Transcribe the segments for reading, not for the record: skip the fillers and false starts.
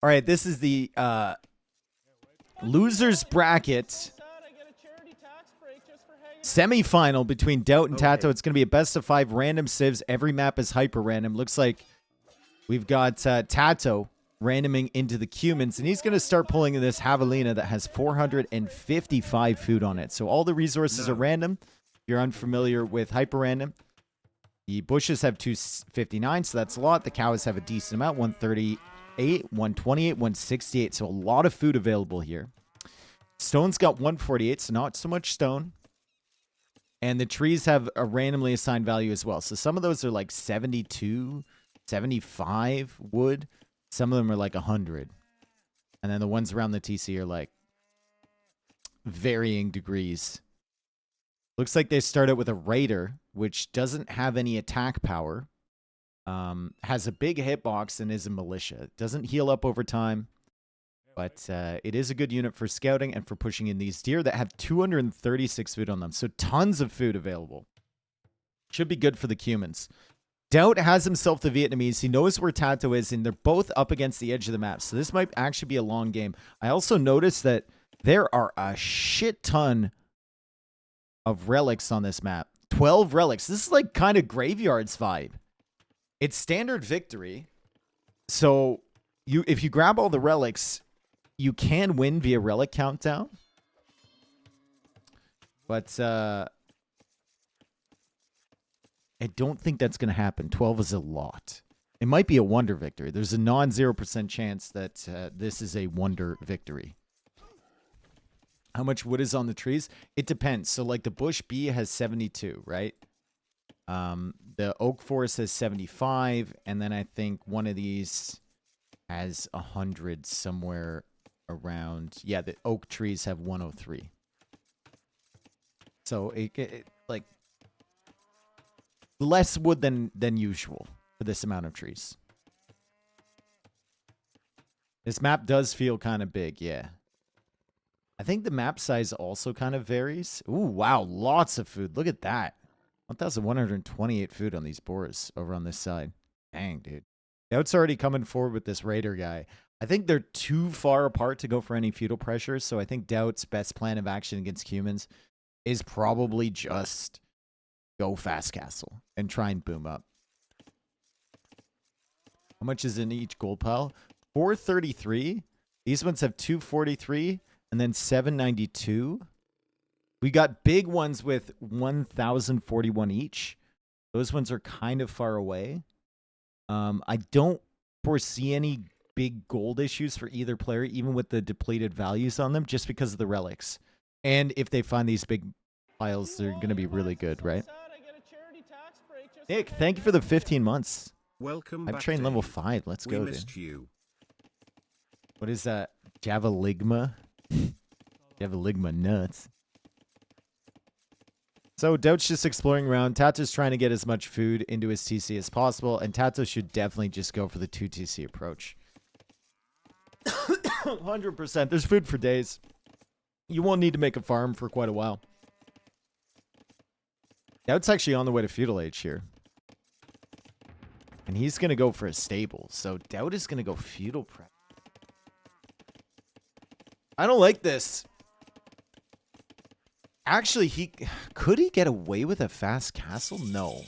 All right, this is the losers bracket semi-final between DauT and TaToH. It's going to be a best of 5 random civs. Every map is hyper random. Looks like we've got TaToH randoming into the Cumans, and he's going to start pulling in this javelina that has 455 food on it. So all the resources are random. If you're unfamiliar with hyper random, the bushes have 259, so that's a lot. The cows have a decent amount, 138, 128, 168. So a lot of food available here. Stone's got 148, so not so much stone. And the trees have a randomly assigned value as well. So some of those are like 72, 75 wood. Some of them are like 100. And then the ones around the TC are like varying degrees. Looks like they start out with a raider, which doesn't have any attack power. Has a big hitbox and is a militia. It doesn't heal up over time. But it is a good unit for scouting and for pushing in these deer that have 236 food on them. So tons of food available. Should be good for the Cumans. DauT has himself the Vietnamese. He knows where TaToH is, and they're both up against the edge of the map. So this might actually be a long game. I also noticed that there are a shit ton of relics on this map. 12 relics. This is like kind of Graveyards vibe. It's standard victory. So if you grab all the relics, you can win via relic countdown. But I don't think that's going to happen. 12 is a lot. It might be a wonder victory. There's a non-0% chance that this is a wonder victory. How much wood is on the trees? It depends. So like the bush B has 72, right? The oak forest has 75. And then I think one of these has 100 somewhere around. Yeah, the oak trees have 103. So it like less wood than usual for this amount of trees. This map does feel kind of big, yeah. I think the map size also kind of varies. Ooh, wow, lots of food. Look at that. 1,128 food on these boars over on this side. Dang, dude. DauT's already coming forward with this raider guy. I think they're too far apart to go for any feudal pressure, so I think DauT's best plan of action against Cumans is probably just go fast castle and try and boom up. How much is in each gold pile? 433. These ones have 243 and then 792. We got big ones with 1,041 each. Those ones are kind of far away. I don't foresee any big gold issues for either player, even with the depleted values on them, just because of the relics. And if they find these big piles, they're going to be really good, right? Nick, thank you for the 15 months. Welcome. I've trained level 5. Let's go, dude. You. What is that? Javaligma? Javaligma nuts. So DauT's just exploring around. TaToH's trying to get as much food into his TC as possible, and TaToH should definitely just go for the 2 TC approach. 100%. There's food for days. You won't need to make a farm for quite a while. DauT's actually on the way to feudal age here. And he's going to go for a stable. So DauT is going to go feudal prep. I don't like this. Actually, could he get away with a fast castle? No.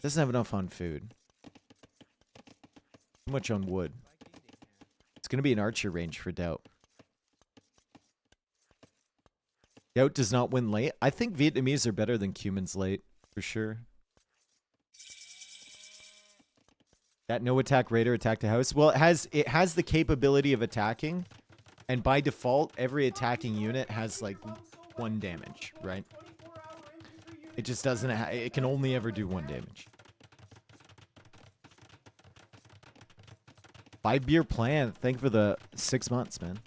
Doesn't have enough on food. Too much on wood. It's going to be an archer range for DauT. DauT does not win late. I think Vietnamese are better than Cumans late, for sure. That no attack raider attacked a house. Well, it has the capability of attacking, and by default, every attacking unit has like 1 damage, right? It just doesn't. It can only ever do 1 damage. 5-beer plan. Thank you for the 6 months, man.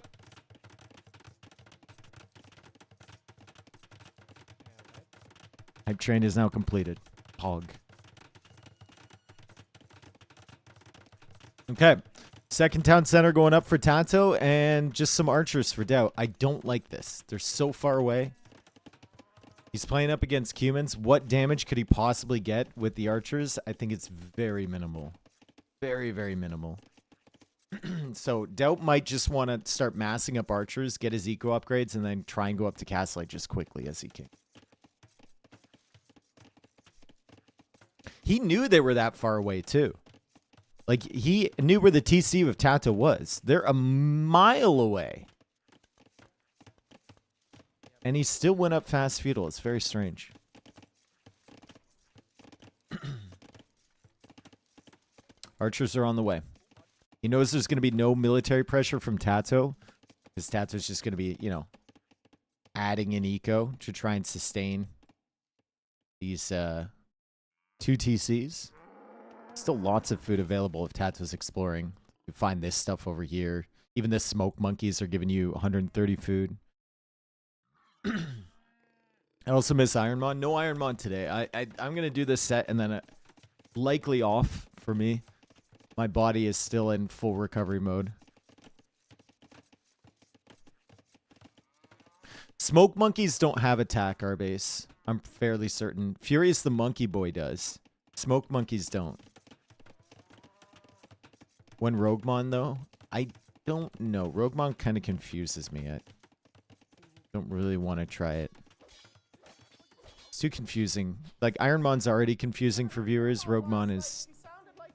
Hype train is now completed. Hog. Okay. Second town center going up for TaToH and just some archers for DauT. I don't like this. They're so far away. He's playing up against Cumans. What damage could he possibly get with the archers? I think it's very minimal. Very, very minimal. So DauT might just want to start massing up archers, get his eco upgrades, and then try and go up to Castle Age as quickly as he can. He knew they were that far away, too. Like, he knew where the TC of TaToH was. They're a mile away. And he still went up fast Fuedal. It's very strange. Archers are on the way. He knows there's going to be no military pressure from TaToH. Because TaToH's just going to be, you know, adding an eco to try and sustain these 2 TCs. Still lots of food available if TaToH's exploring. You find this stuff over here. Even the smoke monkeys are giving you 130 food. I also miss Ironmon. No Ironmon today. I'm going to do this set and then likely off for me. My body is still in full recovery mode. Smoke monkeys don't have attack our base. I'm fairly certain. Furious the monkey boy does. Smoke monkeys don't. When Roguemon though, I don't know. Roguemon kind of confuses me. I don't really want to try it. It's too confusing. Like Ironmon's already confusing for viewers. Roguemon is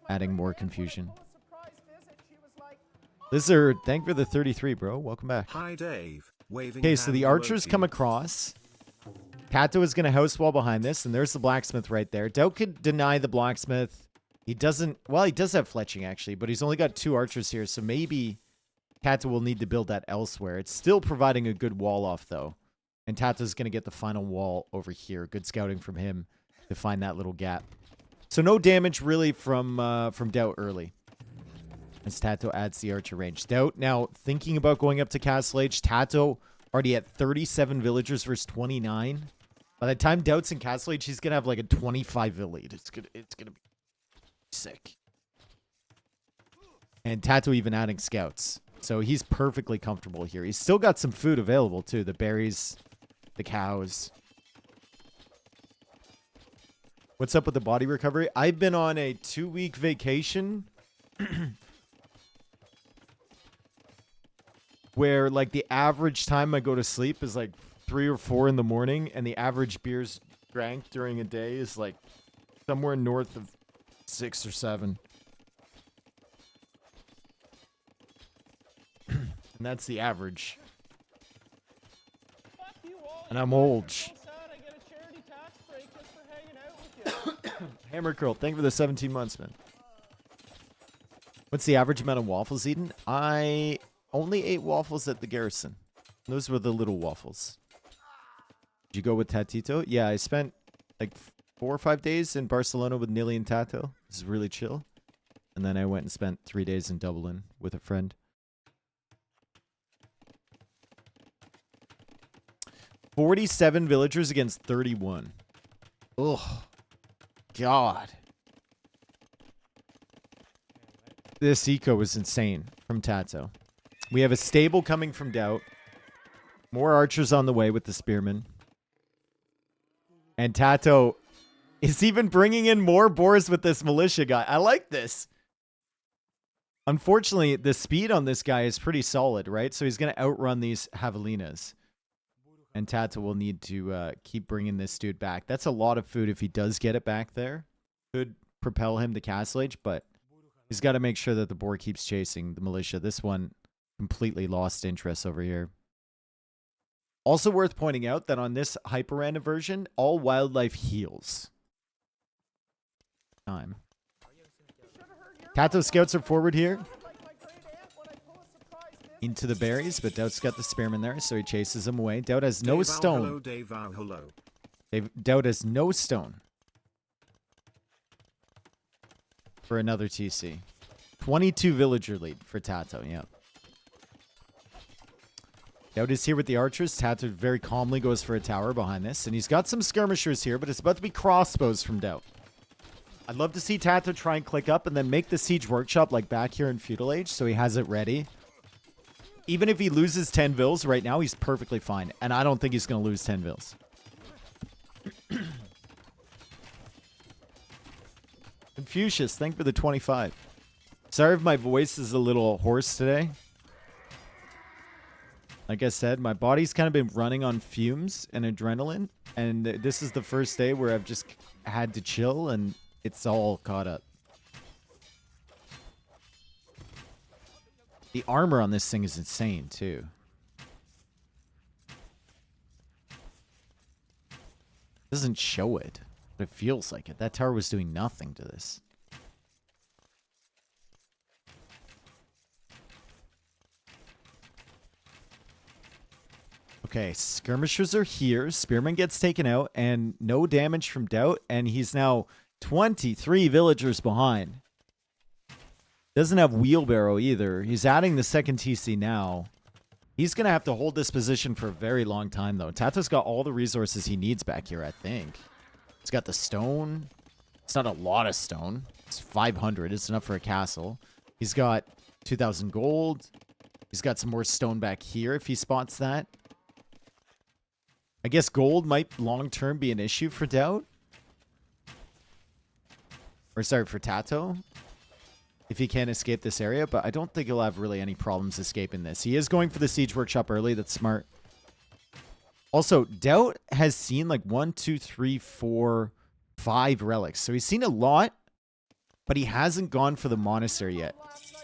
adding more confusion. Lizard, thank you for the 33, bro. Welcome back. Hi, Dave. Okay, so the archers come across. TaToH is going to house wall behind this, and there's the blacksmith right there. DauT could deny the blacksmith. He doesn't... Well, he does have fletching, actually, but he's only got 2 archers here, so maybe TaToH will need to build that elsewhere. It's still providing a good wall off, though. And TaToH's going to get the final wall over here. Good scouting from him to find that little gap. So no damage, really, from DauT early. As TaToH adds the archer range. DauT now thinking about going up to Castle Age. TaToH already at 37 villagers versus 29. By the time DauT's in Castle Age, he's going to have like a 25 vill lead. It's gonna be sick. And TaToH even adding scouts. So he's perfectly comfortable here. He's still got some food available too. The berries, the cows. What's up with the body recovery? I've been on a 2-week vacation. Where like the average time I go to sleep is like 3 or 4 in the morning, and the average beers drank during a day is like somewhere north of 6 or 7. And that's the average. And I'm old. Hammer Curl, thank you for the 17 months, man. What's the average amount of waffles eaten? I only ate waffles at the garrison. Those were the little waffles. Did you go with TaToH? Yeah, I spent like 4 or 5 days in Barcelona with Nili and TaToH. This is really chill. And then I went and spent 3 days in Dublin with a friend. 47 villagers against 31. Oh, God. This eco was insane from TaToH. We have a stable coming from DauT. More archers on the way with the spearmen. And TaToH is even bringing in more boars with this militia guy. I like this. Unfortunately, the speed on this guy is pretty solid, right? So he's going to outrun these javelinas. And TaToH will need to keep bringing this dude back. That's a lot of food if he does get it back there. Could propel him to Castle Age, but he's got to make sure that the boar keeps chasing the militia. This one completely lost interest over here. Also worth pointing out that on this hyper random version, all wildlife heals. Time. TaToH scouts are forward here. Into the berries, but DauT's got the spearman there, so he chases him away. DauT has no stone. DauT has no stone. For another TC. 22 villager lead for TaToH, yeah. DauT is here with the archers. TaToH very calmly goes for a tower behind this. And he's got some skirmishers here, but it's about to be crossbows from DauT. I'd love to see TaToH try and click up and then make the siege workshop like back here in Feudal Age, so he has it ready. Even if he loses 10 vills right now, he's perfectly fine. And I don't think he's going to lose 10 vills. Confucius, thank you for the 25. Sorry if my voice is a little hoarse today. Like I said, my body's kind of been running on fumes and adrenaline. And this is the first day where I've just had to chill and it's all caught up. The armor on this thing is insane, too. Doesn't show it, but it feels like it. That tower was doing nothing to this. Okay, skirmishers are here. Spearman gets taken out, and no damage from DauT, and he's now 23 villagers behind. Doesn't have wheelbarrow either. He's adding the second TC now. He's going to have to hold this position for a very long time, though. TaToH's got all the resources he needs back here, I think. He's got the stone. It's not a lot of stone. It's 500. It's enough for a castle. He's got 2,000 gold. He's got some more stone back here if he spots that. I guess gold might long-term be an issue for DauT. Or sorry, for TaToH. If he can't escape this area, but I don't think he'll have really any problems escaping this. He is going for the siege workshop early. That's smart. Also, DauT has seen like 1, 2, 3, 4, 5 relics. So he's seen a lot, but he hasn't gone for the monastery yet.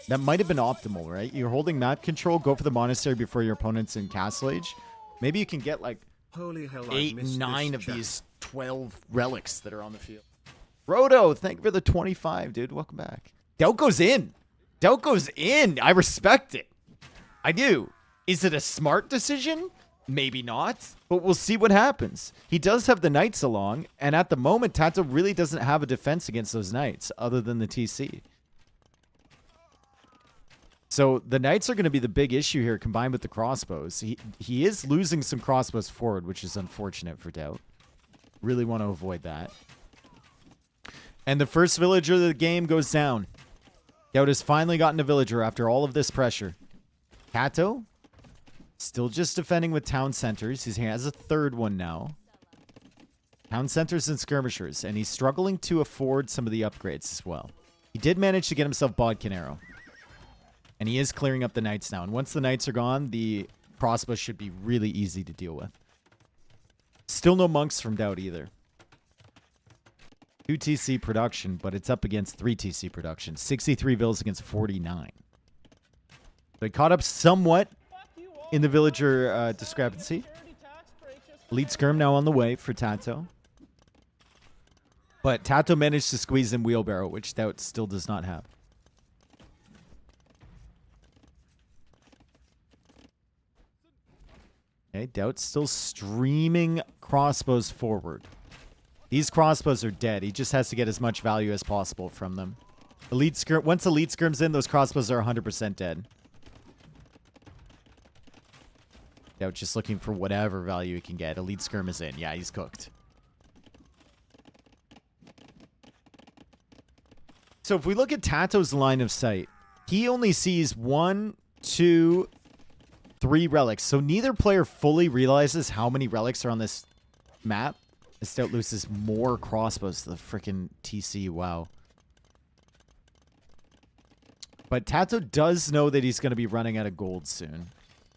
That might have been optimal, right? You're holding map control. Go for the monastery before your opponent's in Castle Age. Maybe you can get like Holy hell, 8, 9 of these 12 relics that are on the field. Roto, thank you for the 25, dude. Welcome back. DauT goes in. DauT goes in. I respect it. I do. Is it a smart decision? Maybe not, but we'll see what happens. He does have the knights along, and at the moment, TaToH really doesn't have a defense against those knights other than the TC. So the knights are going to be the big issue here combined with the crossbows. He is losing some crossbows forward, which is unfortunate for DauT. Really want to avoid that. And the first villager of the game goes down. DauT has finally gotten a villager after all of this pressure. TaToH, still just defending with town centers. He has a third one now. Town centers and skirmishers. And he's struggling to afford some of the upgrades as well. He did manage to get himself Bodkin Arrow. And he is clearing up the knights now. And once the knights are gone, the crossbow should be really easy to deal with. Still no monks from DauT either. 2 TC production, but it's up against 3 TC production. 63 vills against 49. They caught up somewhat in the villager discrepancy. Elite skirm now on the way for TaToH. But TaToH managed to squeeze in wheelbarrow, which DauT still does not have. Okay, DauT's still streaming crossbows forward. These crossbows are dead. He just has to get as much value as possible from them. Elite skirm. Once elite skirm's in, those crossbows are 100% dead. DauT just looking for whatever value he can get. Elite skirm is in. Yeah, he's cooked. So if we look at TaToH's line of sight, he only sees 1, 2, 3 relics. So neither player fully realizes how many relics are on this map. As DauT loses more crossbows to the freaking TC. Wow. But TaToH does know that he's going to be running out of gold soon.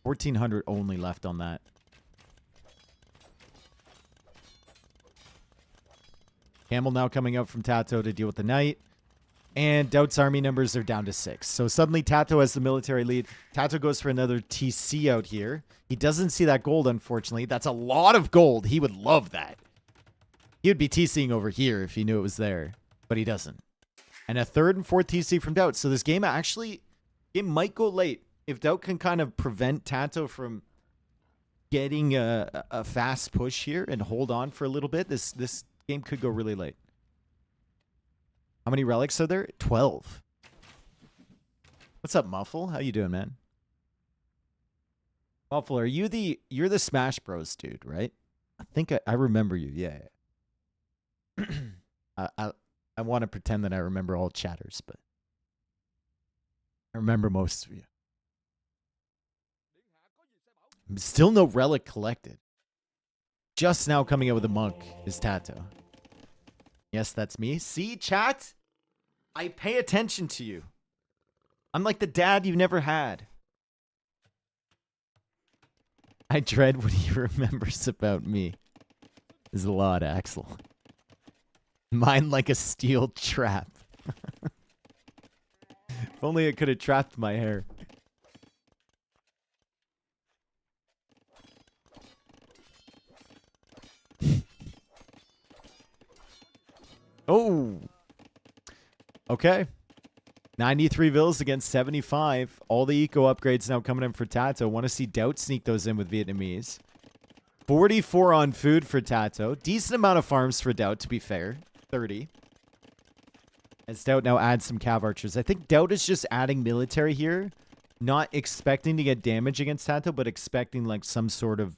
1,400 only left on that. Camel now coming out from TaToH to deal with the knight. And DauT's army numbers are down to 6. So suddenly TaToH has the military lead. TaToH goes for another TC out here. He doesn't see that gold, unfortunately. That's a lot of gold. He would love that. He would be TCing over here if he knew it was there. But he doesn't. And a 3rd and 4th TC from DauT. So this game might go late. If DauT can kind of prevent TaToH from getting a fast push here and hold on for a little bit, this game could go really late. How many relics are there? 12. What's up, Muffle? How you doing, man? Muffle, you're the Smash Bros dude, right? I think I remember you. Yeah. I want to pretend that I remember all chatters, but I remember most of you. Still no relic collected. Just now coming out with a monk is TaToH. Yes, that's me. See, chat? I pay attention to you. I'm like the dad you never had. I dread what he remembers about me. Is a lot, Axel. Mine like a steel trap. If only it could have trapped my hair. Oh. Okay. 93 vills against 75. All the eco upgrades now coming in for TaToH. Want to see DauT sneak those in with Vietnamese. 44 on food for TaToH. Decent amount of farms for DauT, to be fair. 30. As DauT now adds some cav archers. I think DauT is just adding military here. Not expecting to get damage against TaToH, but expecting like some sort of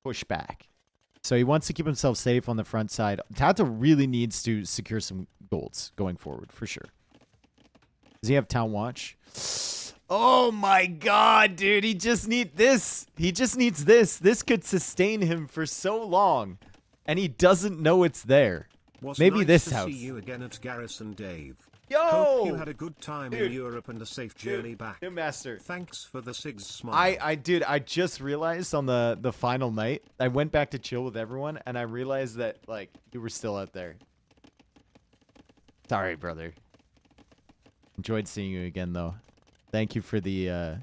pushback. So he wants to keep himself safe on the front side. TaToH really needs to secure some golds going forward, for sure. Does he have Town Watch? Oh my god, dude. He just needs this. He just needs this. This could sustain him for so long. And he doesn't know it's there. Maybe nice this to house. See you again at Garrison, Dave. Yo! Hope you had a good time in Europe and a safe journey back. New master. Thanks for the SIGS smile. I just realized on the final night, I went back to chill with everyone, and I realized that, like, you were still out there. Sorry, brother. Enjoyed seeing you again, though. Thank you for the,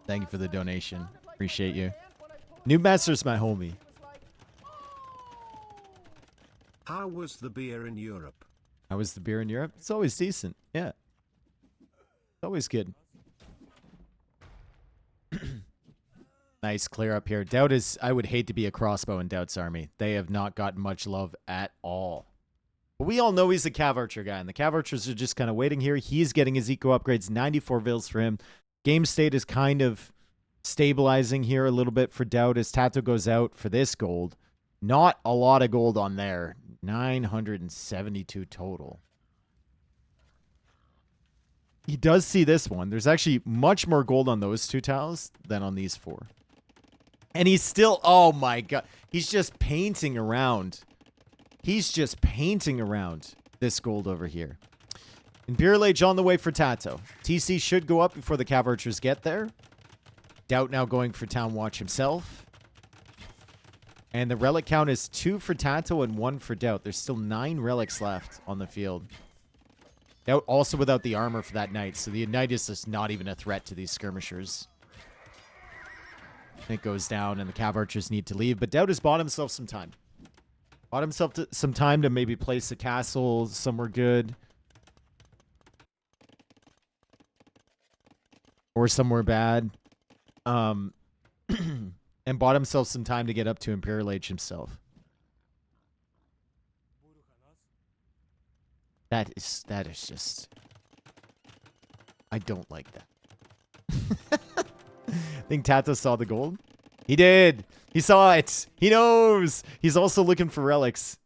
donation. Appreciate you. New master's my homie. How was the beer in Europe? How was the beer in Europe? It's always decent. Yeah. It's always good. Nice clear up here. DauT is... I would hate to be a crossbow in DauT's army. They have not gotten much love at all. But we all know he's a cav archer guy, and the cav archers are just kind of waiting here. He's getting his eco upgrades. 94 vills for him. Game state is kind of stabilizing here a little bit for DauT as TaToH goes out for this gold. Not a lot of gold on there. 972 total. He does see this one. There's actually much more gold on those two tiles than on these four. And he's still... Oh, my God. He's just painting around. He's just painting around this gold over here. Imperial Age on the way for TaToH. TC should go up before the cav archers get there. DauT now going for Town Watch himself. And the relic count is 2 for TaToH and 1 for DauT. There's still 9 relics left on the field. DauT also without the armor for that knight. So the knight is just not even a threat to these skirmishers. It goes down and the cav archers need to leave. But DauT has bought himself some time. Bought himself some time to maybe place a castle somewhere good. Or somewhere bad. And bought himself some time to get up to Imperial Age himself. That is just... I don't like that. I think TaToH saw the gold. He did. He saw it. He knows. He's also looking for relics.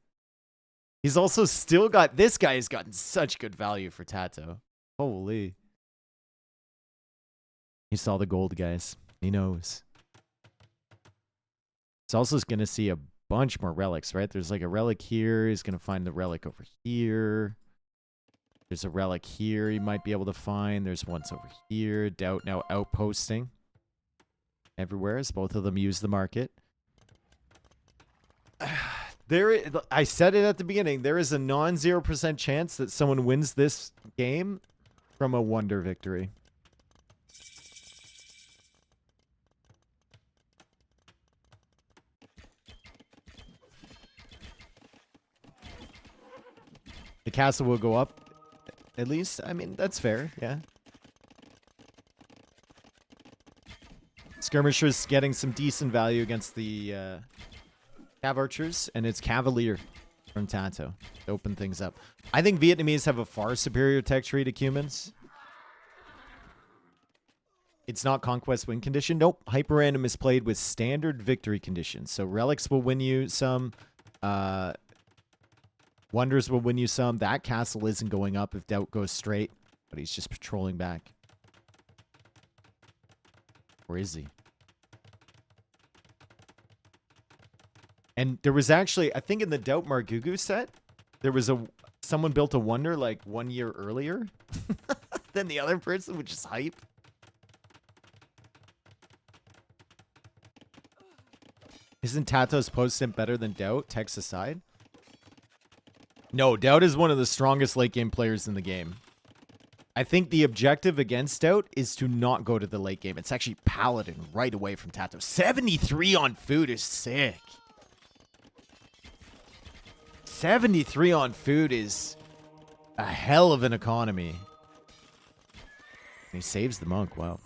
He's also still got... This guy has gotten such good value for TaToH. Holy. He saw the gold, guys. He knows. He's also going to see a bunch more relics, right? There's like a relic here. He's going to find the relic over here. There's a relic here he might be able to find. There's ones over here. DauT now outposting everywhere as both of them use the market. I said it at the beginning. There is a non-0% chance that someone wins this game from a wonder victory. The castle will go up, at least. I mean, that's fair, yeah. Skirmishers getting some decent value against the cav archers, and it's Cavalier from TaToH to open things up. I think Vietnamese have a far superior tech tree to Cumans. It's not conquest win condition. Nope. Hyper random is played with standard victory conditions. So relics will win you some. Wonders will win you some. That castle isn't going up if DauT goes straight, but he's just patrolling back. Where is he? And there was actually, I think in the DauT Margugu set, there was someone built a wonder like 1 year earlier. than the other person, which is hype. Isn't TaToH's post-simp better than DauT, techs aside? No, DauT is one of the strongest late game players in the game. I think the objective against DauT is to not go to the late game. It's actually Paladin right away from TaToH. 73 on food is sick. 73 on food is a hell of an economy. He saves the monk, wow.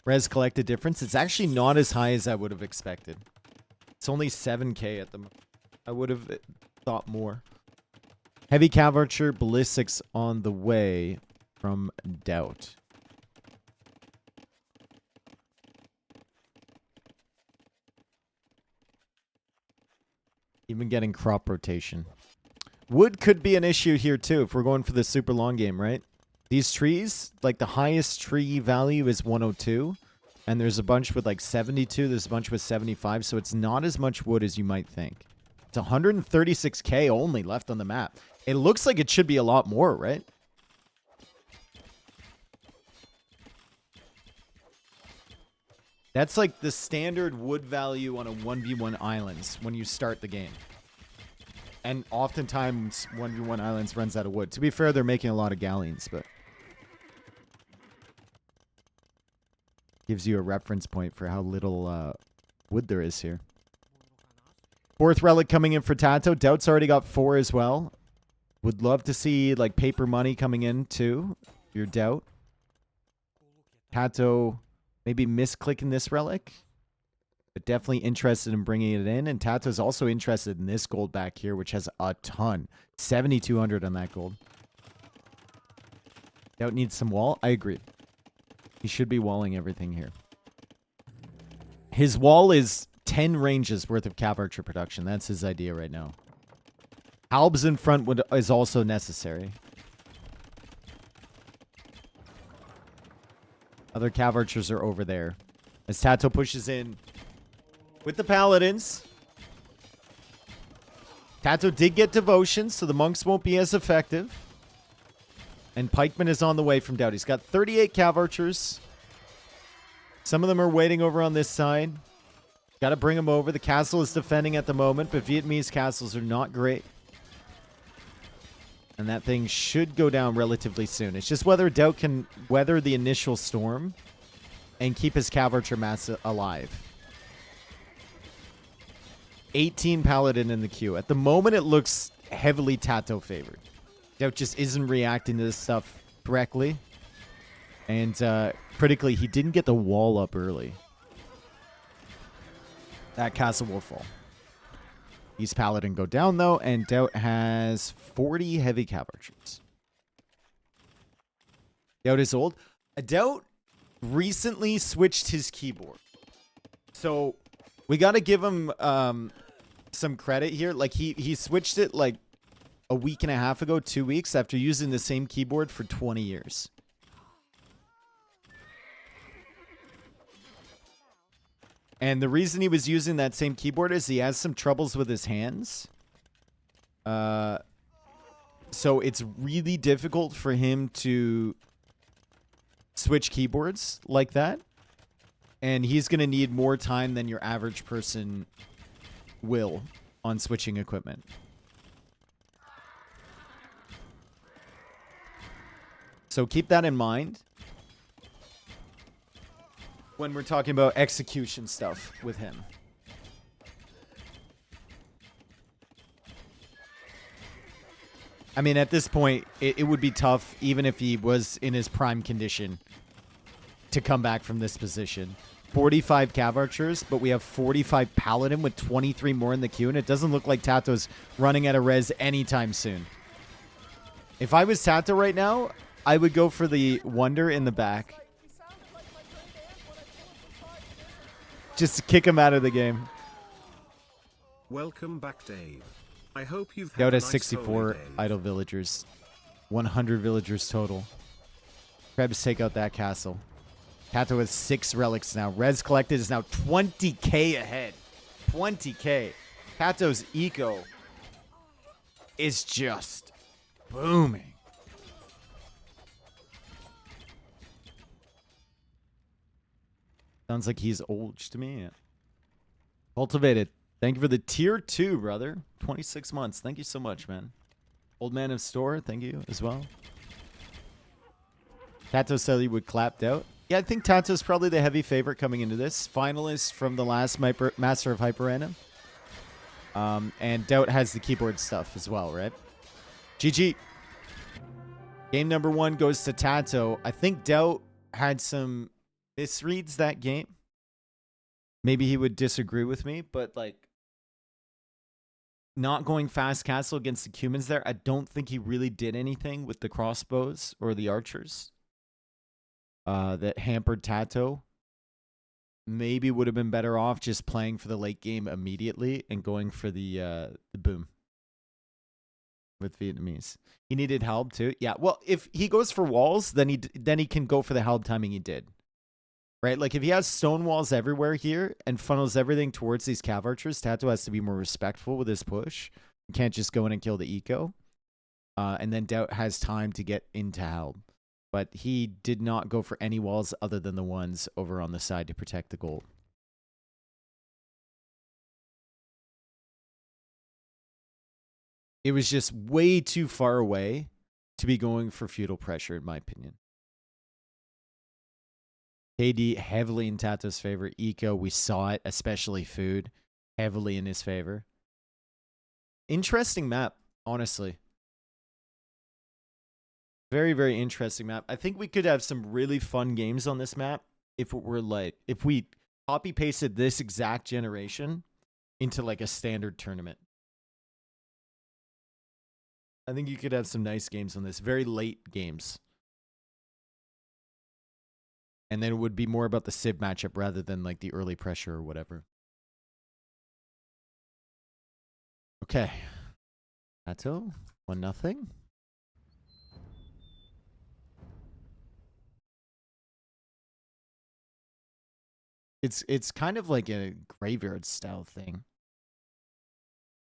Res collected difference. It's actually not as high as I would have expected. It's only 7k at the moment. I would have thought more. Heavy cavalry ballistics on the way from DauT. Even getting crop rotation. Wood could be an issue here too if we're going for the super long game, right? These trees, like the highest tree value is 102. And there's a bunch with like 72. There's a bunch with 75. So it's not as much wood as you might think. It's 136k only left on the map. It looks like it should be a lot more, right? That's like the standard wood value on a 1v1 islands when you start the game. And oftentimes 1v1 islands runs out of wood. To be fair, they're making a lot of galleons, but gives you a reference point for how little wood there is here. 4th relic coming in for TaToH. DauT's already got 4 as well. Would love to see like paper money coming in too. Your DauT. TaToH maybe misclicking this relic. But definitely interested in bringing it in. And TaToH's also interested in this gold back here, which has a ton. 7,200 on that gold. DauT needs some wall. I agree. He should be walling everything here. His wall is 10 ranges worth of cav archer production. That's his idea right now. Albs in front is also necessary. Other cav archers are over there. As TaToH pushes in with the paladins. TaToH did get devotion, so the monks won't be as effective. And pikeman is on the way from DauT. He's got 38 cav archers. Some of them are waiting over on this side. Got to bring them over. The castle is defending at the moment, but Vietnamese castles are not great. And that thing should go down relatively soon. It's just whether DauT can weather the initial storm and keep his cav archer mass alive. 18 paladin in the queue. At the moment, it looks heavily TaToH favored. DauT just isn't reacting to this stuff correctly. And critically, he didn't get the wall up early. That castle will fall. East Paladin go down, though, and DauT has 40 heavy cav archers. DauT is old. DauT recently switched his keyboard. So we got to give him some credit here. Like, he switched it, like, a week and a half ago, 2 weeks, after using the same keyboard for 20 years. And the reason he was using that same keyboard is he has some troubles with his hands. So it's really difficult for him to switch keyboards like that. And he's going to need more time than your average person will on switching equipment. So keep that in mind when we're talking about execution stuff with him. I mean, at this point, it would be tough, even if he was in his prime condition, to come back from this position. 45 cav archers, but we have 45 paladin with 23 more in the queue, and it doesn't look like TaToH's running out of res anytime soon. If I was TaToH right now, I would go for the wonder in the back. Just to kick him out of the game. Welcome back, Dave. I hope you've DauT had a has nice 64 holiday. idle villagers. 100 villagers total. Krebs take out that castle. TaToH has 6 relics now. Res collected is now 20k ahead. 20k. TaToH's eco is just booming. Sounds like he's old to me. Yeah. Cultivated. Thank you for the tier 2, brother. 26 months. Thank you so much, man. Old man of store, thank you as well. TaToH said he would clap DauT. Yeah, I think TaToH's probably the heavy favorite coming into this. Finalist from the last Master of Hyper Random. And DauT has the keyboard stuff as well, right? GG. Game number 1 goes to TaToH. I think DauT had some misreads that game. Maybe he would disagree with me, but like not going fast castle against the Cumans there, I don't think he really did anything with the crossbows or the archers that hampered TaToH. Maybe would have been better off just playing for the late game immediately and going for the boom with Vietnamese. He needed help too. Yeah, well, if he goes for walls, then he can go for the help timing he did. Right? Like if he has stone walls everywhere here and funnels everything towards these cav archers, TaToH has to be more respectful with his push. You can't just go in and kill the eco. And then DauT has time to get into help. But he did not go for any walls other than the ones over on the side to protect the gold. It was just way too far away to be going for feudal pressure, in my opinion. KD heavily in TaToH's favor. Eco, we saw it, especially food, heavily in his favor. Interesting map, honestly. Very, very interesting map. I think we could have some really fun games on this map if it were like, if we copy pasted this exact generation into like a standard tournament. I think you could have some nice games on this. Very late games. And then it would be more about the Civ matchup rather than like the early pressure or whatever. Okay. TaToH, 1-0. It's kind of like a graveyard style thing.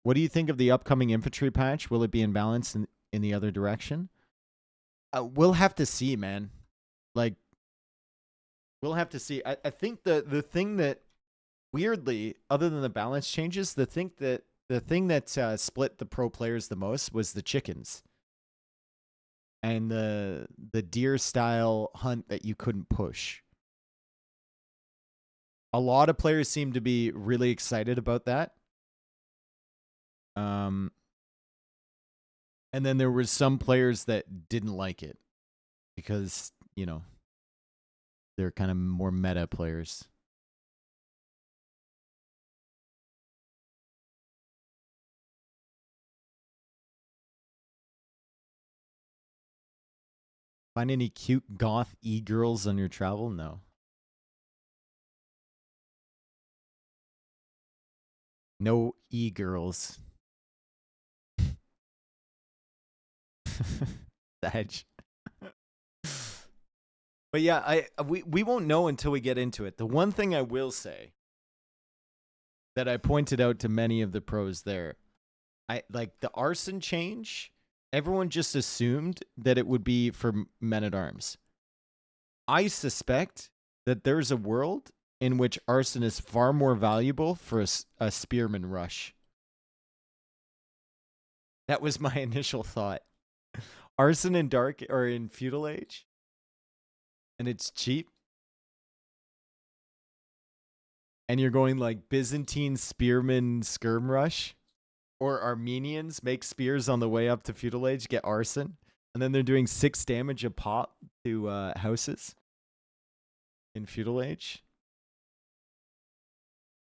What do you think of the upcoming infantry patch? Will it be in balance in the other direction? We'll have to see, man. Like, we'll have to see. I think the thing that weirdly, other than the balance changes, the thing that split the pro players the most was the chickens and the deer style hunt that you couldn't push. A lot of players seem to be really excited about that. And then there were some players that didn't like it because, you know, they're kind of more meta players. Find any cute goth e-girls on your travel? No. No e-girls. Edge. But yeah, we won't know until we get into it. The one thing I will say that I pointed out to many of the pros there, I like the arson change. Everyone just assumed that it would be for men-at-arms. I suspect that there's a world in which arson is far more valuable for a spearman rush. That was my initial thought. Arson in Dark or in Feudal Age, and it's cheap. And you're going like Byzantine spearmen skirm rush, or Armenians make spears on the way up to Feudal Age, get arson, and then they're doing 6 damage a pop to houses in Feudal Age.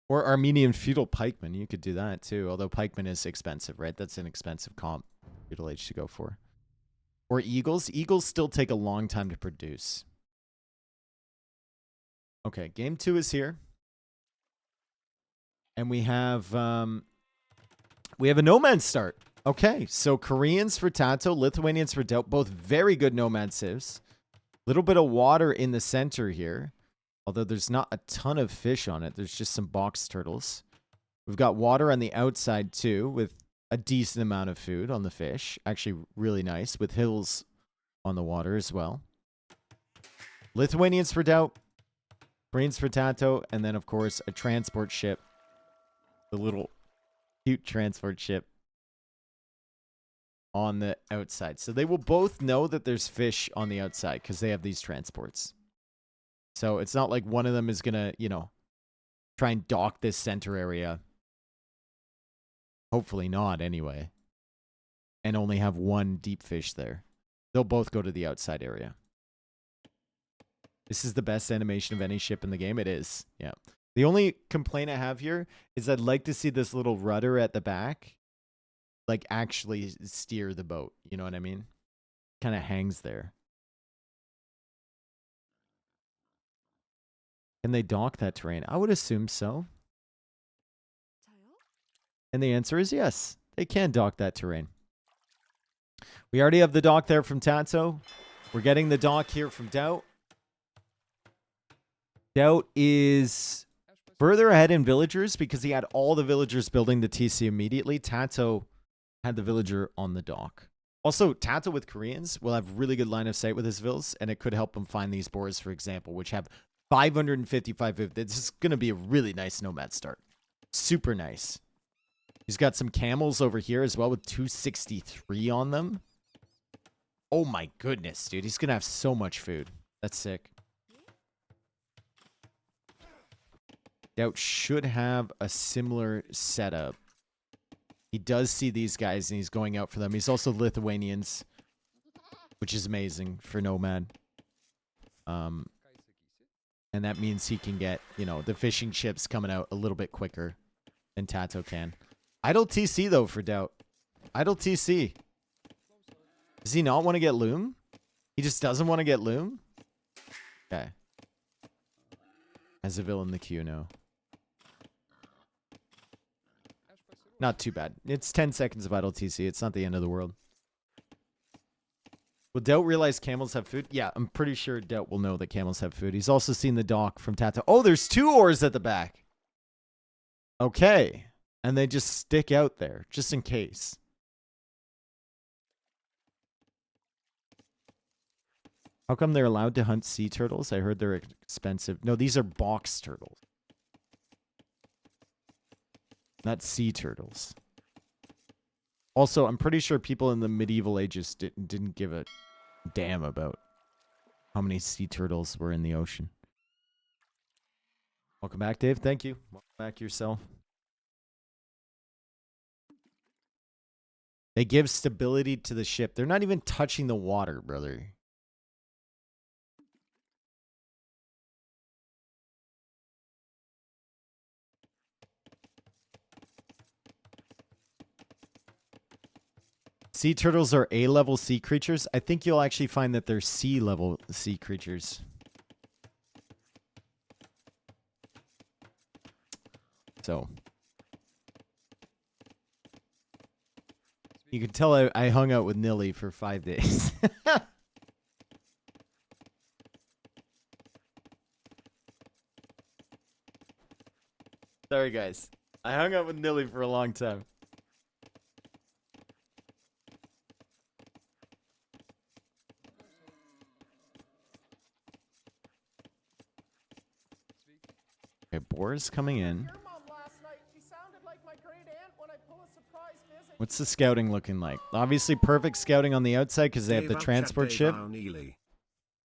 Or Armenian feudal pikemen, you could do that too. Although pikeman is expensive, right? That's an expensive comp Feudal Age to go for. Or eagles. Eagles still take a long time to produce. Okay, game 2 is here. And we have a Nomad start. Okay, so Koreans for TaToH, Lithuanians for DauT, both very good Nomad civs. Little bit of water in the center here. Although there's not a ton of fish on it. There's just some box turtles. We've got water on the outside too with a decent amount of food on the fish. Actually, really nice, with hills on the water as well. Lithuanians for DauT, Koreans for TaToH, and then, of course, a transport ship. The little cute transport ship on the outside. So they will both know that there's fish on the outside because they have these transports. So it's not like one of them is going to, you know, try and dock this center area. Hopefully not, anyway. And only have one deep fish there. They'll both go to the outside area. This is the best animation of any ship in the game. It is, yeah. The only complaint I have here is I'd like to see this little rudder at the back, like, actually steer the boat. You know what I mean? Kind of hangs there. Can they dock that terrain? I would assume so. And the answer is yes. They can dock that terrain. We already have the dock there from TaToH. We're getting the dock here from DauT. DauT is further ahead in villagers because he had all the villagers building the TC immediately. TaToH had the villager on the dock. Also, TaToH with Koreans will have really good line of sight with his vills, and it could help him find these boars, for example, which have 555. This is going to be a really nice Nomad start. Super nice. He's got some camels over here as well with 263 on them. Oh my goodness, dude. He's going to have so much food. That's sick. DauT should have a similar setup. He does see these guys and he's going out for them. He's also Lithuanians, which is amazing for Nomad. And that means he can get, you know, the fishing ships coming out a little bit quicker than TaToH can. Idle TC, though, for DauT. Idle TC. Does he not want to get loom? He just doesn't want to get loom? Okay. Has a villain in the queue now. Not too bad. It's 10 seconds of idle TC. It's not the end of the world. Will DauT realize camels have food? Yeah, I'm pretty sure DauT will know that camels have food. He's also seen the dock from TaToH. Oh, there's 2 oars at the back. Okay. And they just stick out there, just in case. How come they're allowed to hunt sea turtles? I heard they're expensive. No, these are box turtles. Not sea turtles. Also, I'm pretty sure people in the medieval ages didn't give a damn about how many sea turtles were in the ocean. Welcome back, Dave. Thank you. Welcome back yourself. They give stability to the ship. They're not even touching the water, brother. Sea turtles are A-level sea creatures. I think you'll actually find that they're C-level sea creatures. So you can tell I hung out with Nilly for 5 days. Sorry, guys. I hung out with Nilly for a long time. Okay, boars coming in. What's the scouting looking like? Obviously, perfect scouting on the outside because they have the transport ship.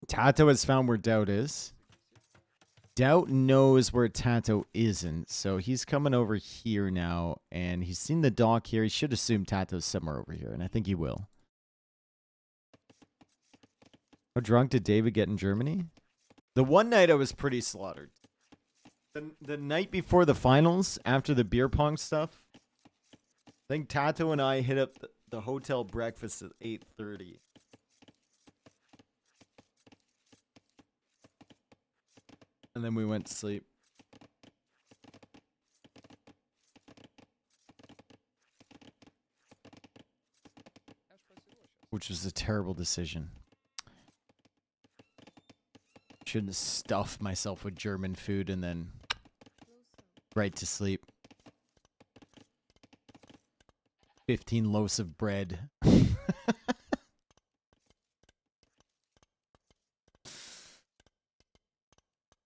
TaToH has found where DauT is. DauT knows where TaToH isn't, so he's coming over here now, and he's seen the dock here. He should assume TaToH's somewhere over here, and I think he will. How drunk did David get in Germany? The one night I was pretty slaughtered. The night before the finals, after the beer pong stuff, I think TaToH and I hit up the hotel breakfast at 8:30. And then we went to sleep. Which was a terrible decision. Shouldn't stuff myself with German food and then right to sleep. 15 loaves of bread.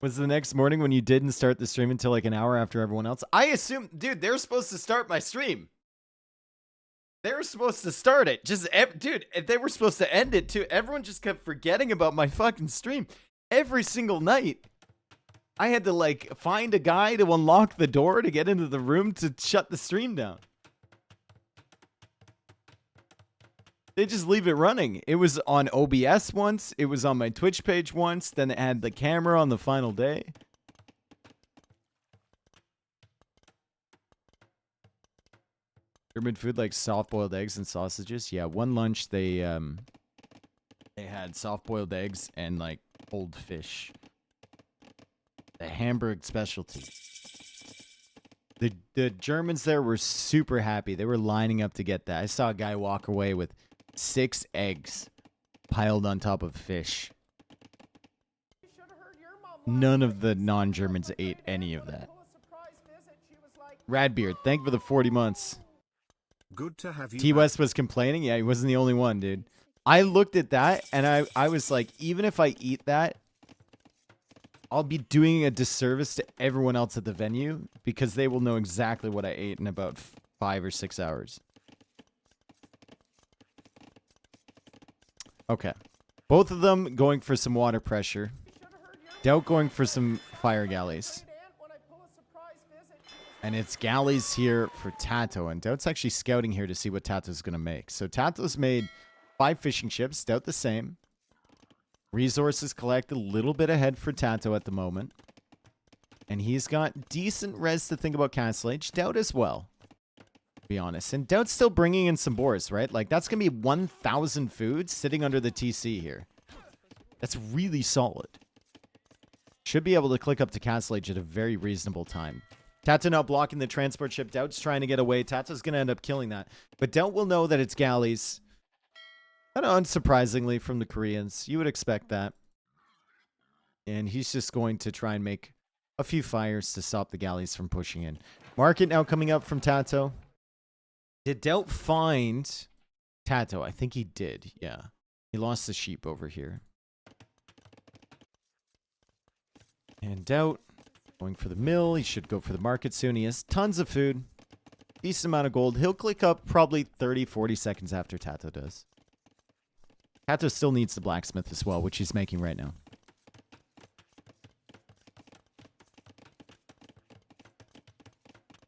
Was the next morning when you didn't start the stream until like an hour after everyone else? I assume, dude, they're supposed to start my stream. They were supposed to start it. Just, dude, they were supposed to end it too. Everyone just kept forgetting about my fucking stream every single night. I had to like find a guy to unlock the door to get into the room to shut the stream down. They just leave it running. It was on OBS once. It was on my Twitch page once. Then it had the camera on the final day. German food like soft-boiled eggs and sausages. Yeah, one lunch they had soft-boiled eggs and like cold fish. The Hamburg specialty. The Germans there were super happy. They were lining up to get that. I saw a guy walk away with 6 eggs piled on top of fish. None of the non-Germans ate any of that. Radbeard, thank you for the 40 months. Good to have you. T West was complaining. Yeah, he wasn't the only one, dude. I looked at that and I was like, even if I eat that, I'll be doing a disservice to everyone else at the venue because they will know exactly what I ate in about 5 or 6 hours. Okay. Both of them going for some water pressure. DauT going for some fire galleys. And it's galleys here for TaToH. And DauT's actually scouting here to see what TaToH's going to make. So TaToH's made 5 fishing ships. DauT the same. Resources collected a little bit ahead for TaToH at the moment. And he's got decent res to think about Castle Age. DauT as well, to be honest. And DauT's still bringing in some boars, right? Like, that's going to be 1,000 food sitting under the TC here. That's really solid. Should be able to click up to Castle Age at a very reasonable time. TaToH now blocking the transport ship. DauT's trying to get away. TaToH's going to end up killing that. But DauT will know that it's galleys. Kind of unsurprisingly from the Koreans. You would expect that. And he's just going to try and make a few fires to stop the galleys from pushing in. Market now coming up from TaToH. Did DauT find TaToH? I think he did, yeah. He lost the sheep over here. And DauT going for the mill. He should go for the market soon. He has tons of food. Decent amount of gold. He'll click up probably 30, 40 seconds after TaToH does. TaToH still needs the blacksmith as well, which he's making right now.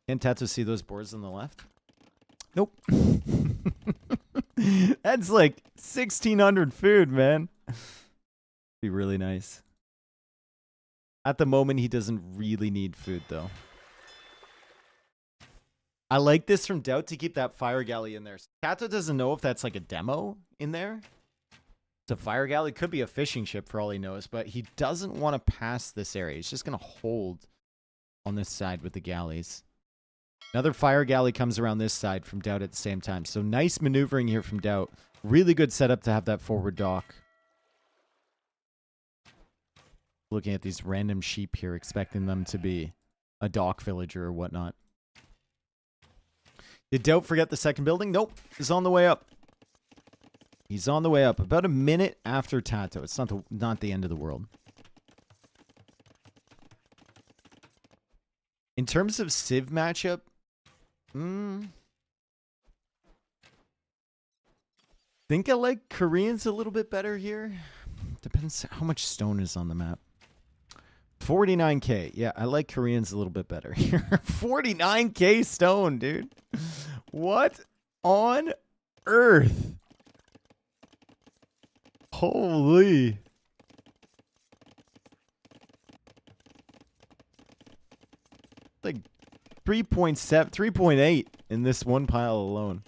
Can TaToH see those boars on the left? Nope. That's like 1,600 food, man. Be really nice. At the moment, he doesn't really need food, though. I like this from DauT to keep that fire galley in there. TaToH doesn't know if that's like a demo in there. It's a fire galley. Could be a fishing ship for all he knows, but he doesn't want to pass this area. He's just going to hold on this side with the galleys. Another fire galley comes around this side from DauT at the same time. So nice maneuvering here from DauT. Really good setup to have that forward dock. Looking at these random sheep here, expecting them to be a dock villager or whatnot. Did DauT forget the second building? Nope. He's on the way up. He's on the way up. About a minute after TaToH. It's not the end of the world. In terms of Civ matchup, think I like Koreans a little bit better here. Depends how much stone is on the map. 49k. Yeah, I like Koreans a little bit better here. 49k stone, dude. What on earth? Holy. Like 3.7, 3.8 in this one pile alone.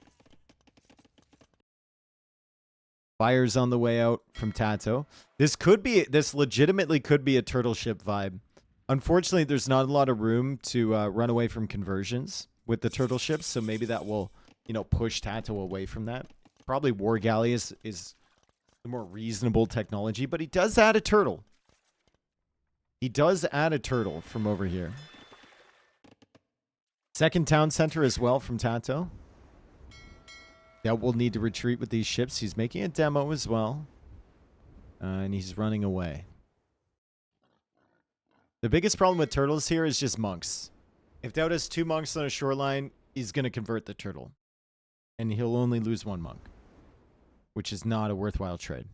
Fires on the way out from TaToH. This legitimately could be a turtle ship vibe. Unfortunately, there's not a lot of room to run away from conversions with the turtle ships, so maybe that will, push TaToH away from that. Probably War Galley is the more reasonable technology, but he does add a turtle. He does add a turtle from over here. Second town center as well from TaToH. DauT will need to retreat with these ships. He's making a demo as well. And he's running away. The biggest problem with turtles here is just monks. If DauT has 2 monks on a shoreline, he's going to convert the turtle. And he'll only lose 1 monk. Which is not a worthwhile trade.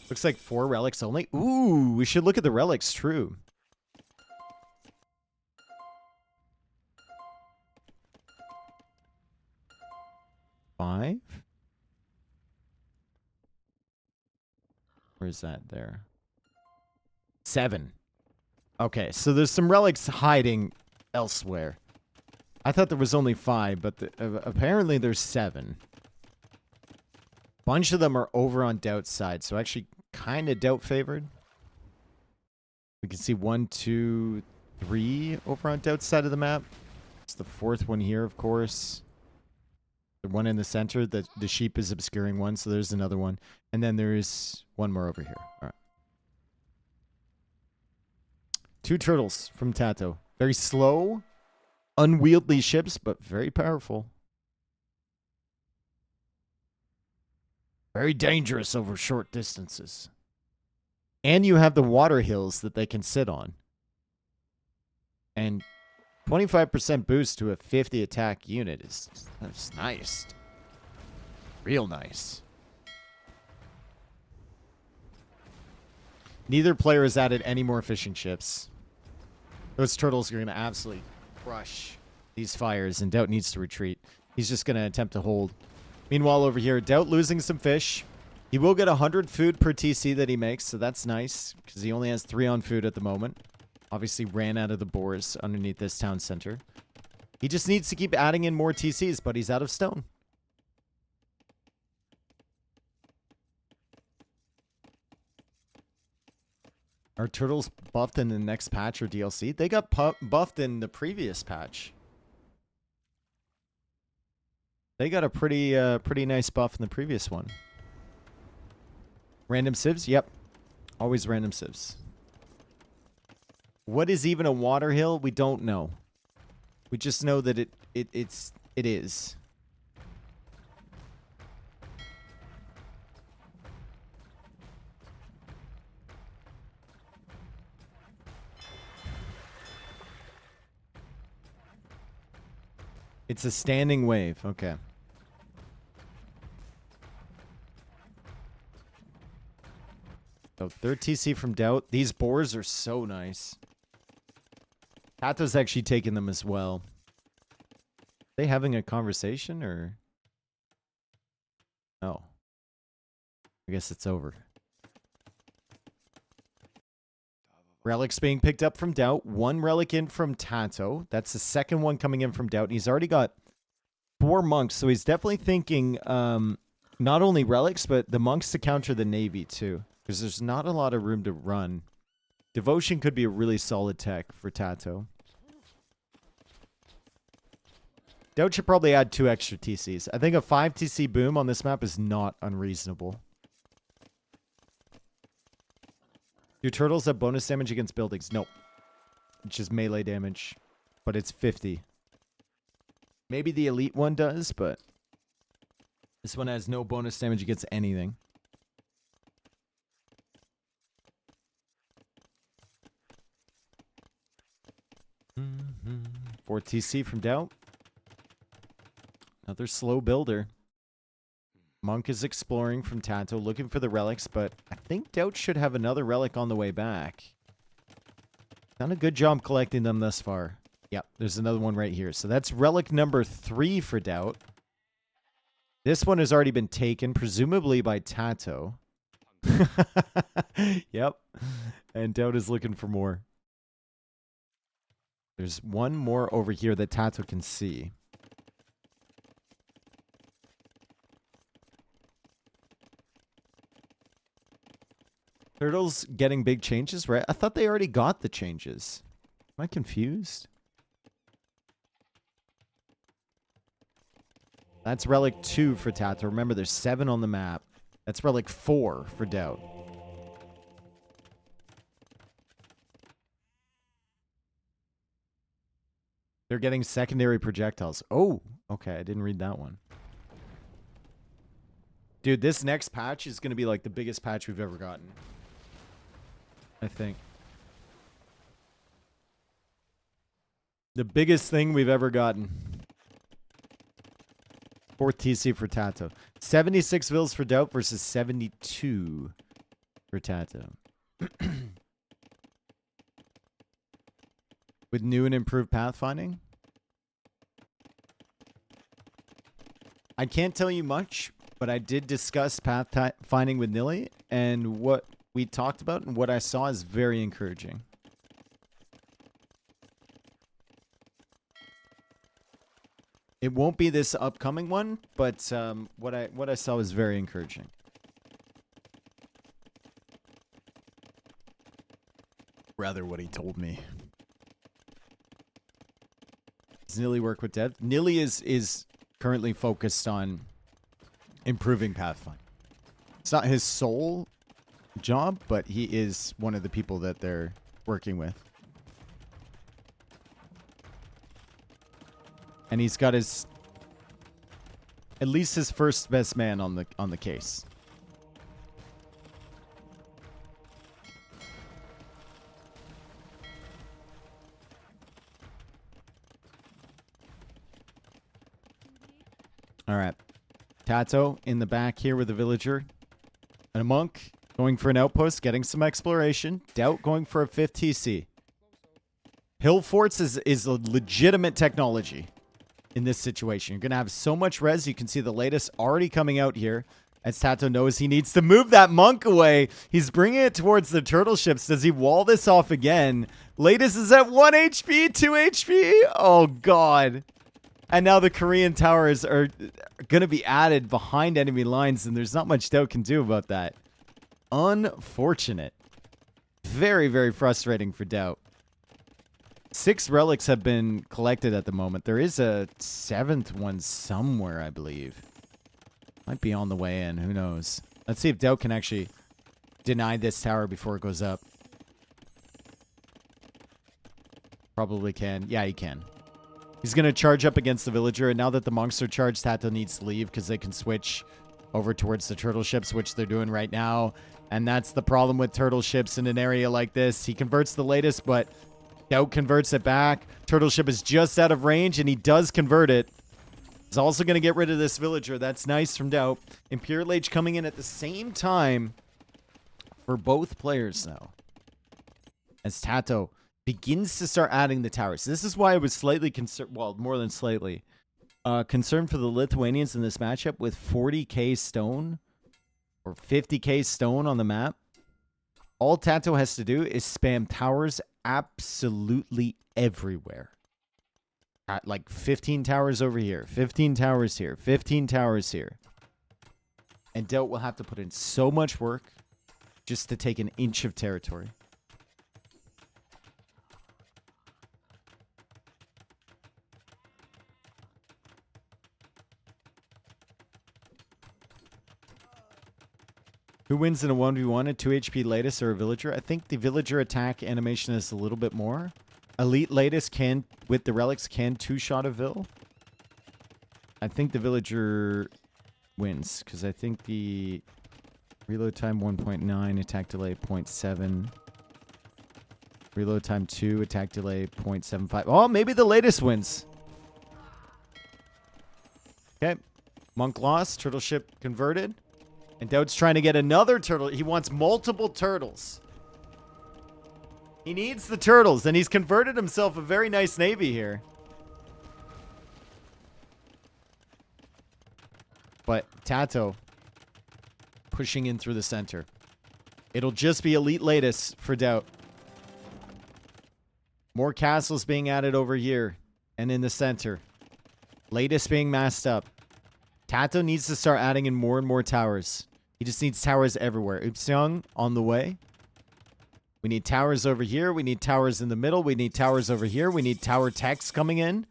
Looks like 4 relics only. Ooh, we should look at the relics, true. Five? Where's that there? 7. Okay, so there's some relics hiding elsewhere. I thought there was only 5, but apparently there's 7. Bunch of them are over on DauT's side, so actually kind of DauT favored. We can see 1, 2, 3 over on DauT's side of the map. It's the 4th one here, of course. The one in the center, the sheep is obscuring one, so there's another one. And then there's one more over here. All right. 2 turtles from TaToH. Very slow, unwieldy ships, but very powerful. Very dangerous over short distances. And you have the water hills that they can sit on. And 25% boost to a 50 attack unit that's nice. Real nice. Neither player has added any more fishing ships. Those turtles are going to absolutely crush these fires, and DauT needs to retreat. He's just going to attempt to hold. Meanwhile, over here, DauT losing some fish. He will get 100 food per TC that he makes, so that's nice, because he only has 3 on food at the moment. Obviously ran out of the boars underneath this town center. He just needs to keep adding in more TCs, but he's out of stone. Are turtles buffed in the next patch or DLC? They got buffed in the previous patch. They got a pretty nice buff in the previous one. Random civs? Yep. Always random civs. What is even a water hill? We don't know. We just know that it is. It's a standing wave. Okay. So 3rd TC from DauT. These boars are so nice. TaToH's actually taking them as well. Are they having a conversation or? Oh. I guess it's over. Relics being picked up from DauT. 1 relic in from TaToH. That's the 2nd one coming in from DauT. And he's already got 4 monks. So he's definitely thinking not only relics, but the monks to counter the navy too. Because there's not a lot of room to run. Devotion could be a really solid tech for TaToH. DauT should probably add 2 extra TCs. I think a 5 TC boom on this map is not unreasonable. Do turtles have bonus damage against buildings? Nope. It's just melee damage. But it's 50. Maybe the elite one does, but this one has no bonus damage against anything. Mm-hmm. 4 TC from DauT. Another slow builder. Monk is exploring from TaToH, looking for the relics, but I think DauT should have another relic on the way back. Done a good job collecting them thus far. Yep, there's another one right here. So that's relic number 3 for DauT. This one has already been taken, presumably by TaToH. Yep. And DauT is looking for more. There's one more over here that TaToH can see. Turtles getting big changes, right? I thought they already got the changes. Am I confused? That's relic 2 for TaToH. Remember, there's 7 on the map. That's relic 4 for DauT. They're getting secondary projectiles. Oh, okay. I didn't read that one. Dude, this next patch is going to be like the biggest patch we've ever gotten. I think. The biggest thing we've ever gotten. 4th TC for TaToH. 76 vills for DauT versus 72 for TaToH. With new and improved pathfinding. I can't tell you much, but I did discuss pathfinding with Nilly, and what we talked about and what I saw is very encouraging. It won't be this upcoming one, but what I saw was very encouraging. Rather, what he told me. Does Nilly work with Dev? Nilly is currently focused on improving pathfinding. It's not his sole job, but he is one of the people that they're working with. And he's got his, at least his first best man on the case. All right. TaToH in the back here with a villager. And a monk going for an outpost, getting some exploration. DauT going for a 5th TC. Hill forts is a legitimate technology in this situation. You're going to have so much res. You can see the latest already coming out here. As TaToH knows he needs to move that monk away. He's bringing it towards the turtle ships. Does he wall this off again? Latest is at 1 HP, 2 HP. Oh, God. And now the Korean towers are going to be added behind enemy lines, and there's not much DauT can do about that. Unfortunate. Very, very frustrating for DauT. 6 relics have been collected at the moment. There is a 7th one somewhere, I believe. Might be on the way in. Who knows? Let's see if DauT can actually deny this tower before it goes up. Probably can. Yeah, he can. He's going to charge up against the villager, and now that the monks are charged, TaToH needs to leave because they can switch over towards the turtle ships, which they're doing right now. And that's the problem with turtle ships in an area like this. He converts the latest, but DauT converts it back. Turtle ship is just out of range, and he does convert it. He's also going to get rid of this villager. That's nice from DauT. Imperial Age coming in at the same time for both players now. As TaToH begins to start adding the towers. This is why I was slightly concerned, well, more than slightly, concerned for the Lithuanians in this matchup with 40k stone or 50k stone on the map. All TaToH has to do is spam towers absolutely everywhere. Like 15 towers over here, 15 towers here, 15 towers here. And DauT will have to put in so much work just to take an inch of territory. Who wins in a 1v1? A 2 HP latest or a villager? I think the villager attack animation is a little bit more. Elite latest can, with the relics, can 2-shot a vill. I think the villager wins, because I think the reload time 1.9, attack delay 0.7. Reload time 2, attack delay 0.75. Oh, maybe the latest wins. Okay. Monk lost, turtle ship converted. And DauT's trying to get another turtle. He wants multiple turtles. He needs the turtles, and he's converted himself a very nice navy here. But TaToH pushing in through the center. It'll just be elite latest for DauT. More castles being added over here and in the center. Latest being masked up. TaToH needs to start adding in more and more towers. He just needs towers everywhere. Upseong on the way. We need towers over here. We need towers in the middle. We need towers over here. We need tower techs coming in.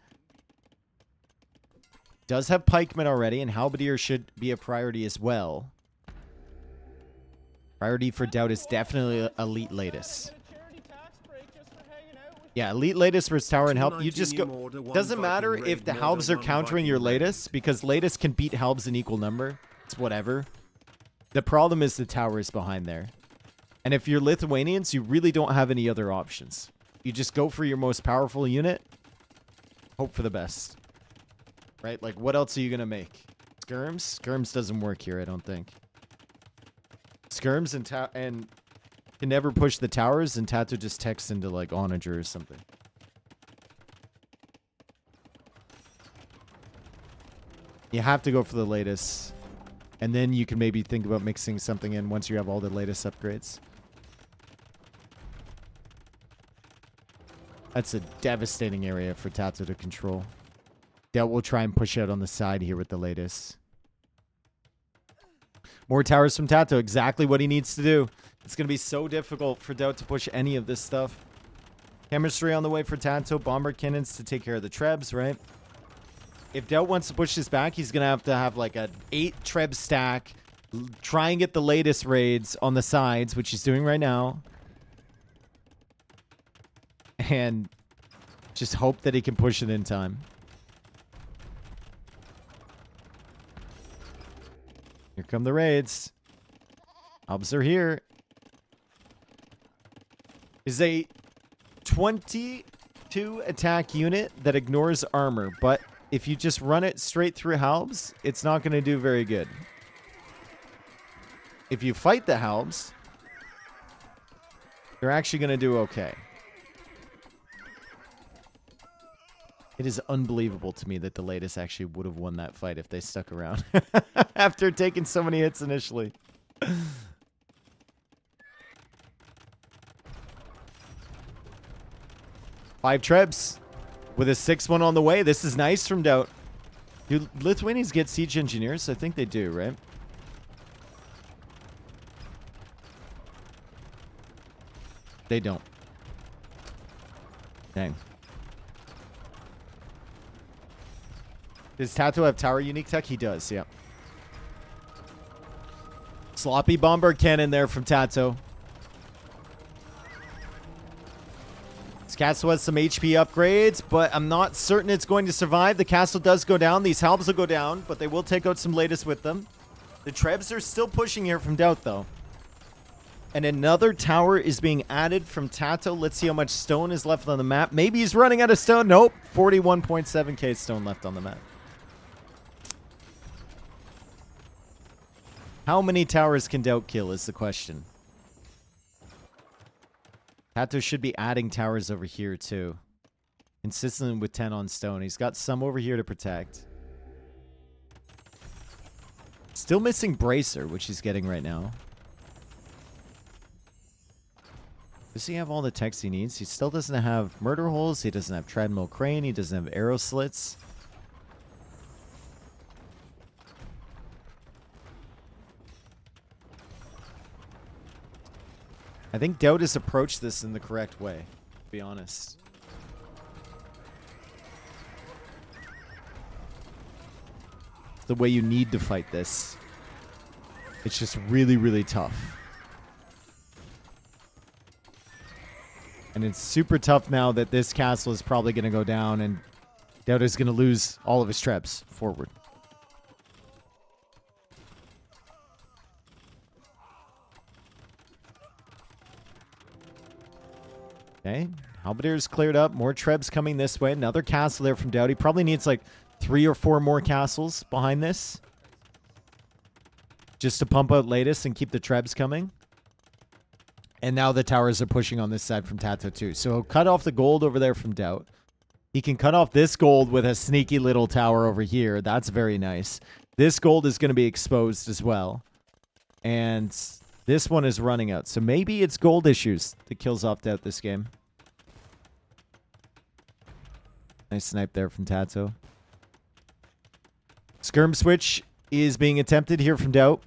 Does have pikemen already, and halberdier should be a priority as well. Priority for DauT is definitely elite latest. Yeah, elite latest versus tower and help. You just go. Doesn't matter if the halbs are countering your latest, because latest can beat halbs in equal number. It's whatever. The problem is the tower is behind there. And if you're Lithuanians, you really don't have any other options. You just go for your most powerful unit. Hope for the best. Right? Like, what else are you going to make? Skirms? Skirms doesn't work here, I don't think. Skirms and can never push the towers, and TaToH just texts into, like, Onager or something. You have to go for the latest. And then you can maybe think about mixing something in once you have all the latest upgrades. That's a devastating area for TaToH to control. DauT will try and push out on the side here with the latest. More towers from TaToH. Exactly what he needs to do. It's going to be so difficult for DauT to push any of this stuff. Chemistry on the way for TaToH. Bomber cannons to take care of the trebs, right? If DauT wants to push this back, he's going to have like a 8 treb stack. Try and get the latest raids on the sides, which he's doing right now. And just hope that he can push it in time. Here come the raids. Hubs are here. Is a 22 attack unit that ignores armor, but if you just run it straight through Halbs, it's not going to do very good. If you fight the Halbs, they're actually going to do okay. It is unbelievable to me that the latest actually would have won that fight if they stuck around after taking so many hits initially. 5 trebs with a 6th on the way. This is nice from DauT. Do Lithuanians get siege engineers? I think they do, right? They don't. Dang. Does TaToH have tower unique tech? He does, yeah. Sloppy bomber cannon there from TaToH. This castle has some HP upgrades, but I'm not certain it's going to survive. The castle does go down. These halbs will go down, but they will take out some latest with them. The trebs are still pushing here from DauT, though. And another tower is being added from TaToH. Let's see how much stone is left on the map. Maybe he's running out of stone. Nope. 41.7k stone left on the map. How many towers can DauT kill is the question. TaToH should be adding towers over here too. Consistently with 10 on stone. He's got some over here to protect. Still missing Bracer, which he's getting right now. Does he have all the techs he needs? He still doesn't have murder holes. He doesn't have treadmill crane. He doesn't have arrow slits. I think DauT has approached this in the correct way, to be honest. It's the way you need to fight this. It's just really, really tough. And it's super tough now that this castle is probably going to go down and DauT is going to lose all of his trebs forward. Okay, Halberdiers cleared up. More trebs coming this way. Another castle there from DauT. He probably needs like 3 or 4 more castles behind this. Just to pump out latest and keep the trebs coming. And now the towers are pushing on this side from TaToH too. So he'll cut off the gold over there from DauT. He can cut off this gold with a sneaky little tower over here. That's very nice. This gold is going to be exposed as well. And this one is running out. So maybe it's gold issues that kills off DauT this game. Nice snipe there from TaToH. Skirm switch is being attempted here from DauT.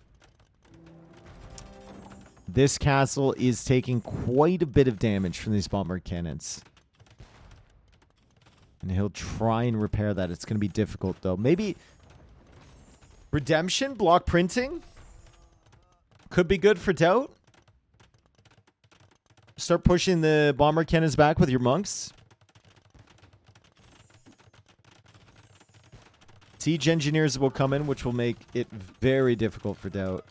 This castle is taking quite a bit of damage from these bomber cannons. And he'll try and repair that. It's going to be difficult, though. Maybe redemption, block printing could be good for DauT. Start pushing the bomber cannons back with your monks. Siege engineers will come in, which will make it very difficult for DauT.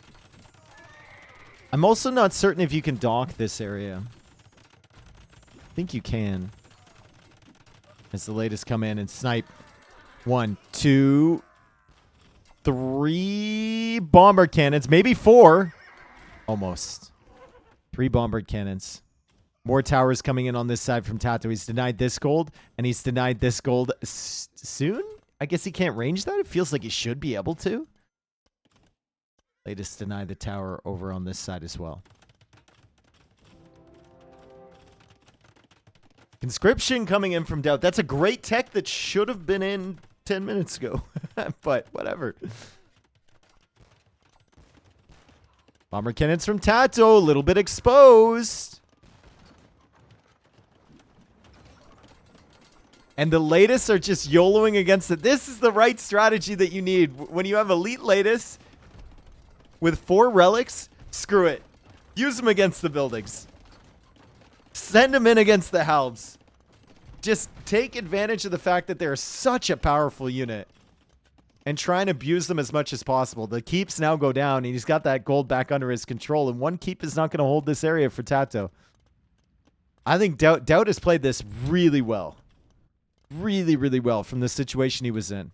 I'm also not certain if you can dock this area. I think you can. As the latest come in and snipe. 1, 2, 3 bombard cannons. Maybe 4. Almost. 3 bombard cannons. More towers coming in on this side from TaToH. He's denied this gold, and he's denied this gold soon? I guess he can't range that? It feels like he should be able to. Latest deny the tower over on this side as well. Conscription coming in from DauT. That's a great tech that should have been in 10 minutes ago. But whatever. Bomber cannons from TaToH. A little bit exposed. And the latest are just YOLOing against it. This is the right strategy that you need. When you have elite latest with 4 relics, screw it. Use them against the buildings. Send them in against the halbs. Just take advantage of the fact that they're such a powerful unit. And try and abuse them as much as possible. The keeps now go down, and he's got that gold back under his control. And 1 keep is not going to hold this area for TaToH. I think DauT has played this really well. Really, really well from the situation he was in.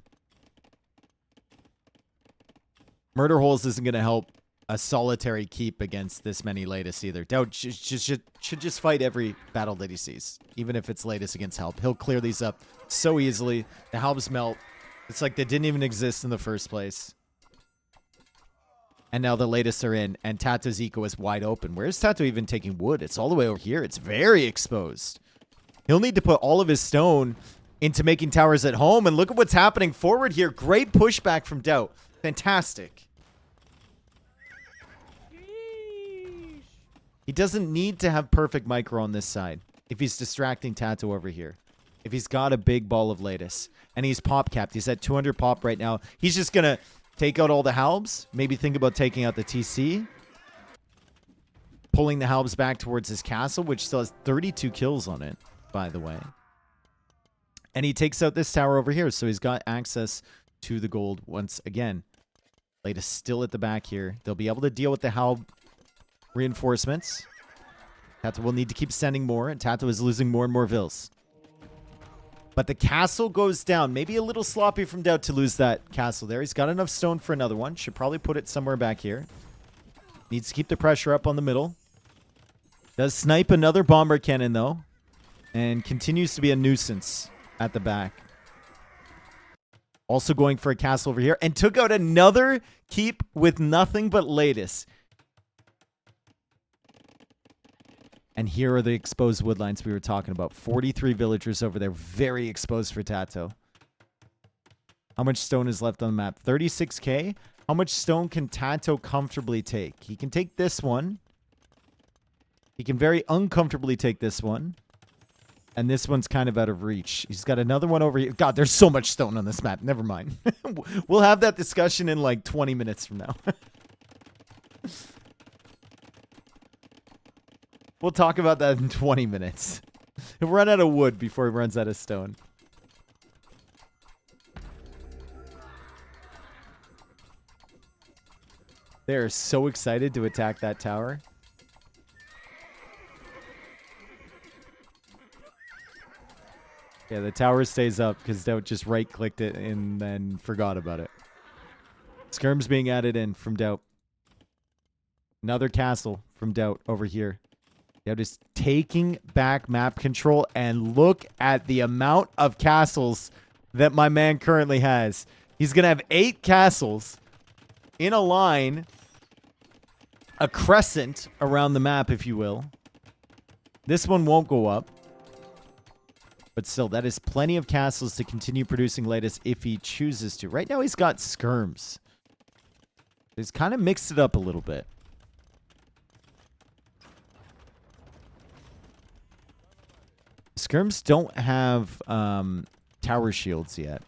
Murder holes isn't going to help a solitary keep against this many latest either. DauT should just fight every battle that he sees, even if it's latest against help. He'll clear these up so easily. The halbs melt. It's like they didn't even exist in the first place. And now the latest are in, and TaToH's eco is wide open. Where's TaToH even taking wood? It's all the way over here. It's very exposed. He'll need to put all of his stone into making towers at home. And look at what's happening forward here. Great pushback from DauT. Fantastic. He doesn't need to have perfect micro on this side if he's distracting TaToH over here. If he's got a big ball of latest. And he's pop capped. He's at 200 pop right now. He's just going to take out all the halbs. Maybe think about taking out the TC. Pulling the halbs back towards his castle, which still has 32 kills on it, by the way. And he takes out this tower over here. So he's got access to the gold once again. Latest still at the back here. They'll be able to deal with the halb reinforcements. TaToH will need to keep sending more. And TaToH is losing more and more vills. But the castle goes down. Maybe a little sloppy from DauT to lose that castle there. He's got enough stone for another one. Should probably put it somewhere back here. Needs to keep the pressure up on the middle. Does snipe another bomber cannon, though. And continues to be a nuisance at the back. Also going for a castle over here. And took out another keep with nothing but latest. And here are the exposed woodlines we were talking about. 43 villagers over there. Very exposed for TaToH. How much stone is left on the map? 36k. How much stone can TaToH comfortably take? He can take this one. He can very uncomfortably take this one. And this one's kind of out of reach. He's got another one over here. God, there's so much stone on this map. Never mind. We'll have that discussion in like 20 minutes from now. We'll talk about that in 20 minutes. He'll run out of wood before he runs out of stone. They're so excited to attack that tower. Yeah, the tower stays up because DauT just right-clicked it and then forgot about it. Skirms being added in from DauT. Another castle from DauT over here. DauT is taking back map control, and look at the amount of castles that my man currently has. He's going to have 8 castles in a line, a crescent around the map, if you will. This one won't go up. But still, that is plenty of castles to continue producing latest if he chooses to. Right now, he's got skirms. He's kind of mixed it up a little bit. Skirms don't have tower shields yet.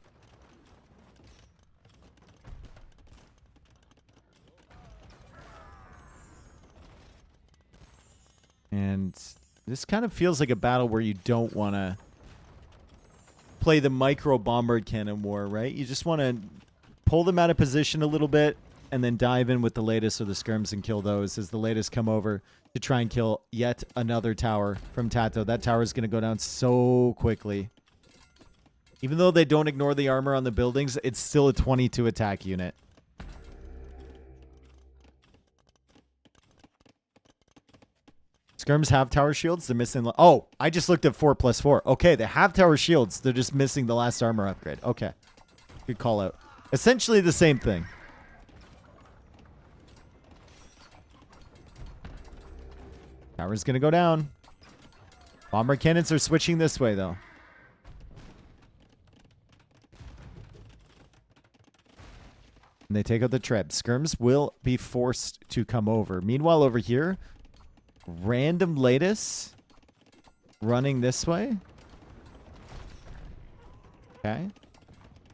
And this kind of feels like a battle where you don't want to play the micro bombard cannon war, right? You just want to pull them out of position a little bit, and then dive in with the latest or the skirms and kill those as the latest come over to try and kill yet another tower from TaToH. That tower is going to go down so quickly. Even though they don't ignore the armor on the buildings, it's still a 22 attack unit. Skirms have tower shields. They're missing... Oh, I just looked at 4+4. Okay, they have tower shields. They're just missing the last armor upgrade. Okay. Good call out. Essentially the same thing. Tower's going to go down. Bomber cannons are switching this way, though. And they take out the Treb. Skirms will be forced to come over. Meanwhile, over here, random latest running this way. Okay.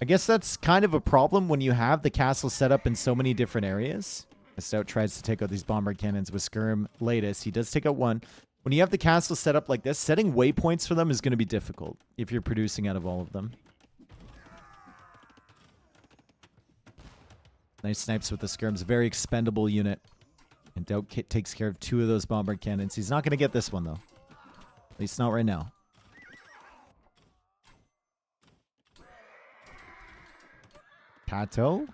I guess that's kind of a problem when you have the castle set up in so many different areas. DauT tries to take out these bomber cannons with skirm latest. He does take out one. When you have the castle set up like this, setting waypoints for them is going to be difficult if you're producing out of all of them. Nice snipes with the skirms. Very expendable unit. And DauT takes care of 2 of those bomber cannons. He's not going to get this one, though. At least not right now. TaToH.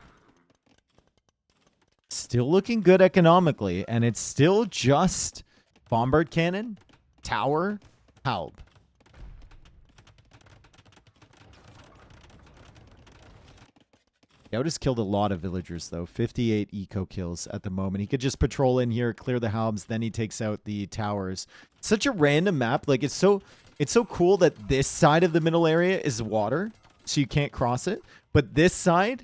Still looking good economically. And it's still just bombard cannon, tower, halb. DauT has killed a lot of villagers, though. 58 eco kills at the moment. He could just patrol in here, clear the halbs, then he takes out the towers. Such a random map. Like, it's so cool that this side of the middle area is water, so you can't cross it. But this side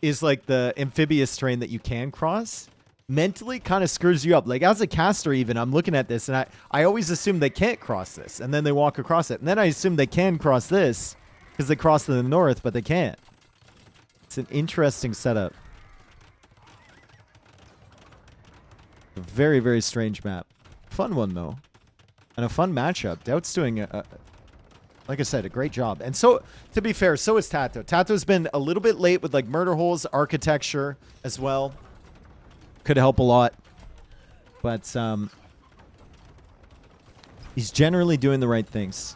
is like the amphibious terrain that you can cross. Mentally kind of screws you up. Like, as a caster even, I'm looking at this, and I always assume they can't cross this. And then they walk across it. And then I assume they can cross this because they cross to the north, but they can't. It's an interesting setup. A very, very strange map. Fun one, though. And a fun matchup. DauT's doing, like I said, a great job. And so, to be fair, so is TaToH. TaToH's been a little bit late with, like, murder holes, architecture as well. Could help a lot. But, he's generally doing the right things.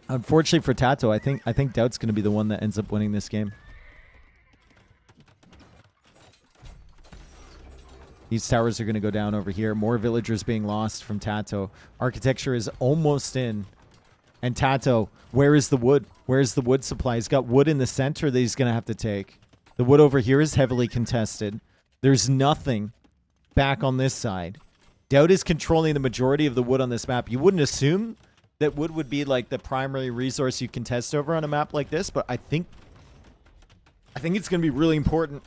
Unfortunately for TaToH, I think DauT's going to be the one that ends up winning this game. These towers are going to go down over here. More villagers being lost from TaToH. Architecture is almost in. And TaToH, where is the wood? Where's the wood supply? He's got wood in the center that he's going to have to take. The wood over here is heavily contested. There's nothing back on this side. DauT is controlling the majority of the wood on this map. You wouldn't assume that wood would be like the primary resource you can test over on a map like this, but I think it's going to be really important.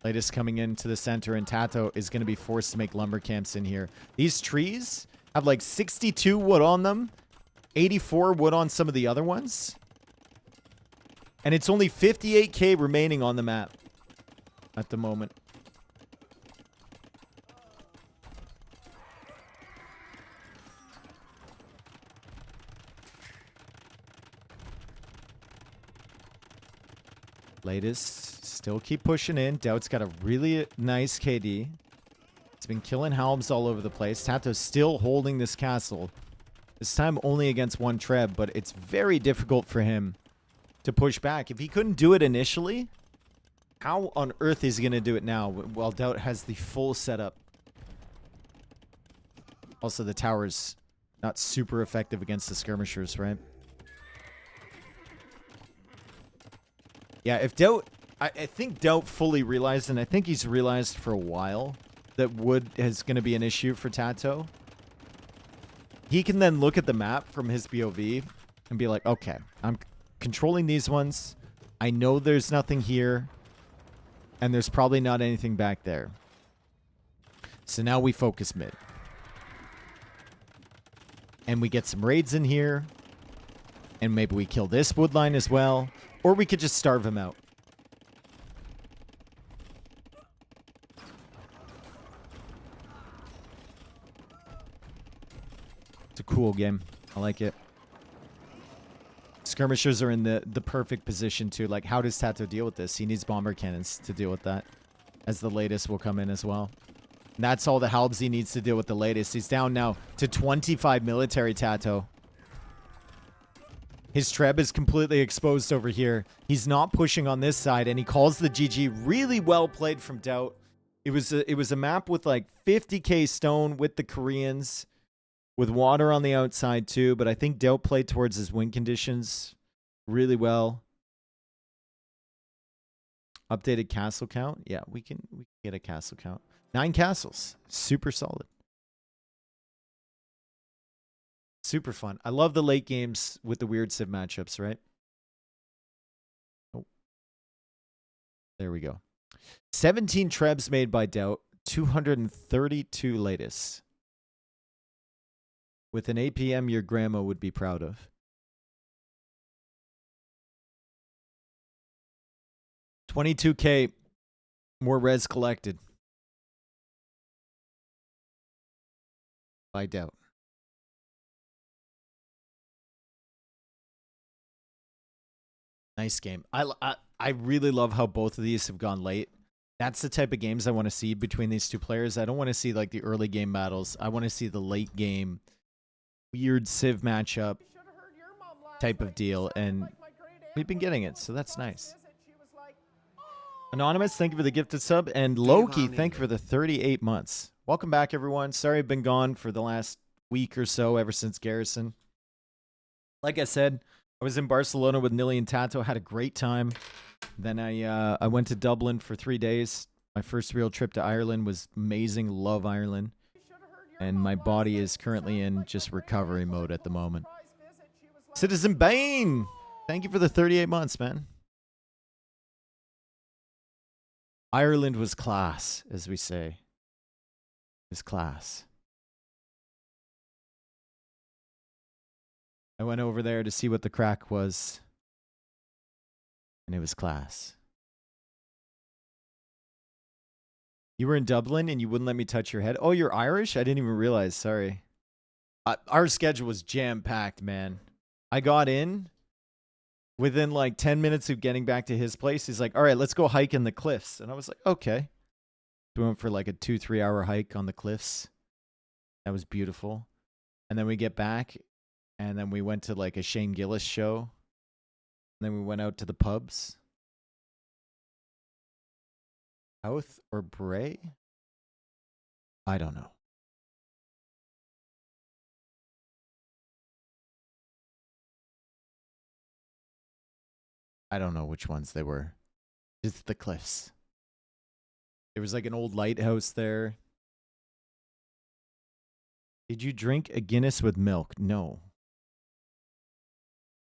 Latest coming into the center, and TaToH is going to be forced to make lumber camps in here. These trees have like 62 wood on them, 84 wood on some of the other ones. And it's only 58k remaining on the map at the moment. Latest, still keep pushing in. DauT's got a really nice KD. It's been killing halbs all over the place. TaToH's still holding this castle. This time only against one Treb, but it's very difficult for him to push back. If he couldn't do it initially, how on earth is he going to do it now while DauT has the full setup? Also, the tower's not super effective against the skirmishers, right? Yeah, if DauT... I think DauT fully realized, and I think he's realized for a while, that wood is going to be an issue for TaToH. He can then look at the map from his POV and be like, okay, I'm controlling these ones. I know there's nothing here. And there's probably not anything back there. So now we focus mid. And we get some raids in here. And maybe we kill this wood line as well. Or we could just starve him out. It's a cool game. I like it. Skirmishers are in the perfect position too. Like, how does TaToH deal with this? He needs bomber cannons to deal with that. As the latest will come in as well. And that's all the halbs he needs to deal with the latest. He's down now to 25 military TaToH. His Treb is completely exposed over here. He's not pushing on this side, and he calls the GG. Really well played from DauT. It was a map with like 50k stone with the Koreans. With water on the outside too, but I think DauT played towards his win conditions really well. Updated castle count. Yeah, we can get a castle count. 9 castles. Super solid. Super fun. I love the late games with the weird civ matchups, right? Oh. There we go. 17 trebs made by DauT. 232 latest. With an APM your grandma would be proud of. $22K more res collected by DauT. Nice game. I really love how both of these have gone late. That's the type of games I want to see between these two players. I don't want to see like the early game battles. I want to see the late game weird civ matchup type of deal, and we've been getting it, so that's nice. Anonymous, thank you for the gifted sub, and Loki, thank you for the 38 months. Welcome back, everyone. Sorry I've been gone for the last week or so, ever since Garrison. Like I said, I was in Barcelona with Nilly and TaToH, had a great time. Then I went to Dublin for 3 days. My first real trip to Ireland was amazing. Love Ireland. And my body is currently in just recovery mode at the moment. Citizen Bane, thank you for the 38 months, man. Ireland was class, as we say. It was class. I went over there to see what the crack was. And it was class. You were in Dublin and you wouldn't let me touch your head? Oh, you're Irish? I didn't even realize. Sorry. Our schedule was jam-packed, man. I got in. Within like 10 minutes of getting back to his place, he's like, all right, let's go hike in the cliffs. And I was like, okay. We went for like a 2-3 hour hike on the cliffs. That was beautiful. And then we get back, and then we went to like a Shane Gillis show. And then we went out to the pubs. South or Bray? I don't know. I don't know which ones they were. It's the cliffs. There was like an old lighthouse there. Did you drink a Guinness with milk? No.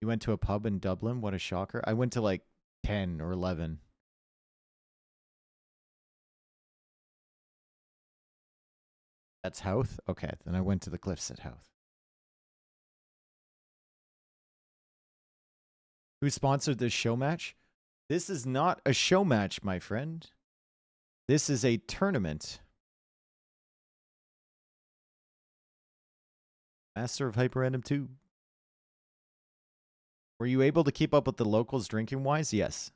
You went to a pub in Dublin? What a shocker. I went to like 10 or 11. That's Howth? Okay, then I went to the cliffs at Howth. Who sponsored this show match? This is not a show match, my friend. This is a tournament. Master of Hyper Random 2. Were you able to keep up with the locals drinking wise? Yes.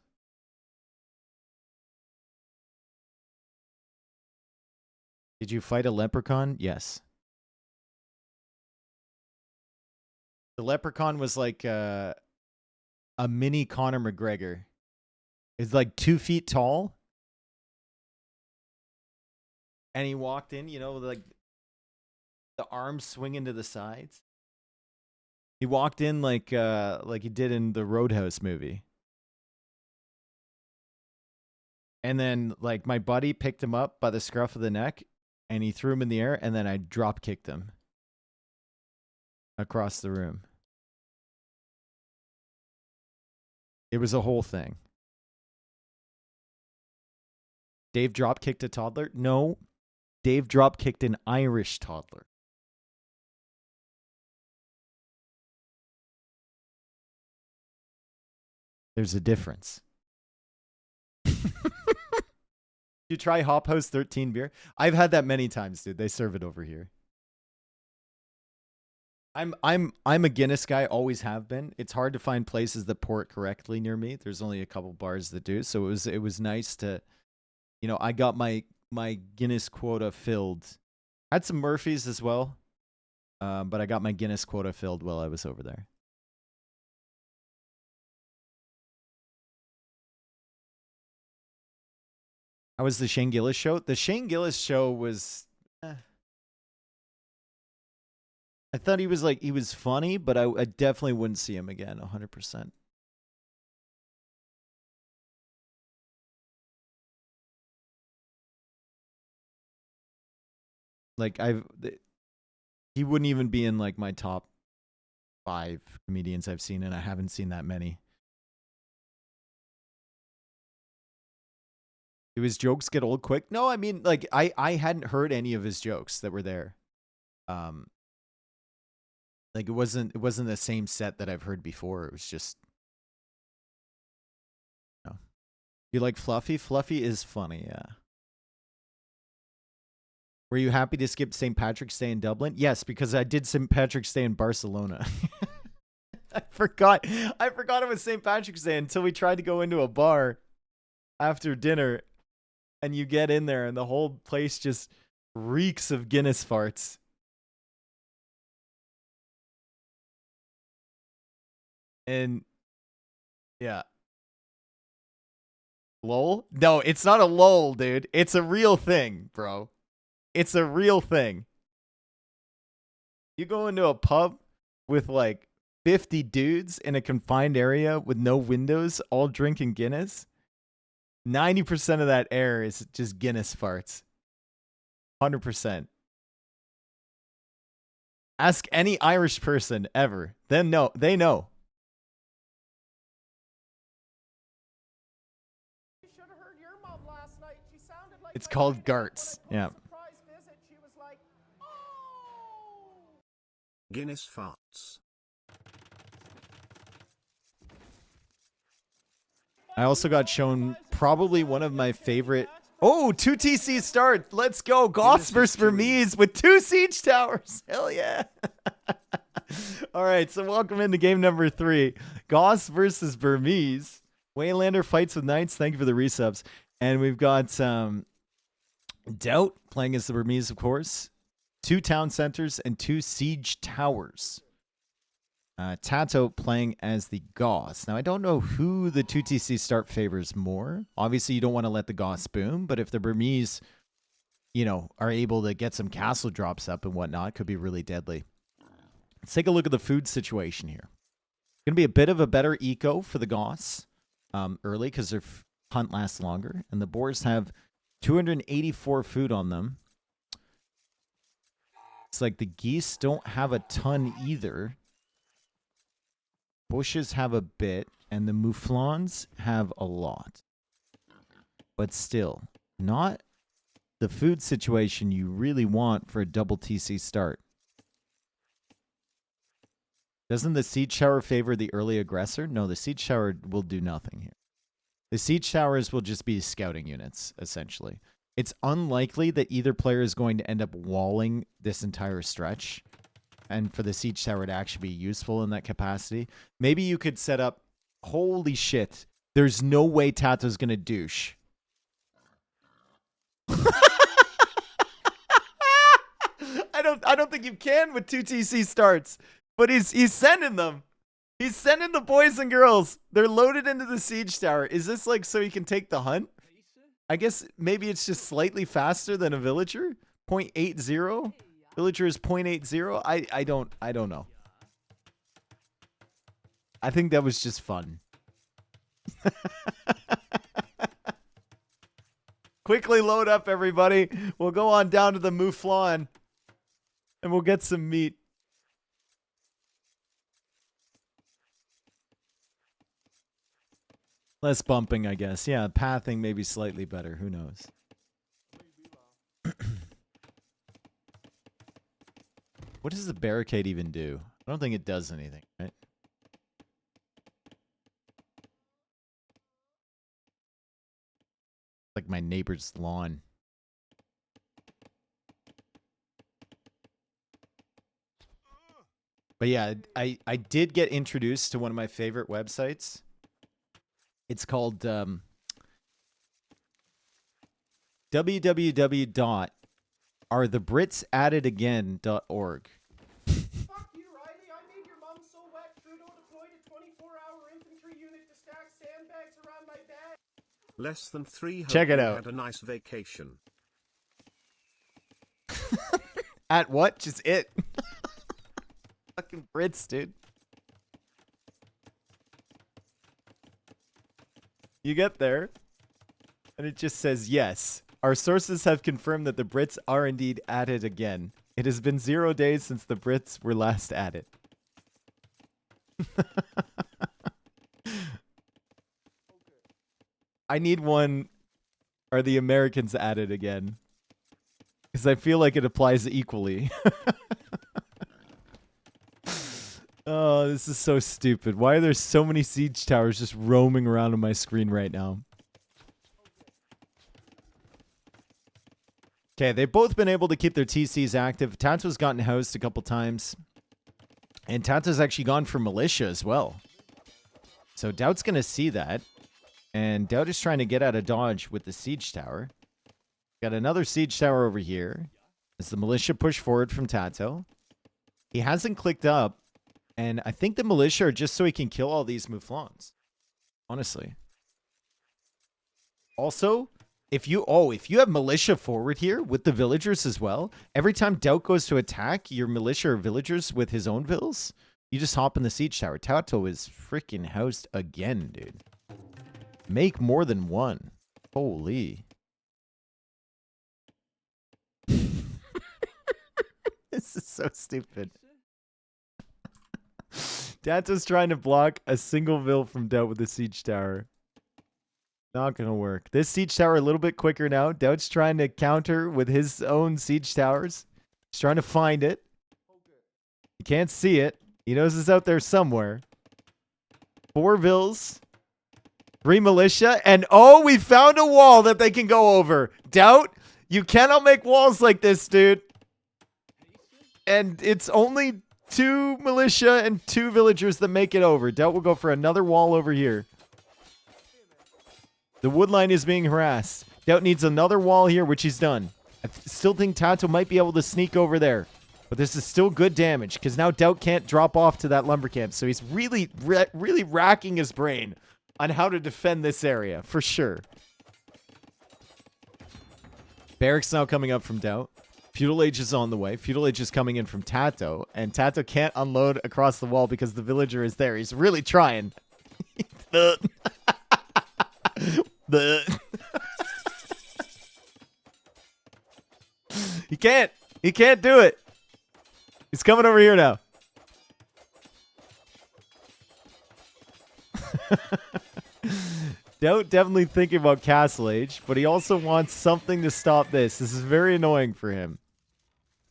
Did you fight a leprechaun? Yes. The leprechaun was like a mini Conor McGregor. It's like 2 feet tall. And he walked in, you know, like the arms swinging to the sides. He walked in like he did in the Roadhouse movie. And then like my buddy picked him up by the scruff of the neck and he threw him in the air, and then I drop kicked him across the room. It was a whole thing. Dave drop kicked a toddler? No. Dave drop kicked an Irish toddler. There's a difference. You try Hop House 13 beer? I've had that many times, dude. They serve it over here. I'm a Guinness guy, always have been. It's hard to find places that pour it correctly near me. There's only a couple bars that do. So it was nice to, I got my Guinness quota filled. Had some Murphys as well. But I got my Guinness quota filled while I was over there. How was the Shane Gillis show? The Shane Gillis show was. I thought he was funny, but I definitely wouldn't see him again, 100%. Like he wouldn't even be in like my top 5 comedians I've seen, and I haven't seen that many. Do his jokes get old quick? No, I mean, like I hadn't heard any of his jokes that were there. Like it wasn't the same set that I've heard before. It was just, you like Fluffy? Fluffy is funny, yeah. Were you happy to skip St. Patrick's Day in Dublin? Yes, because I did St. Patrick's Day in Barcelona. I forgot it was St. Patrick's Day until we tried to go into a bar after dinner, and you get in there and the whole place just reeks of Guinness farts. And yeah. Lol? No, it's not a lol, dude. It's a real thing, bro. It's a real thing. You go into a pub with like 50 dudes in a confined area with no windows, all drinking Guinness. 90% of that air is just Guinness farts. 100%. Ask any Irish person ever. They know. It's called Garts. Yeah. Guinness farts. I also got shown probably one of my favorite. Oh, 2 TC start. Let's go. Goths versus Burmese with 2 siege towers. Hell yeah. All right, so welcome into game number 3. Goths versus Burmese. Waylander fights with Knights. Thank you for the resubs. And we've got DauT playing as the Burmese, of course. 2 town centers and 2 siege towers. TaToH playing as the Goths. Now, I don't know who the 2TC start favors more. Obviously, you don't want to let the Goths boom, but if the Burmese, are able to get some castle drops up and whatnot, it could be really deadly. Let's take a look at the food situation here. Going to be a bit of a better eco for the Goths early because their hunt lasts longer, and the Boars have 284 food on them. It's like the geese don't have a ton either. Bushes have a bit, and the mouflons have a lot. But still, not the food situation you really want for a double TC start. Doesn't the siege tower favor the early aggressor? No, the siege tower will do nothing here. The siege towers will just be scouting units, essentially. It's unlikely that either player is going to end up walling this entire stretch, and for the siege tower to actually be useful in that capacity. Maybe you could set up. Holy shit! There's no way TaToH's gonna douche. I don't think you can with 2 TC starts, but he's sending them. He's sending the boys and girls. They're loaded into the siege tower. Is this like so he can take the hunt? I guess maybe it's just slightly faster than a villager. 0.80. Villager is 0.80. I don't know. I think that was just fun. Quickly load up, everybody. We'll go on down to the mouflon, and we'll get some meat. Less bumping, I guess. Yeah, pathing maybe slightly better. Who knows? What does the barricade even do? I don't think it does anything, right? Like my neighbor's lawn. But yeah, I did get introduced to one of my favorite websites. It's called www.arethebritsatitagain.org. Fuck you, Riley. I made your mom so wet, Trudeau deployed a 24-hour infantry unit to stack sandbags around my bed. Less than 3 Check it hope you out. had a nice vacation. At what? Just it. Fucking Brits, dude. You get there, and it just says, yes. Our sources have confirmed that the Brits are indeed at it again. It has been 0 days since the Brits were last at it. I need one. Are the Americans at it again? Because I feel like it applies equally. Oh, this is so stupid. Why are there so many siege towers just roaming around on my screen right now? Okay, they've both been able to keep their TCs active. TaToH's gotten housed a couple times. And TaToH's actually gone for militia as well. So DauT's going to see that. And DauT is trying to get out of dodge with the siege tower. Got another siege tower over here. As the militia push forward from TaToH. He hasn't clicked up. And I think the militia are just so he can kill all these mouflons. Honestly. Also, if you have militia forward here with the villagers as well, every time DauT goes to attack your militia or villagers with his own vills, you just hop in the siege tower. TaToH is freaking housed again, dude. Make more than one. Holy. This is so stupid. TaToH's trying to block a single vill from DauT with the siege tower. Not gonna work. This siege tower a little bit quicker now. DauT's trying to counter with his own siege towers. He's trying to find it. He can't see it. He knows it's out there somewhere. 4 vills. 3 militia. And oh, we found a wall that they can go over. DauT, you cannot make walls like this, dude. And it's only 2 militia and 2 villagers that make it over. DauT will go for another wall over here. The wood line is being harassed. DauT needs another wall here, which he's done. I still think TaToH might be able to sneak over there. But this is still good damage, because now DauT can't drop off to that lumber camp. So he's really, really racking his brain on how to defend this area, for sure. Barracks now coming up from DauT. Feudal Age is on the way. Feudal Age is coming in from TaToH. And TaToH can't unload across the wall because the villager is there. He's really trying. He can't. He can't do it. He's coming over here now. DauT definitely thinking about Castle Age, but he also wants something to stop this. This is very annoying for him.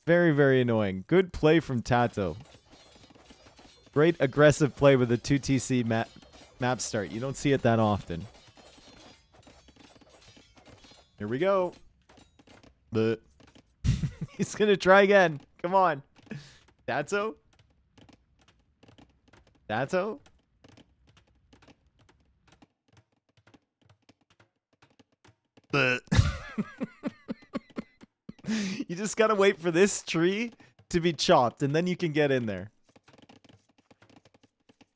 Very, very annoying. Good play from TaToH. Great aggressive play with a 2TC map start. You don't see it that often. Here we go. He's going to try again. Come on. TaToH? TaToH? You just gotta wait for this tree to be chopped, and then you can get in there.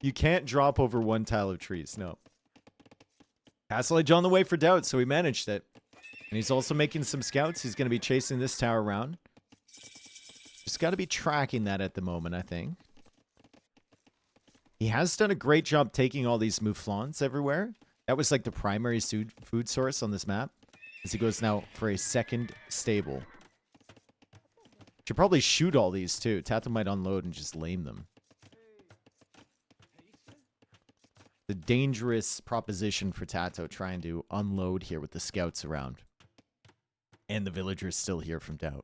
You can't drop over one tile of trees, no. Castle Age on the way for DauT, so he managed it. And he's also making some scouts. He's gonna be chasing this tower around. Just gotta be tracking that at the moment, I think. He has done a great job taking all these mouflons everywhere. That was like the primary food source on this map. As he goes now for a second stable. Should probably shoot all these too. TaToH might unload and just lame them. The dangerous proposition for TaToH trying to unload here with the scouts around. And the villagers still here from DauT.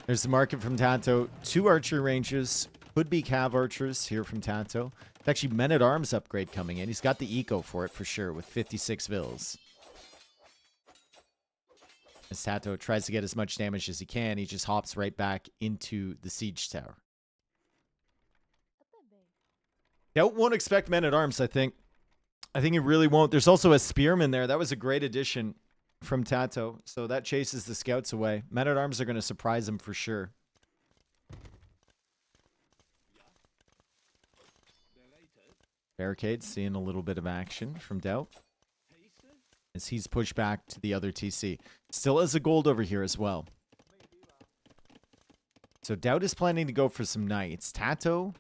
There's the market from TaToH. 2 archery ranges. Could be cav archers here from TaToH. It's actually men-at-arms upgrade coming in. He's got the eco for it for sure with 56 vills. As TaToH tries to get as much damage as he can, he just hops right back into the siege tower. DauT won't expect men-at-arms, I think. I think he really won't. There's also a spearman there. That was a great addition from TaToH. So that chases the scouts away. Men-at-arms are going to surprise him for sure. Barricades seeing a little bit of action from DauT as he's pushed back to the other TC. Still has a gold over here as well. So DauT is planning to go for some knights. TaToH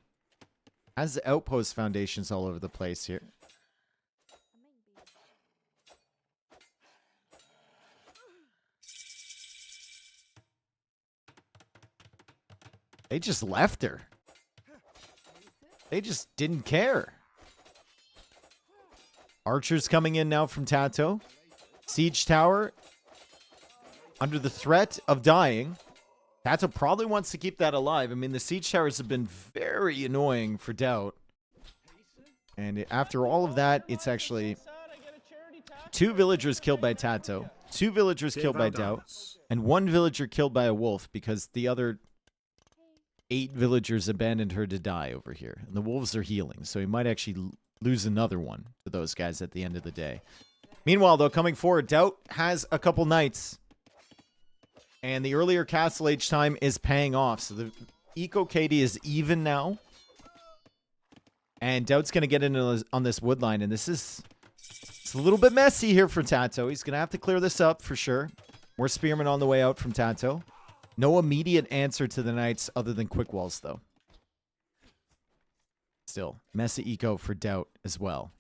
has outpost foundations all over the place here. They just left her. They just didn't care. Archers coming in now from TaToH. Siege tower under the threat of dying. TaToH probably wants to keep that alive. I mean, the siege towers have been very annoying for DauT. And after all of that, it's actually 2 villagers killed by TaToH, 2 villagers killed by DauT, and 1 villager killed by a wolf because the other 8 villagers abandoned her to die over here. And the wolves are healing, so he might actually lose another one to those guys at the end of the day. Meanwhile, though, coming forward, DauT has a couple knights. And the earlier castle age time is paying off. So the eco KD is even now. And DauT's going to get in on this wood line. And this is... it's a little bit messy here for TaToH. He's going to have to clear this up for sure. More spearmen on the way out from TaToH. No immediate answer to the knights other than quick walls, though. Still, messy eco for DauT as well.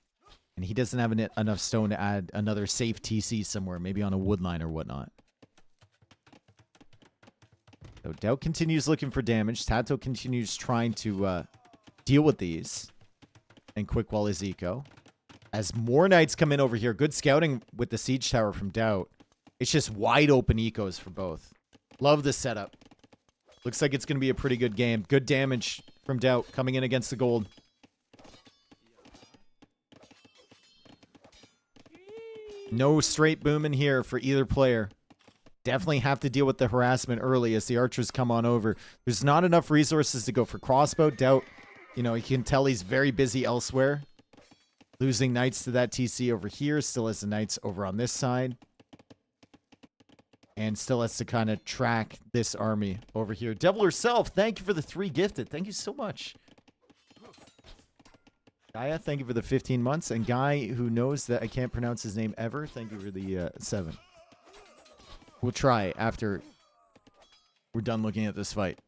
And he doesn't have enough stone to add another safe TC somewhere, maybe on a wood line or whatnot. So DauT continues looking for damage. TaToH continues trying to deal with these. And quick wall is eco. As more knights come in over here. Good scouting with the siege tower from DauT. It's just wide open ecos for both. Love the setup. Looks like it's going to be a pretty good game. Good damage from DauT coming in against the gold. No straight boom in here for either player. Definitely have to deal with the harassment early as the archers come on over. There's not enough resources to go for crossbow. DauT, you know, you can tell he's very busy elsewhere. Losing knights to that TC over here. Still has the knights over on this side. And still has to kind of track this army over here. Devil herself, thank you for the 3 gifted. Thank you so much. Gaia, thank you for the 15 months. And Guy, who knows that I can't pronounce his name ever, thank you for the 7. We'll try after we're done looking at this fight.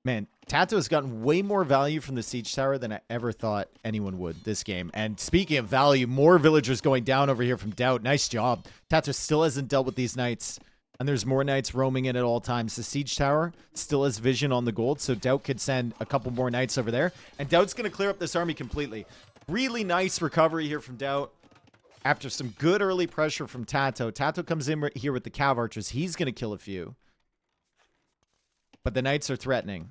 Man, TaToH has gotten way more value from the siege tower than I ever thought anyone would this game. And speaking of value, more villagers going down over here from DauT. Nice job. TaToH still hasn't dealt with these knights. And there's more knights roaming in at all times. The siege tower still has vision on the gold, so DauT could send a couple more knights over there. And DauT's going to clear up this army completely. Really nice recovery here from DauT. After some good early pressure from TaToH. TaToH comes in right here with the cav archers. He's going to kill a few. But the knights are threatening.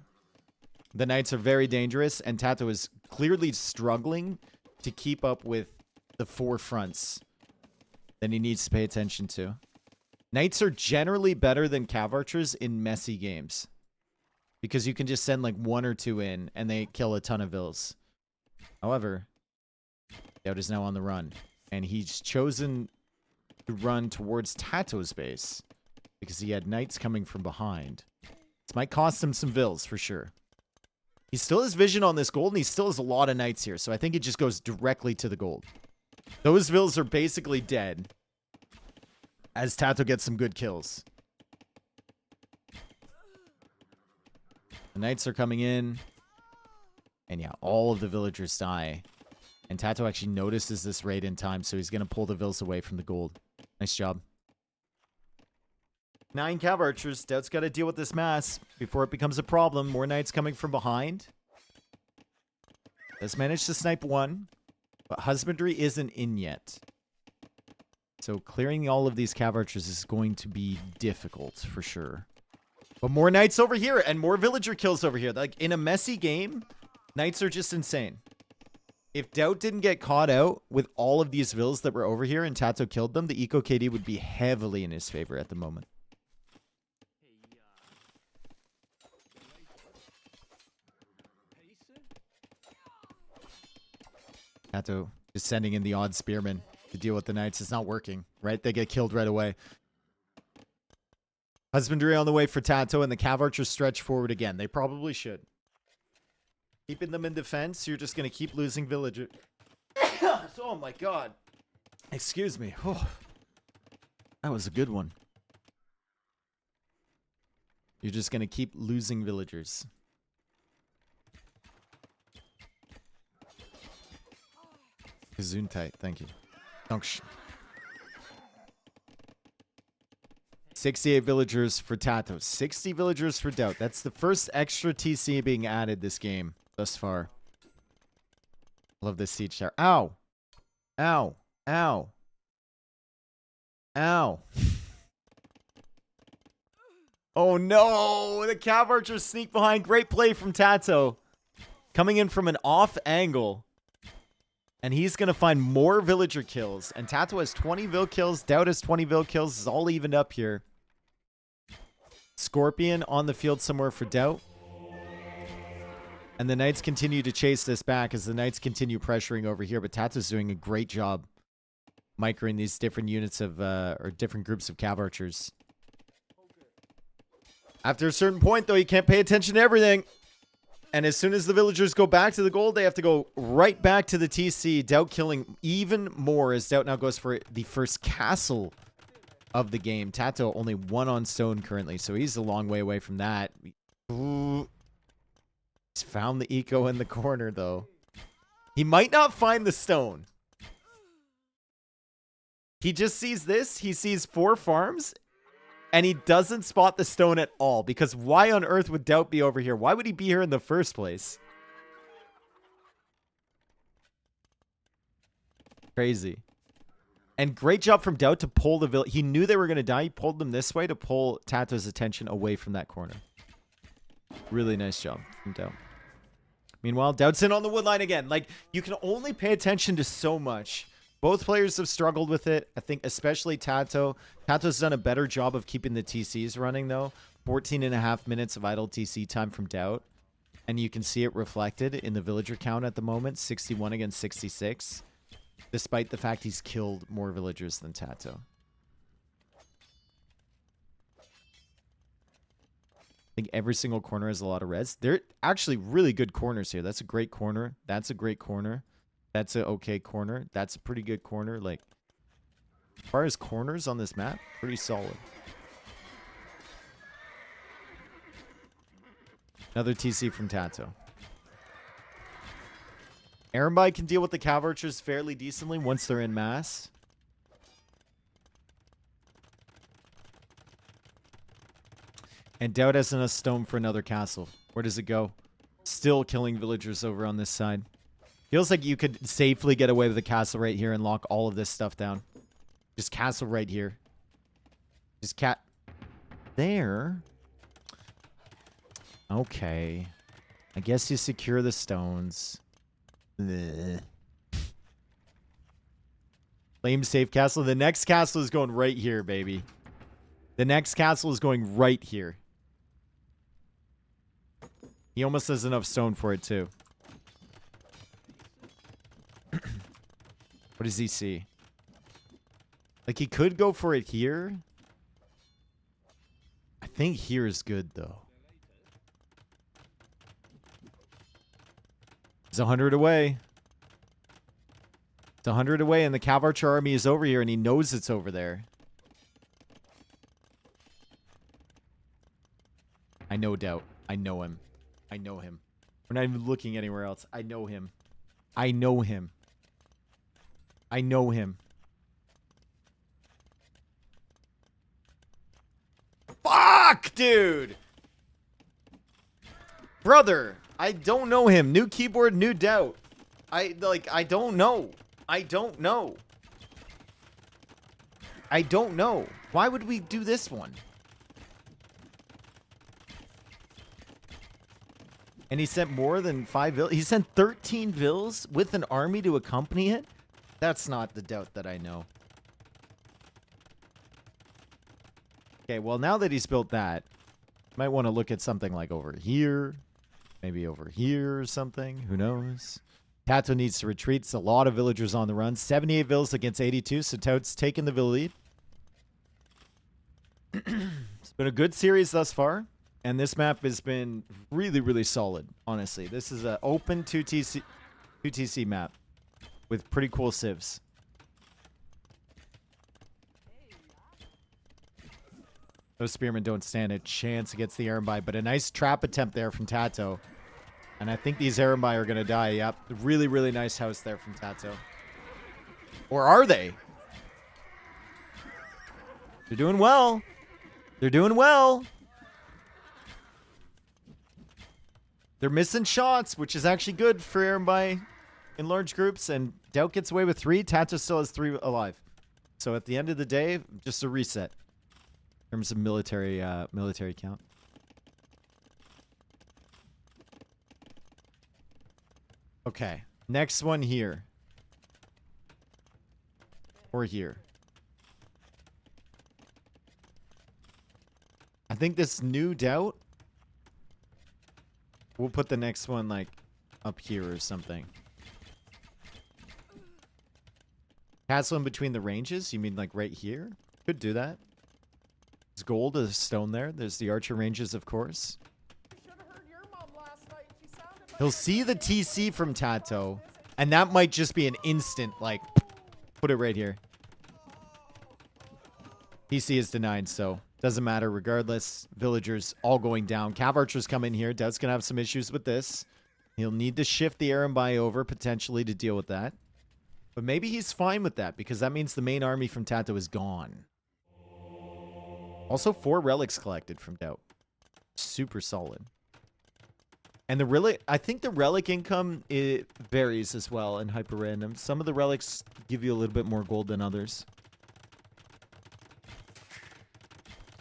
The knights are very dangerous, and TaToH is clearly struggling to keep up with the 4 fronts that he needs to pay attention to. Knights are generally better than cav archers in messy games. Because you can just send like 1 or 2 in, and they kill a ton of vills. However, DauT is now on the run. And he's chosen to run towards TaToH's base because he had knights coming from behind. This might cost him some vills for sure. He still has vision on this gold, and he still has a lot of knights here. So I think it just goes directly to the gold. Those vills are basically dead as TaToH gets some good kills. The knights are coming in. And yeah, all of the villagers die. And TaToH actually notices this raid in time, so he's going to pull the vills away from the gold. Nice job. 9 cav archers. DauT's got to deal with this mass before it becomes a problem. More knights coming from behind. Has managed to snipe 1, but husbandry isn't in yet. So clearing all of these cav archers is going to be difficult for sure. But more knights over here and more villager kills over here. Like in a messy game, knights are just insane. If DauT didn't get caught out with all of these vills that were over here and TaToH killed them, the eco KD would be heavily in his favor at the moment. TaToH is sending in the odd spearmen to deal with the knights. It's not working, right? They get killed right away. Husbandry on the way for TaToH, and the Cav Archers stretch forward again. They probably should. Keeping them in defense, you're just going to keep losing villagers. Oh my god. Excuse me. Oh, that was a good one. You're just going to keep losing villagers. Gesundheit, thank you. Dankeschön. 68 villagers for TaToH. 60 villagers for DauT. That's the first extra TC being added this game thus far. Love this siege tower. Ow! Ow! Ow! Ow! Oh no! The Cav Archers sneak behind. Great play from TaToH. Coming in from an off angle. And he's going to find more villager kills. And TaToH has 20 vill kills. DauT has 20 vill kills. It's all evened up here. Scorpion on the field somewhere for DauT. And the Knights continue to chase this back as the Knights continue pressuring over here. But TaToH's doing a great job microing these different units of, or different groups of Cav Archers. After a certain point, though, you can't pay attention to everything. And as soon as the villagers go back to the gold, they have to go right back to the TC. DauT killing even more as DauT now goes for the first castle of the game. TaToH only 1 on stone currently, so he's a long way away from that. Ooh. He's found the eco in the corner, though. He might not find the stone. He just sees this. He sees 4 farms. And he doesn't spot the stone at all. Because why on earth would DauT be over here? Why would he be here in the first place? Crazy. And great job from DauT to pull the village. He knew they were going to die. He pulled them this way to pull TaToH's attention away from that corner. Really nice job from DauT. Meanwhile, DauT's in on the wood line again. Like, you can only pay attention to so much. Both players have struggled with it. I think especially TaToH. TaToH's done a better job of keeping the TCs running, though. 14.5 minutes of idle TC time from DauT. And you can see it reflected in the villager count at the moment. 61 against 66. Despite the fact he's killed more villagers than TaToH. I think every single corner has a lot of res. They're actually really good corners here. That's a great corner. That's a great corner. That's an okay corner. That's a pretty good corner. Like, as far as corners on this map, pretty solid. Another TC from TaToH. Arambai can deal with the Cav Archers fairly decently once they're in mass. And DauT has enough stone for another castle. Where does it go? Still killing villagers over on this side. Feels like you could safely get away with the castle right here and lock all of this stuff down. Just castle right here. Just cat... There. Okay. I guess you secure the stones. Bleh. Flame safe castle. The next castle is going right here, baby. The next castle is going right here. He almost has enough stone for it, too. What does he see? Like, he could go for it here. I think here is good, though. He's 100 away. It's 100 away, and the Cav Archer army is over here, and he knows it's over there. I know DauT. I know him. I know him. We're not even looking anywhere else. I know him. I know him. I know him. Fuck, dude! Brother, I don't know him. New keyboard, new DauT. I don't know. I don't know. I don't know. Why would we do this one? And he sent more than 5 vills. He sent 13 vills with an army to accompany it? That's not the DauT that I know. Okay, well, now that he's built that, might want to look at something like over here. Maybe over here or something. Who knows? TaToH needs to retreat. It's a lot of villagers on the run. 78 vills against 82, so TaToH's taking the vill lead. It's been a good series thus far, and this map has been really, really solid, honestly. This is an open 2TC map with pretty cool civs. Those spearmen don't stand a chance against the Erembi, but a nice trap attempt there from TaToH. And I think these Erembi are going to die. Yep. Really, really nice house there from TaToH. Or are they? They're doing well. They're doing well. They're missing shots, which is actually good for Erembi in large groups. And DauT gets away with 3. TaToH still has 3 alive. So at the end of the day, just a reset. In terms of military count. Okay, next one here. Or here. I think this new DauT. We'll put the next one like up here or something. Castle in between the ranges? You mean like right here? Could do that. There's gold, there's stone there. There's the archer ranges, of course. He'll see the TC from TaToH, and that might just be an instant, like, put it right here. TC is denied, so doesn't matter regardless. Villagers all going down. Cav archers come in here. DauT's going to have some issues with this. He'll need to shift the Erembi over, potentially, to deal with that. But maybe he's fine with that, because that means the main army from TaToH is gone. Also, 4 relics collected from DauT. Super solid. And the relic, I think the relic income, it varies as well in hyper random. Some of the relics give you a little bit more gold than others.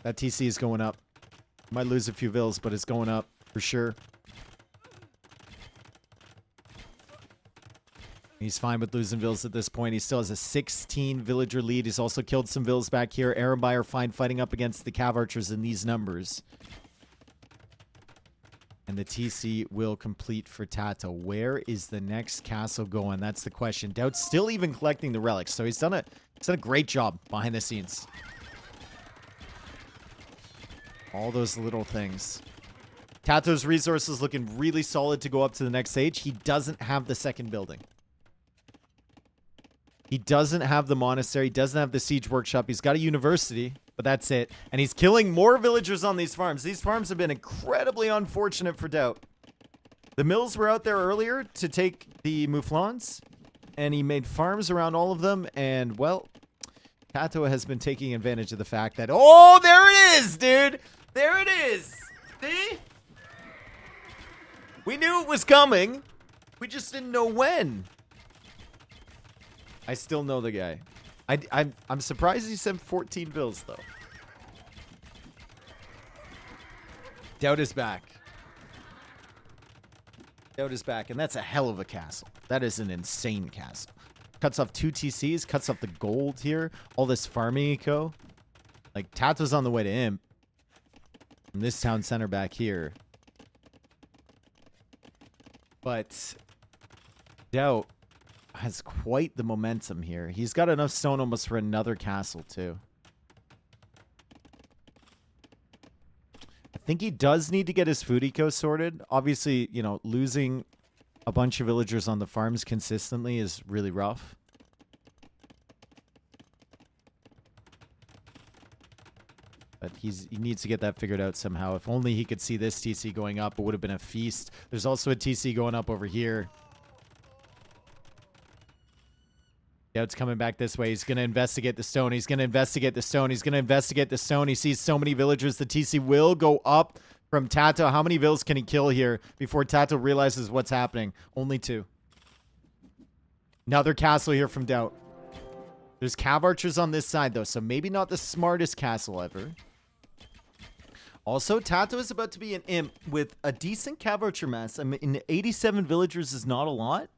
That TC is going up. Might lose a few vills, but it's going up for sure. He's fine with losing vills at this point. He still has a 16 villager lead. He's also killed some vills back here. Erembi are fine fighting up against the cav archers in these numbers. And the TC will complete for TaToH. Where is the next castle going? That's the question. DauT's still even collecting the relics, so he's done a great job behind the scenes. All those little things. TaToH's resources looking really solid to go up to the next stage. He doesn't have the second building. He doesn't have the monastery, doesn't have the siege workshop. He's got a university, but that's it. And he's killing more villagers on these farms. These farms have been incredibly unfortunate for DauT. The mills were out there earlier to take the mouflons, and he made farms around all of them. And, well, TaToH has been taking advantage of the fact that... Oh, there it is, dude! There it is! See? We knew it was coming. We just didn't know when. I still know the guy. I'm surprised he sent 14 bills, though. DauT is back. DauT is back, and that's a hell of a castle. That is an insane castle. Cuts off 2 TCs, cuts off the gold here. All this farming eco. Like, TaToH's on the way to Imp. From this town center back here. But DauT has quite the momentum here. He's got enough stone almost for another castle, too. I think he does need to get his food eco sorted. Obviously, you know, losing a bunch of villagers on the farms consistently is really rough. But he needs to get that figured out somehow. If only he could see this TC going up, it would have been a feast. There's also a TC going up over here. DauT's coming back this way. He's going to investigate the stone. He's going to investigate the stone. He's going to investigate the stone. He sees so many villagers. The TC will go up from TaToH. How many vills can he kill here before TaToH realizes what's happening? Only 2. Another castle here from DauT. There's cav archers on this side, though, so maybe not the smartest castle ever. Also, TaToH is about to be an imp with a decent cav archer mass. I mean, 87 villagers is not a lot.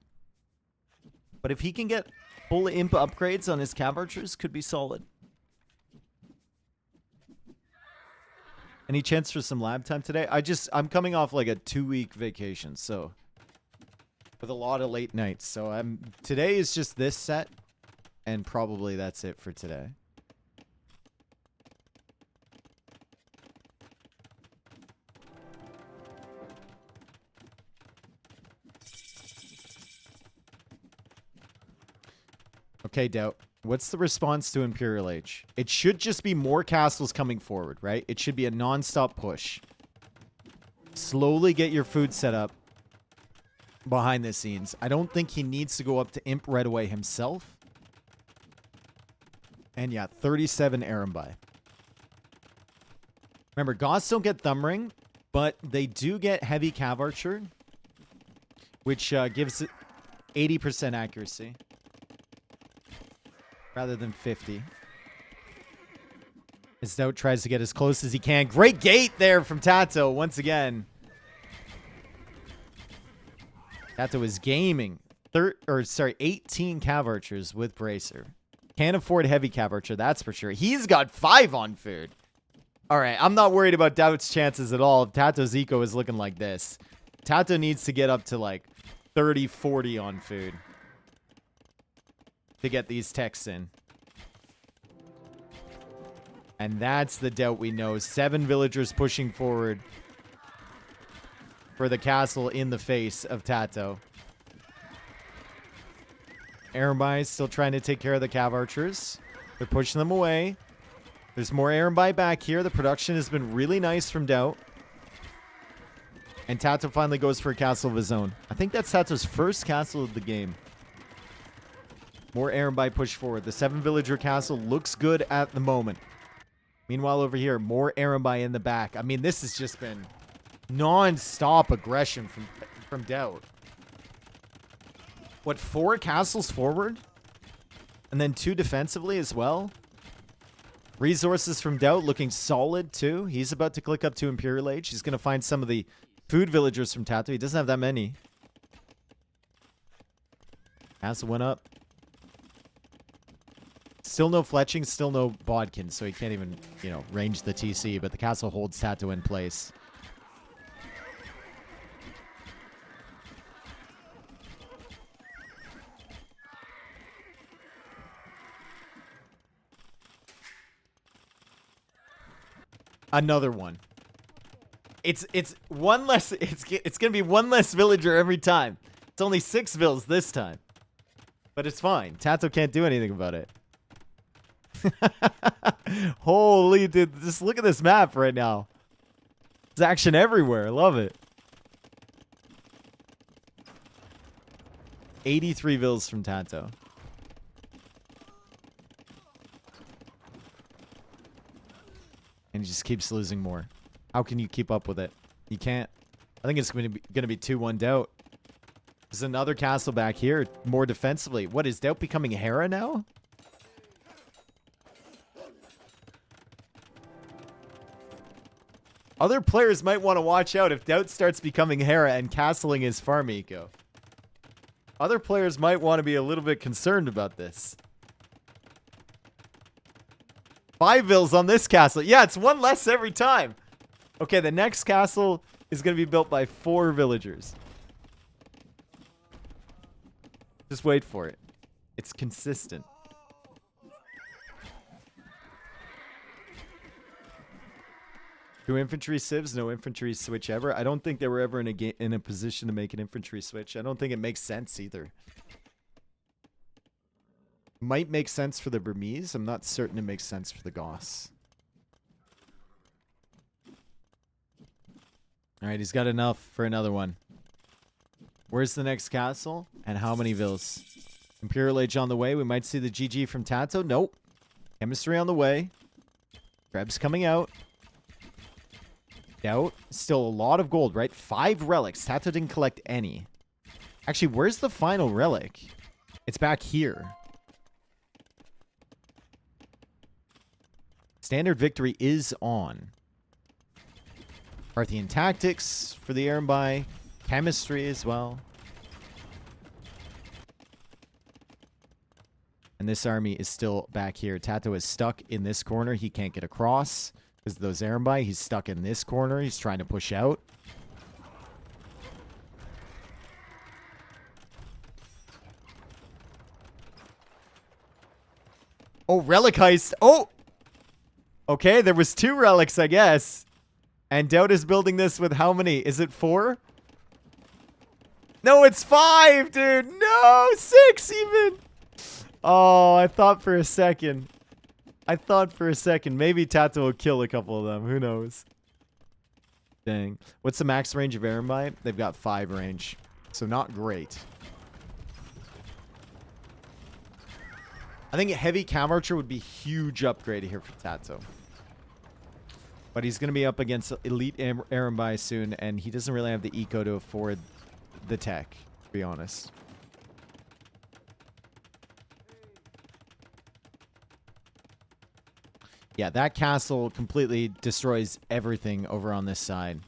But if he can get full imp upgrades on his cav archers, could be solid. Any chance for some lab time today? I'm coming off like a 2-week vacation, so with a lot of late nights. So today is just this set, and probably that's it for today. Okay, DauT. What's the response to Imperial Age? It should just be more castles coming forward, right? It should be a non-stop push. Slowly get your food set up behind the scenes. I don't think he needs to go up to Imp right away himself. And yeah, 37 Arambai. Remember, Goths don't get Thumb Ring, but they do get Heavy Cav Archer, which gives it 80% accuracy. Rather than 50. As DauT tries to get as close as he can. Great gate there from TaToH once again. TaToH is gaming 18 Cav Archers with Bracer. Can't afford Heavy Cav Archer, that's for sure. He's got 5 on food. Alright, I'm not worried about DauT's chances at all if TaToH's eco is looking like this. TaToH needs to get up to like 30, 40 on food to get these techs in. And that's the DauT we know. 7 villagers pushing forward for the castle in the face of TaToH. Arambai still trying to take care of the Cav Archers. They're pushing them away. There's more Arambai back here. The production has been really nice from DauT. And TaToH finally goes for a castle of his own. I think that's TaToH's first castle of the game. More Arambai push forward. The 7-villager castle looks good at the moment. Meanwhile, over here, more Arambai in the back. I mean, this has just been non-stop aggression from DauT. What, 4 castles forward? And then 2 defensively as well? Resources from DauT looking solid, too. He's about to click up to Imperial Age. He's going to find some of the food villagers from TaToH. He doesn't have that many. Castle went up. Still no fletching, still no bodkin, so he can't even, range the TC, but the castle holds TaToH in place. Another one. It's one less, it's going to be one less villager every time. It's only 6 vills this time. But it's fine. TaToH can't do anything about it. Holy dude, just look at this map right now. There's action everywhere. I love it. 83 vills from TaToH. And he just keeps losing more. How can you keep up with it? You can't. I think it's going to be 2-1 DauT. There's another castle back here, more defensively. What, is DauT becoming Hera now? Other players might want to watch out if DauT starts becoming Hera and castling his farm eco. Other players might want to be a little bit concerned about this. 5 vills on this castle. Yeah, it's 1 less every time. Okay, the next castle is going to be built by 4 villagers. Just wait for it. It's consistent. Two infantry civs, no infantry switch ever. I don't think they were ever in a position to make an infantry switch. I don't think it makes sense either. Might make sense for the Burmese. I'm not certain it makes sense for the Goths. All right, he's got enough for another one. Where's the next castle? And how many vills? Imperial Age on the way. We might see the GG from TaToH. Nope. Chemistry on the way. Krebs coming out. DauT. Still a lot of gold, right? 5 relics. TaToH didn't collect any. Actually, where's the final relic? It's back here. Standard victory is on. Parthian tactics for the Arambai. Chemistry as well. And this army is still back here. TaToH is stuck in this corner. He can't get across because of those Arambai. He's stuck in this corner. He's trying to push out. Oh, relic heist. Oh! Okay, there was 2 relics, I guess. And DauT is building this with how many? Is it 4? No, it's 5, dude. No, 6 even. Oh, I thought for a second. Maybe TaToH will kill a couple of them. Who knows? Dang. What's the max range of Erembi? They've got 5 range. So not great. I think a heavy cam archer would be huge upgrade here for TaToH. But he's going to be up against elite Erembi soon, and he doesn't really have the eco to afford the tech, to be honest. Yeah, that castle completely destroys everything over on this side.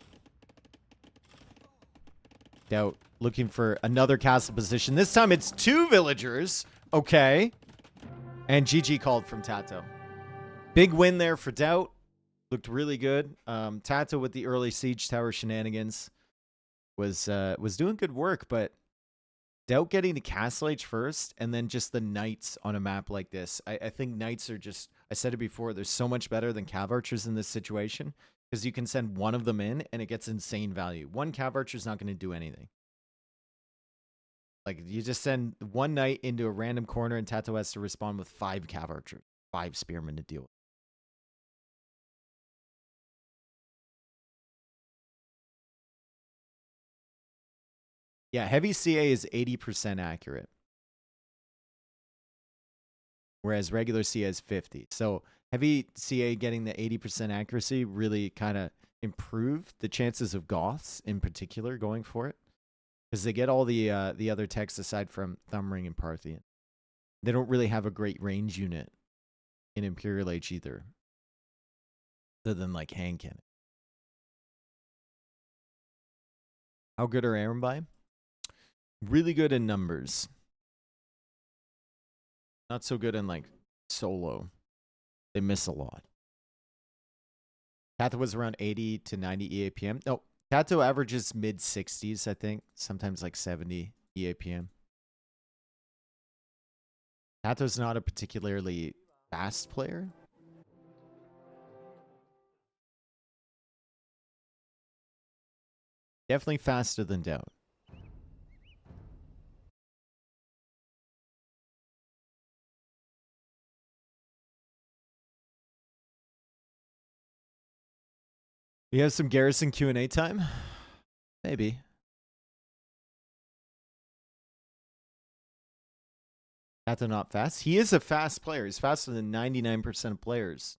DauT looking for another castle position. This time it's 2 villagers. Okay. And GG called from TaToH. Big win there for DauT. Looked really good. TaToH with the early siege tower shenanigans was doing good work, but DauT getting the castle age first and then just the knights on a map like this. I think knights are just, I said it before, they're so much better than cav archers in this situation because you can send one of them in and it gets insane value. One cav archer is not going to do anything. Like, you just send one knight into a random corner and TaToH has to respond with 5 cav archers, 5 spearmen to deal with. Yeah, heavy CA is 80% accurate. Whereas regular CA is 50. So heavy CA getting the 80% accuracy really kind of improved the chances of Goths in particular going for it. Because they get all the other techs aside from Thumbring and Parthian. They don't really have a great range unit in Imperial Age either. Other than like hand cannon. How good are Erembi? Really good in numbers. Not so good in like solo. They miss a lot. TaToH was around 80 to 90 EAPM. No, TaToH averages mid 60s, I think. Sometimes like 70 EAPM. TaToH's not a particularly fast player. Definitely faster than DauT. We have some Garrison Q&A time? Maybe. TaToH not fast? He is a fast player. He's faster than 99% of players.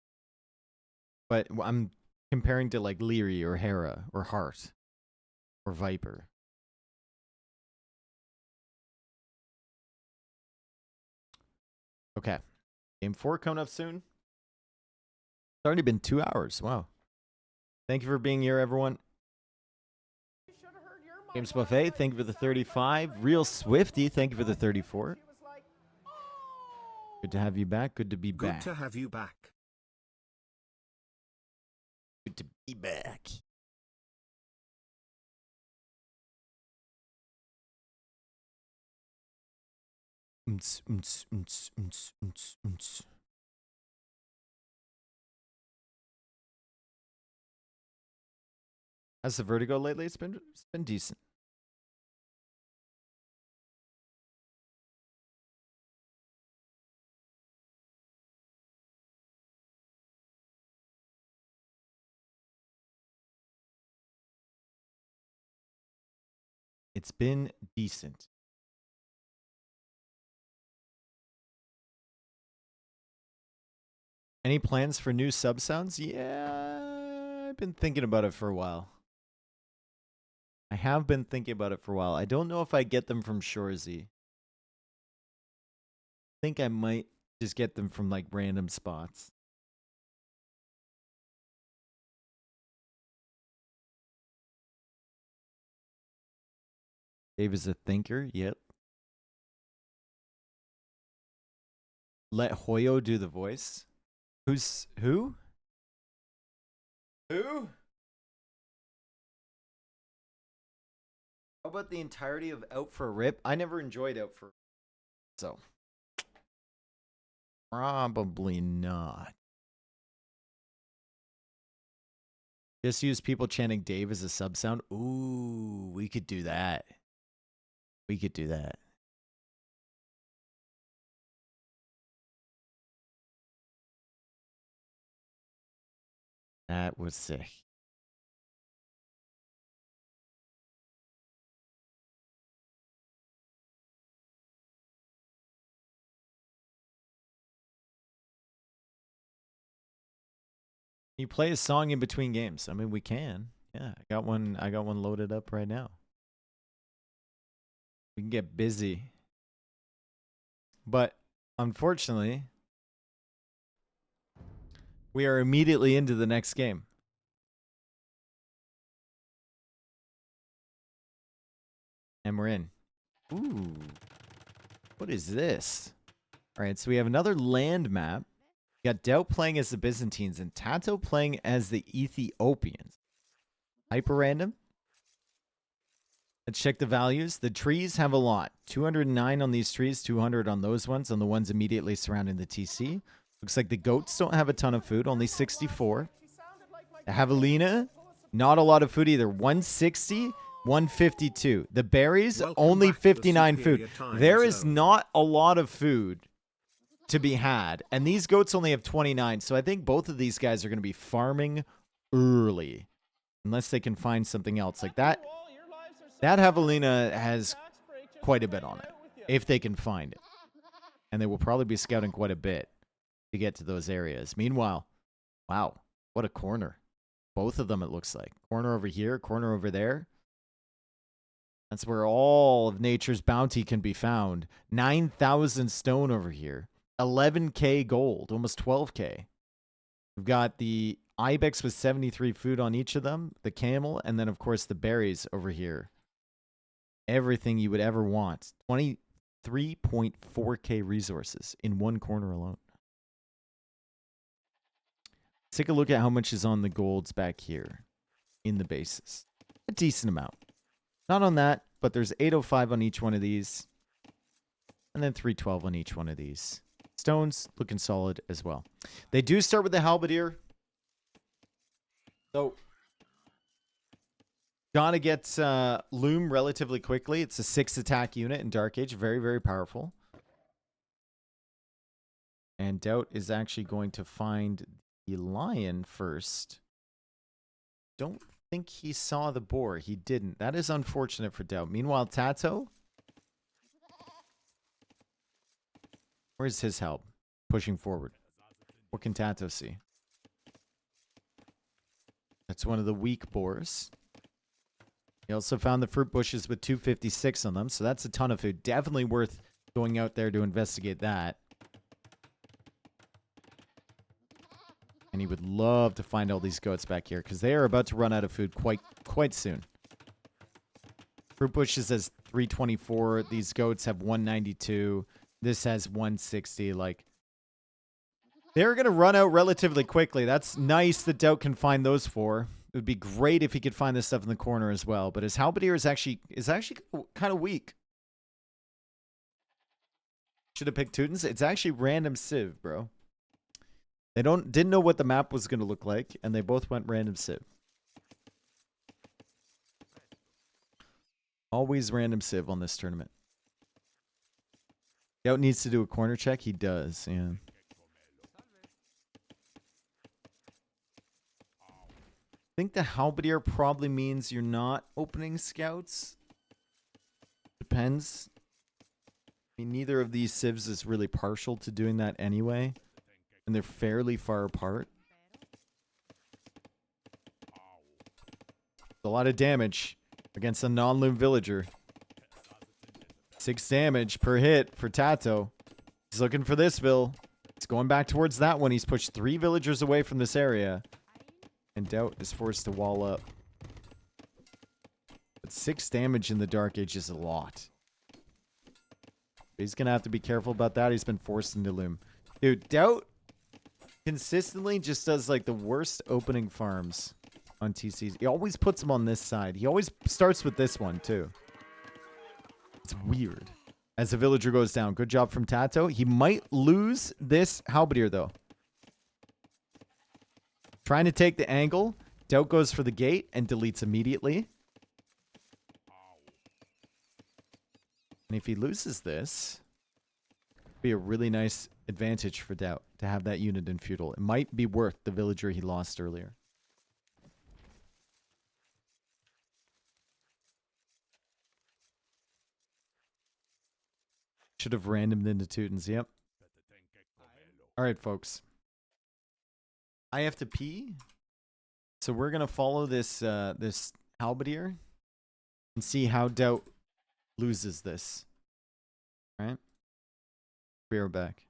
But I'm comparing to like Leary or Hera or Hart or Viper. Okay. Game 4 coming up soon. It's already been 2 hours. Wow. Thank you for being here, everyone. Games Buffet, thank you for the 35. Real Swifty, thank you for the 34. Good to have you back. Good to be back. Good to have you back. Good to be back. How's the Vertigo lately? It's been decent. It's been decent. Any plans for new sub sounds? Yeah, I've been thinking about it for a while. I have been thinking about it for a while. I don't know if I get them from Shorzy. I think I might just get them from like random spots. Dave is a thinker. Yep. Let Hoyo do the voice. Who's who? Who? How about the entirety of Out for a Rip? I never enjoyed Out for a Rip, so Probably not. Just use people chanting Dave as a sub sound. Ooh, we could do that. We could do that. That was sick. You play a song in between games. I mean, we can. Yeah, I got one loaded up right now. We can get busy. But unfortunately, we are immediately into the next game. And we're in. Ooh. What is this? All right, so we have another land map. We got DauT playing as the Byzantines and TaToH playing as the Ethiopians. Hyper random. Let's check the values. The trees have a lot. 209 on these trees, 200 on those ones, on the ones immediately surrounding the TC. Looks like the goats don't have a ton of food, only 64. The javelina, not a lot of food either. 160, 152. The berries, only 59 food. There is not a lot of food to be had. And these goats only have 29. So I think both of these guys are going to be farming early. Unless they can find something else. Like that javelina has quite a bit on it. If they can find it. And they will probably be scouting quite a bit to get to those areas. Meanwhile, wow, what a corner. Both of them, it looks like. Corner over here, corner over there. That's where all of nature's bounty can be found. 9,000 stone over here. 11K gold, almost 12K. We've got the ibex with 73 food on each of them, the camel, and then, of course, the berries over here. Everything you would ever want. 23.4K resources in one corner alone. Let's take a look at how much is on the golds back here in the bases. A decent amount. Not on that, but there's 805 on each one of these. And then 312 on each one of these. Stones looking solid as well. They do start with the halberdier. So, gotta get Loom relatively quickly. It's a 6 attack unit in Dark Age. Very, very powerful. And DauT is actually going to find the lion first. Don't think he saw the boar. He didn't. That is unfortunate for DauT. Meanwhile, TaToH. Where's his help? Pushing forward. What can TaToH see? That's one of the weak boars. He also found the fruit bushes with 256 on them, so that's a ton of food. Definitely worth going out there to investigate that. And he would love to find all these goats back here, because they are about to run out of food quite soon. Fruit bushes has 324. These goats have 192. This has 160. Like, they're going to run out relatively quickly. That's nice that DauT can find those four. It would be great if he could find this stuff in the corner as well. But his halberdier is actually kind of weak. Should have picked Teutons. It's actually random civ, bro. They didn't know what the map was going to look like, and they both went random civ. Always random civ on this tournament. DauT needs to do a corner check. He does, yeah. I think the halberdier probably means you're not opening scouts. Depends. I mean, neither of these civs is really partial to doing that anyway. And they're fairly far apart. A lot of damage against a non-loom villager. 6 damage per hit for TaToH. He's looking for this vill. He's going back towards that one. He's pushed 3 villagers away from this area. And DauT is forced to wall up. But 6 damage in the Dark Age is a lot. He's going to have to be careful about that. He's been forced into loom. Dude, DauT consistently just does like the worst opening farms on TCs. He always puts them on this side. He always starts with this one too. It's weird. as the villager goes down. Good job from TaToH. He might lose this halberdier, though. Trying to take the angle. DauT goes for the gate and deletes immediately. And if he loses this, it'd be a really nice advantage for DauT to have that unit in feudal. It might be worth the villager he lost earlier. Should have randomed into Teutons. Yep. All right, folks. I have to pee. So we're going to follow this this halberdier and see how DauT loses this. All right? Be right back.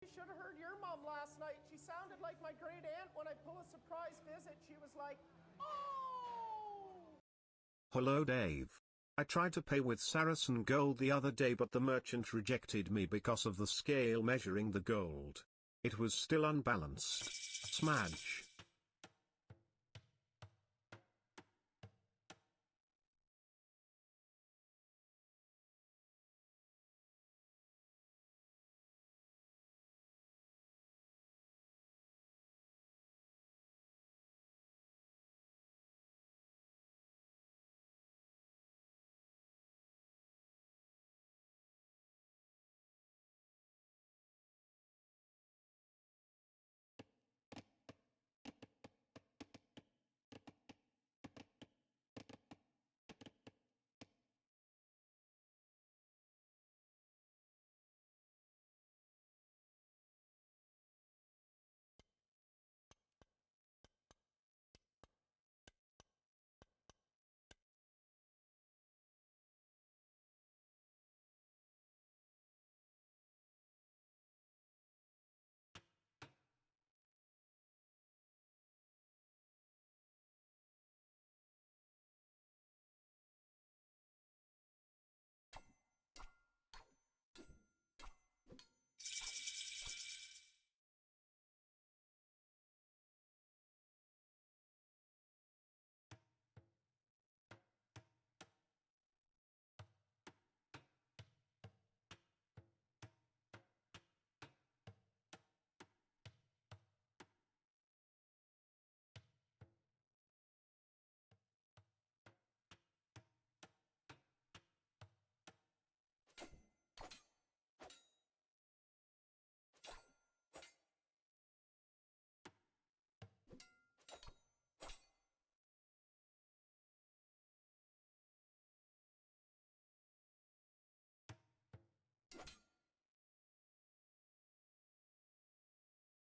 You should have heard your mom last night. She sounded like my great aunt when I pull a surprise visit. She was like, oh! Hello Dave. I tried to pay with Saracen gold the other day but the merchant rejected me because of the scale measuring the gold. It was still unbalanced. Smudge.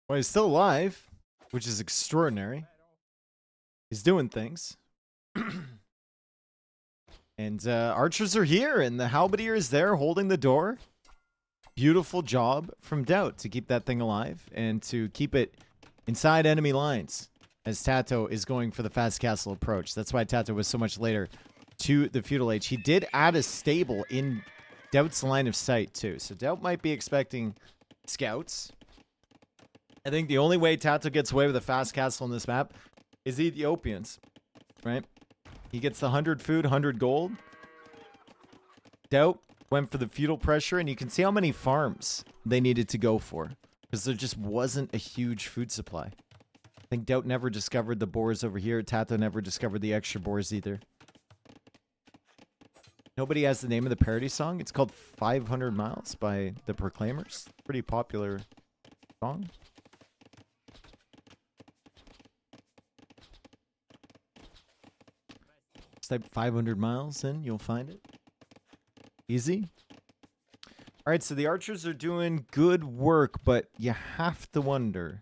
Well, he's still alive, which is extraordinary. He's doing things. And archers are here, and the halberdier is there holding the door. Beautiful job from DauT to keep that thing alive and to keep it inside enemy lines as TaToH is going for the fast castle approach. That's why TaToH was so much later to the feudal age. He did add a stable in DauT's line of sight too. So DauT might be expecting scouts. I think the only way TaToH gets away with a fast castle on this map is the Ethiopians, right? He gets the 100 food, 100 gold. DauT Went for the feudal pressure, and you can see how many farms they needed to go for. Because there just wasn't a huge food supply. I think DauT never discovered the boars over here. TaToH never discovered the extra boars either. Nobody has the name of the parody song. It's called 500 Miles by the Proclaimers. Pretty popular song. Just type 500 miles in, you'll find it. Easy. All right, so the archers are doing good work, but you have to wonder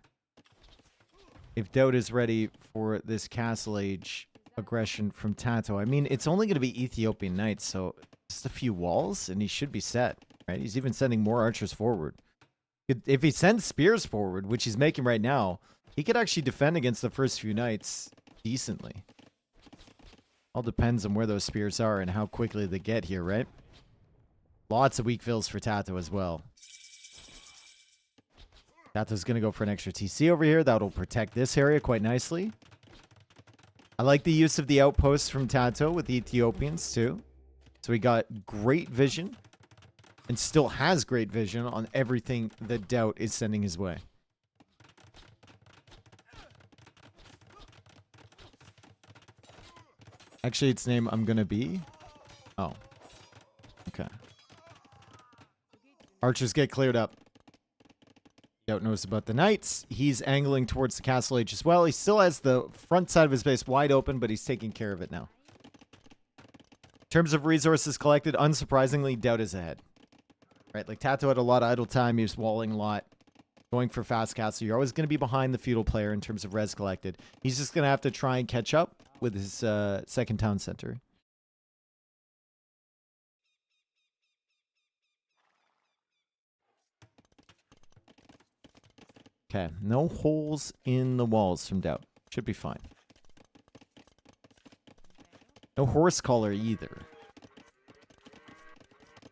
if DauT is ready for this Castle Age aggression from TaToH. I mean, it's only going to be Ethiopian Knights, so just a few walls, and he should be set, right? He's even sending more archers forward. If he sends spears forward, which he's making right now, he could actually defend against the first few knights decently. All depends on where those spears are and how quickly they get here, right? Lots of weak fills for TaToH as well. TaToH's going to go for an extra TC over here. That'll protect this area quite nicely. I like the use of the outposts from TaToH with the Ethiopians too. So he got great vision and still has great vision on everything that DauT is sending his way. Actually, its name I'm gonna be. Oh. Okay. Archers get cleared up. DauT knows about the knights. He's angling towards the Castle Age as well. He still has the front side of his base wide open, but he's taking care of it now. In terms of resources collected, unsurprisingly, DauT is ahead. Right, like TaToH had a lot of idle time. He was walling a lot, going for fast castle. You're always going to be behind the feudal player in terms of res collected. He's just going to have to try and catch up with his second town center. Okay, no holes in the walls from DauT. Should be fine. No horse collar either.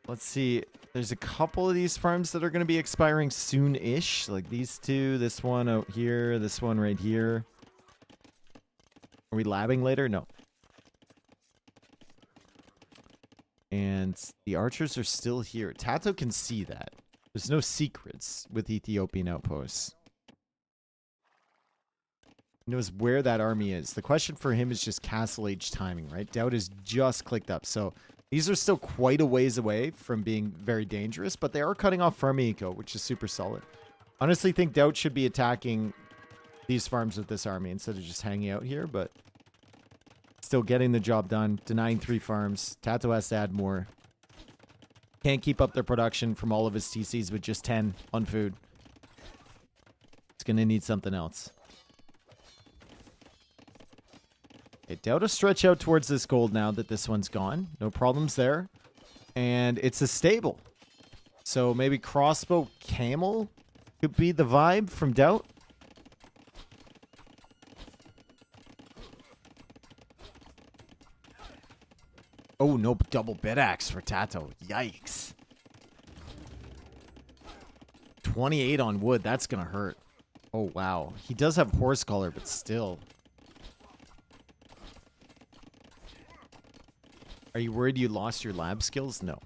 Let's see. There's a couple of these farms that are going to be expiring soon-ish. Like these two. This one out here. This one right here. Are we labbing later? No. And the archers are still here. TaToH can see that. There's no secrets with Ethiopian outposts. He knows where that army is. The question for him is just Castle Age timing, right? DauT is just clicked up. So these are still quite a ways away from being very dangerous, but they are cutting off farm eco, which is super solid. Honestly, think DauT should be attacking these farms with this army instead of just hanging out here, but still getting the job done. Denying 3 farms. TaToH has to add more. Can't keep up their production from all of his TCs with just 10 on food. It's going to need something else. Okay, DauT will stretch out towards this gold now that this one's gone. No problems there. And it's a stable. So maybe crossbow camel could be the vibe from DauT. Oh, no double bit axe for TaToH. Yikes. 28 on wood. That's going to hurt. Oh, wow. He does have horse collar, but still. Are you worried you lost your lab skills? No.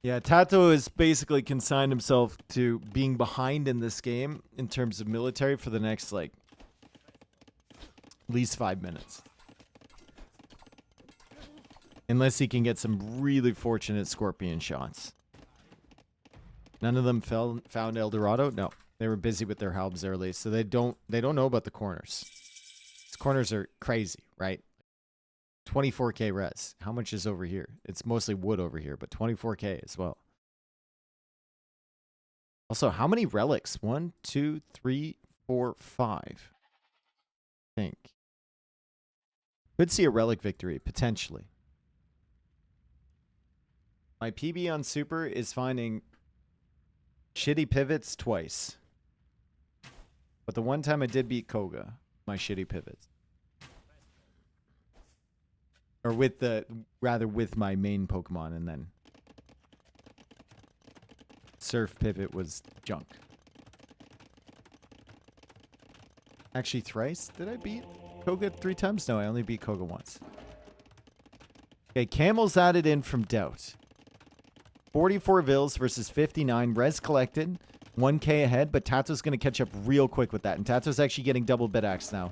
Yeah, TaToH has basically consigned himself to being behind in this game in terms of military for the next, like, at least 5 minutes. Unless he can get some really fortunate scorpion shots. None of them found El Dorado? No. They were busy with their halbs early, so they don't know about the corners. These corners are crazy, right? 24k res. How much is over here? It's mostly wood over here, but 24k as well. Also, how many relics? 1, 2, 3, 4, 5. I think. Could see a relic victory, potentially. My PB on Super is finding shitty pivots twice. But the one time I did beat Koga, my shitty pivots. Or with my main Pokemon, and then Surf pivot was junk. Actually, thrice. Did I beat Koga 3 times? No, I only beat Koga once. Okay, camels added in from DauT. 44 vills versus 59. Res collected. 1k ahead, but TaToH's going to catch up real quick with that. And TaToH's actually getting double bid axe now.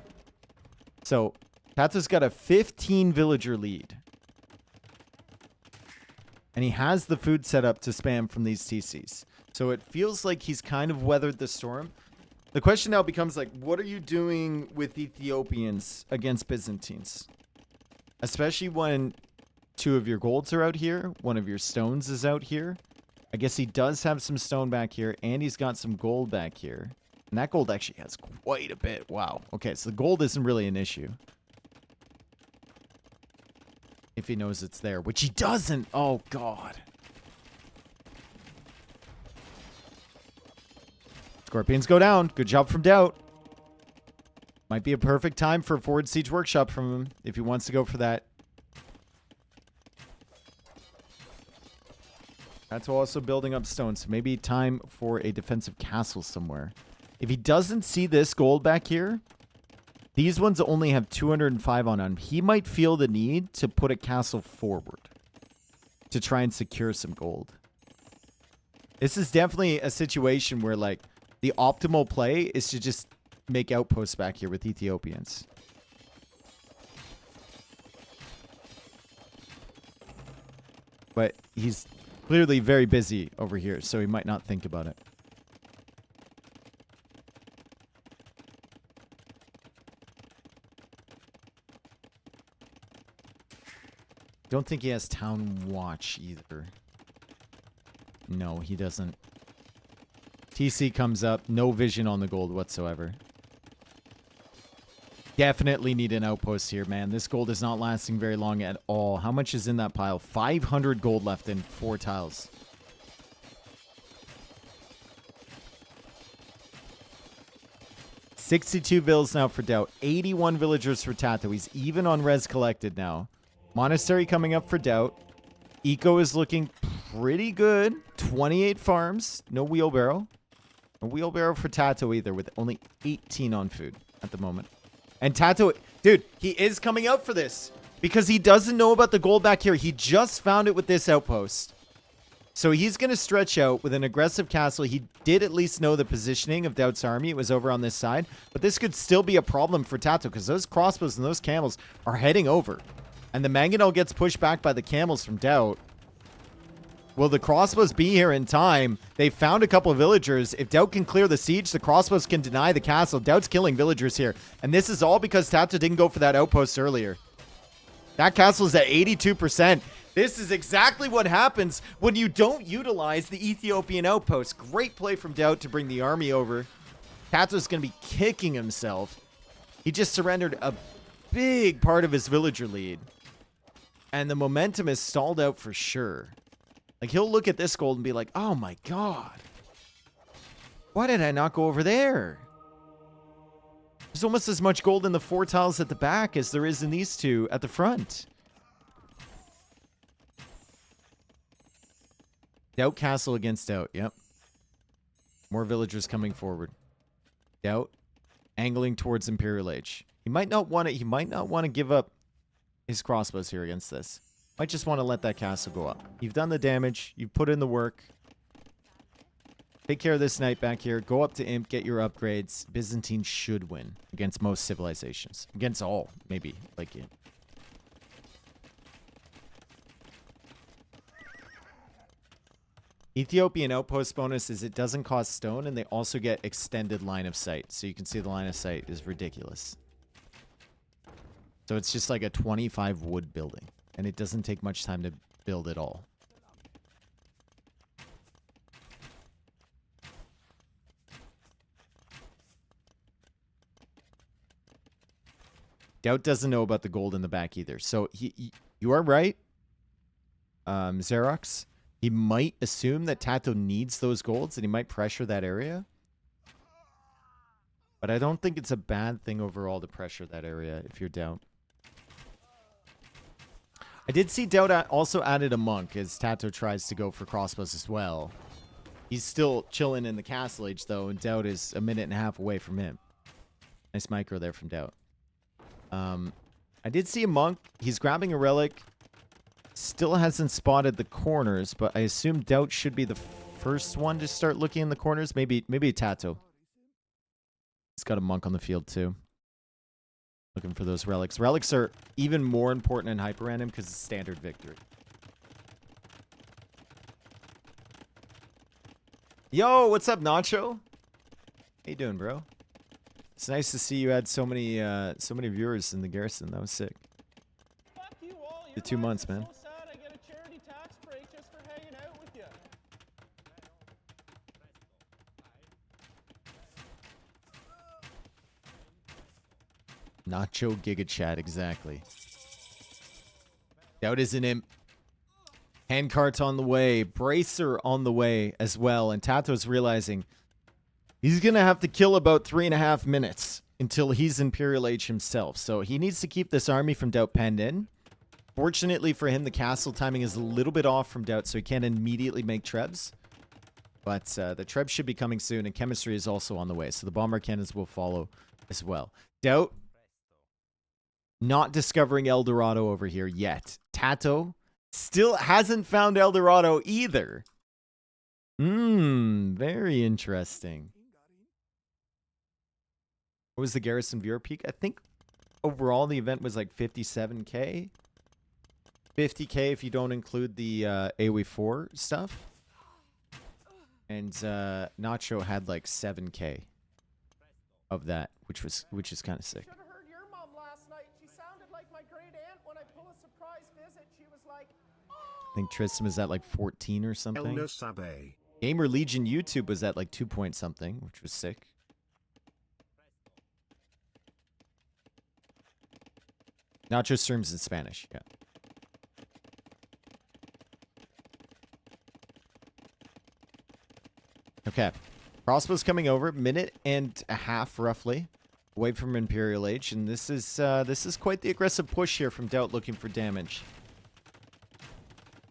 So, TaToH's got a 15 villager lead. And he has the food set up to spam from these TCs. So it feels like he's kind of weathered the storm. The question now becomes like, what are you doing with Ethiopians against Byzantines? Especially when 2 of your golds are out here. 1 of your stones is out here. I guess he does have some stone back here. And he's got some gold back here. And that gold actually has quite a bit. Wow. Okay, so the gold isn't really an issue. If he knows it's there, which he doesn't. Oh, God. Scorpions go down. Good job from DauT. Might be a perfect time for a forward siege workshop from him if he wants to go for that. That's also building up stones. So maybe time for a defensive castle somewhere. If he doesn't see this gold back here, these ones only have 205 on them. He might feel the need to put a castle forward to try and secure some gold. This is definitely a situation where, like, the optimal play is to just make outposts back here with Ethiopians. But he's clearly very busy over here, so he might not think about it. Don't think he has town watch either. No, he doesn't. TC comes up. No vision on the gold whatsoever. Definitely need an outpost here, man. This gold is not lasting very long at all. How much is in that pile? 500 gold left in 4 tiles. $62 vills now for DauT. 81 villagers for TaToH. He's even on res collected now. Monastery coming up for DauT. Eco is looking pretty good. 28 farms. No wheelbarrow. No wheelbarrow for TaToH either, with only 18 on food at the moment. And TaToH, dude, he is coming out for this because he doesn't know about the gold back here. He just found it with this outpost. So he's going to stretch out with an aggressive castle. He did at least know the positioning of DauT's army. It was over on this side. But this could still be a problem for TaToH because those crossbows and those camels are heading over. And the mangonel gets pushed back by the camels from DauT. Will the crossbows be here in time? They found a couple of villagers. If DauT can clear the siege, the crossbows can deny the castle. DauT's killing villagers here. And this is all because TaToH didn't go for that outpost earlier. That castle is at 82%. This is exactly what happens when you don't utilize the Ethiopian outpost. Great play from DauT to bring the army over. TaToH's going to be kicking himself. He just surrendered a big part of his villager lead. And the momentum is stalled out for sure. Like, he'll look at this gold and be like, oh my God. Why did I not go over there? There's almost as much gold in the 4 tiles at the back as there is in these 2 at the front. DauT castle against DauT. Yep. More villagers coming forward. DauT angling towards Imperial Age. He might not want to give up his crossbows here against this. Might just want to let that castle go up. You've done the damage. You've put in the work. Take care of this knight back here. Go up to Imp. Get your upgrades. Byzantine should win against most civilizations. Against all, maybe, like Imp. Ethiopian outpost bonus is it doesn't cost stone, and they also get extended line of sight. So you can see the line of sight is ridiculous. So it's just like a 25 wood building. And it doesn't take much time to build at all. DauT doesn't know about the gold in the back either. So you are right, Xerox. He might assume that TaToH needs those golds and he might pressure that area. But I don't think it's a bad thing overall to pressure that area if you're DauT. I did see DauT also added a monk as TaToH tries to go for crossbows as well. He's still chilling in the castle age though, and DauT is a minute and a half away from him. Nice micro there from DauT. I did see a monk. He's grabbing a relic. Still hasn't spotted the corners, but I assume DauT should be the first one to start looking in the corners. Maybe TaToH. He's got a monk on the field too. Looking for those relics. Relics are even more important in hyper random because it's standard victory. Yo, what's up, Nacho? How you doing, bro? It's nice to see you had so many viewers in the garrison. That was sick. Fuck you all. The 2 months, man. So sad I get a charity tax break just for hanging out with you. Nacho Giga Chat, exactly. DauT is an imp. Handcart's on the way. Bracer on the way as well. And TaToH's realizing he's going to have to kill about 3.5 minutes until he's Imperial Age himself. So he needs to keep this army from DauT penned in. Fortunately for him, the castle timing is a little bit off from DauT, so he can't immediately make trebs. But the trebs should be coming soon, and chemistry is also on the way. So the bomber cannons will follow as well. DauT not discovering El Dorado over here yet. TaToH still hasn't found El Dorado either. Very interesting. What was the garrison viewer peak? I think overall the event was like 57K. 50K if you don't include the AoE 4 stuff. And Nacho had like 7K of that, which is kind of sick. Should have heard your mom last night. She sounded like my great aunt when I pull a surprise visit. She was like, I think Tristan is at like 14 or something. El Sabe. Gamer Legion YouTube was at like 2 point something, which was sick. Nacho streams in Spanish, yeah. Okay. Crossbow's coming over, 1.5 minutes roughly away from Imperial Age, and this is quite the aggressive push here from DauT looking for damage.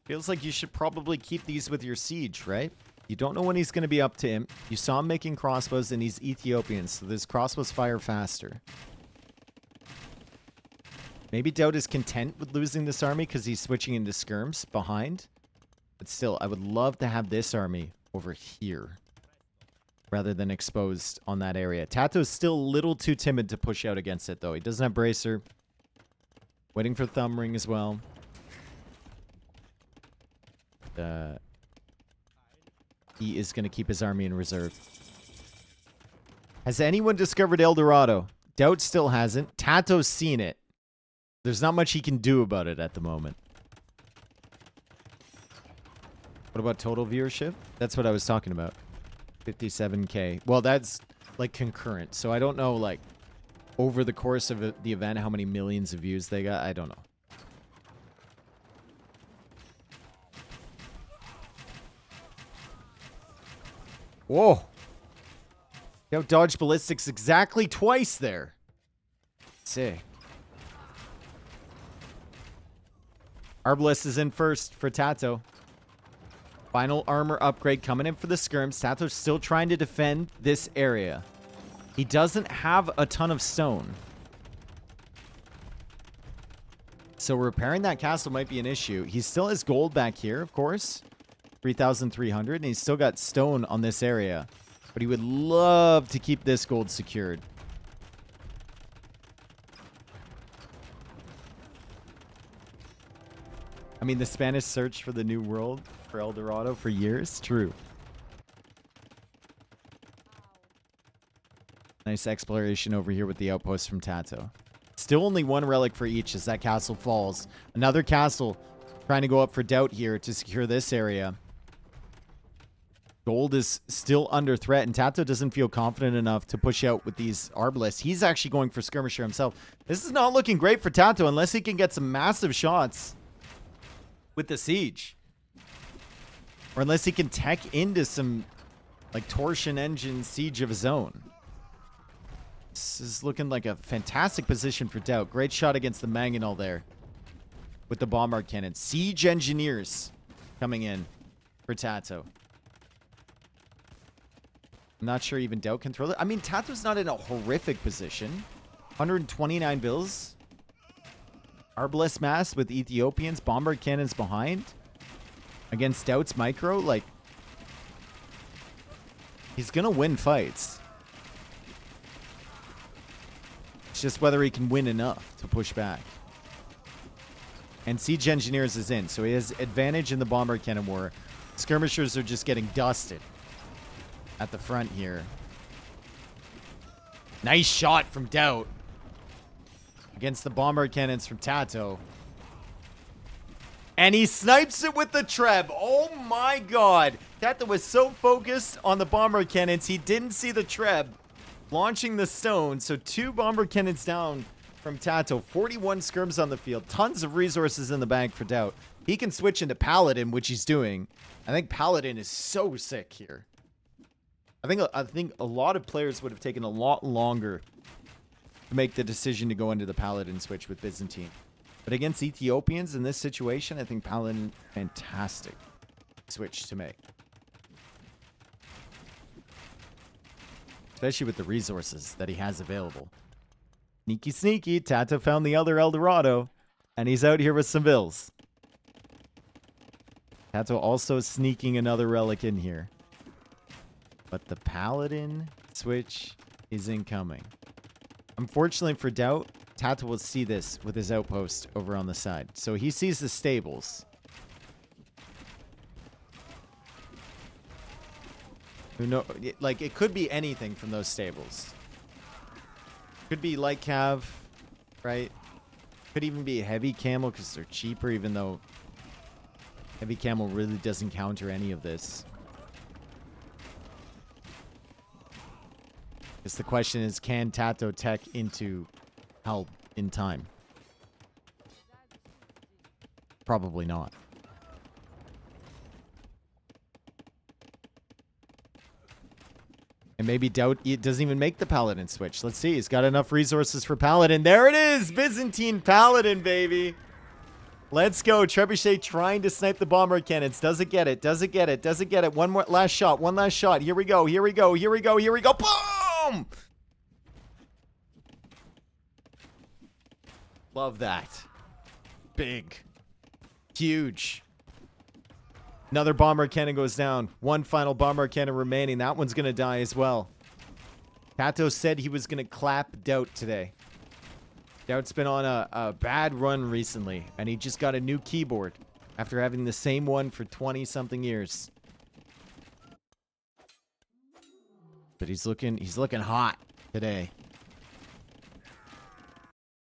Feels like you should probably keep these with your siege, right? You don't know when he's going to be up to him. You saw him making crossbows, and he's Ethiopian, so those crossbows fire faster. Maybe DauT is content with losing this army because he's switching into skirms behind. But still, I would love to have this army over here rather than exposed on that area. TaToH's still a little too timid to push out against it, though. He doesn't have Bracer. Waiting for Thumb Ring as well. He is going to keep his army in reserve. Has anyone discovered El Dorado? DauT still hasn't. TaToH's seen it. There's not much he can do about it at the moment. What about total viewership? That's what I was talking about. 57K. Well, that's like concurrent. So I don't know, like, over the course of the event, how many millions of views they got. I don't know. Whoa. DauT dodged ballistics exactly twice there. Sick. Arbalest is in first for TaToH. Final armor upgrade coming in for the skirms. TaToH's still trying to defend this area. He doesn't have a ton of stone. So repairing that castle might be an issue. He still has gold back here, of course. 3,300. And he's still got stone on this area. But he would love to keep this gold secured. I mean, the Spanish search for the New World for El Dorado for years. True. Nice exploration over here with the outpost from TaToH. Still only one relic for each as that castle falls. Another castle trying to go up for DauT here to secure this area. Gold is still under threat, and TaToH doesn't feel confident enough to push out with these Arbalists. He's actually going for Skirmisher himself. This is not looking great for TaToH unless he can get some massive shots with the siege. Or unless he can tech into some, like, torsion engine siege of his own. This is looking like a fantastic position for DauT. Great shot against the Mangonel there with the bombard cannon. Siege engineers coming in for TaToH. I'm not sure even DauT can throw it. I mean, TaToH's not in a horrific position. 129 bills. Arbalest mass with Ethiopians. Bombard cannons behind. Against DauT's micro. Like, he's going to win fights. It's just whether he can win enough to push back. And Siege Engineers is in, so he has advantage in the Bombard Cannon War. Skirmishers are just getting dusted at the front here. Nice shot from DauT against the Bombard Cannons from TaToH. And he snipes it with the Treb. Oh my god. TaToH was so focused on the Bombard Cannons, he didn't see the Treb launching the stone. So 2 Bombard Cannons down from TaToH. 41 skirms on the field. Tons of resources in the bank for DauT. He can switch into Paladin, which he's doing. I think Paladin is so sick here. I think a lot of players would have taken a lot longer to make the decision to go into the Paladin switch with Byzantine. But against Ethiopians in this situation, I think Paladin, fantastic switch to make. Especially with the resources that he has available. Sneaky, sneaky. TaToH found the other El Dorado. And he's out here with some bills. TaToH also sneaking another relic in here. But the Paladin switch is incoming. Unfortunately for DauT, TaToH will see this with his outpost over on the side. So he sees the stables. Who know? Like, it could be anything from those stables. Could be light cav, right? Could even be a heavy camel because they're cheaper, even though heavy camel really doesn't counter any of this. Guess the question is, can TaToH tech into help in time? Probably not. And maybe DauT it doesn't even make the Paladin switch. Let's see. He's got enough resources for Paladin. There it is! Byzantine Paladin, baby! Let's go. Trebuchet trying to snipe the Bombard Cannons. Does it get it? Does it get it? Does it get it? One more last shot. One last shot. Here we go. Here we go. Here we go. Here we go. Boom! Love that. Big. Huge. Another Bombard Cannon goes down. One final Bombard Cannon remaining. That one's going to die as well. TaToH said he was going to clap DauT today. DauT's been on a bad run recently, and he just got a new keyboard after having the same one for 20-something years. But he's looking hot today.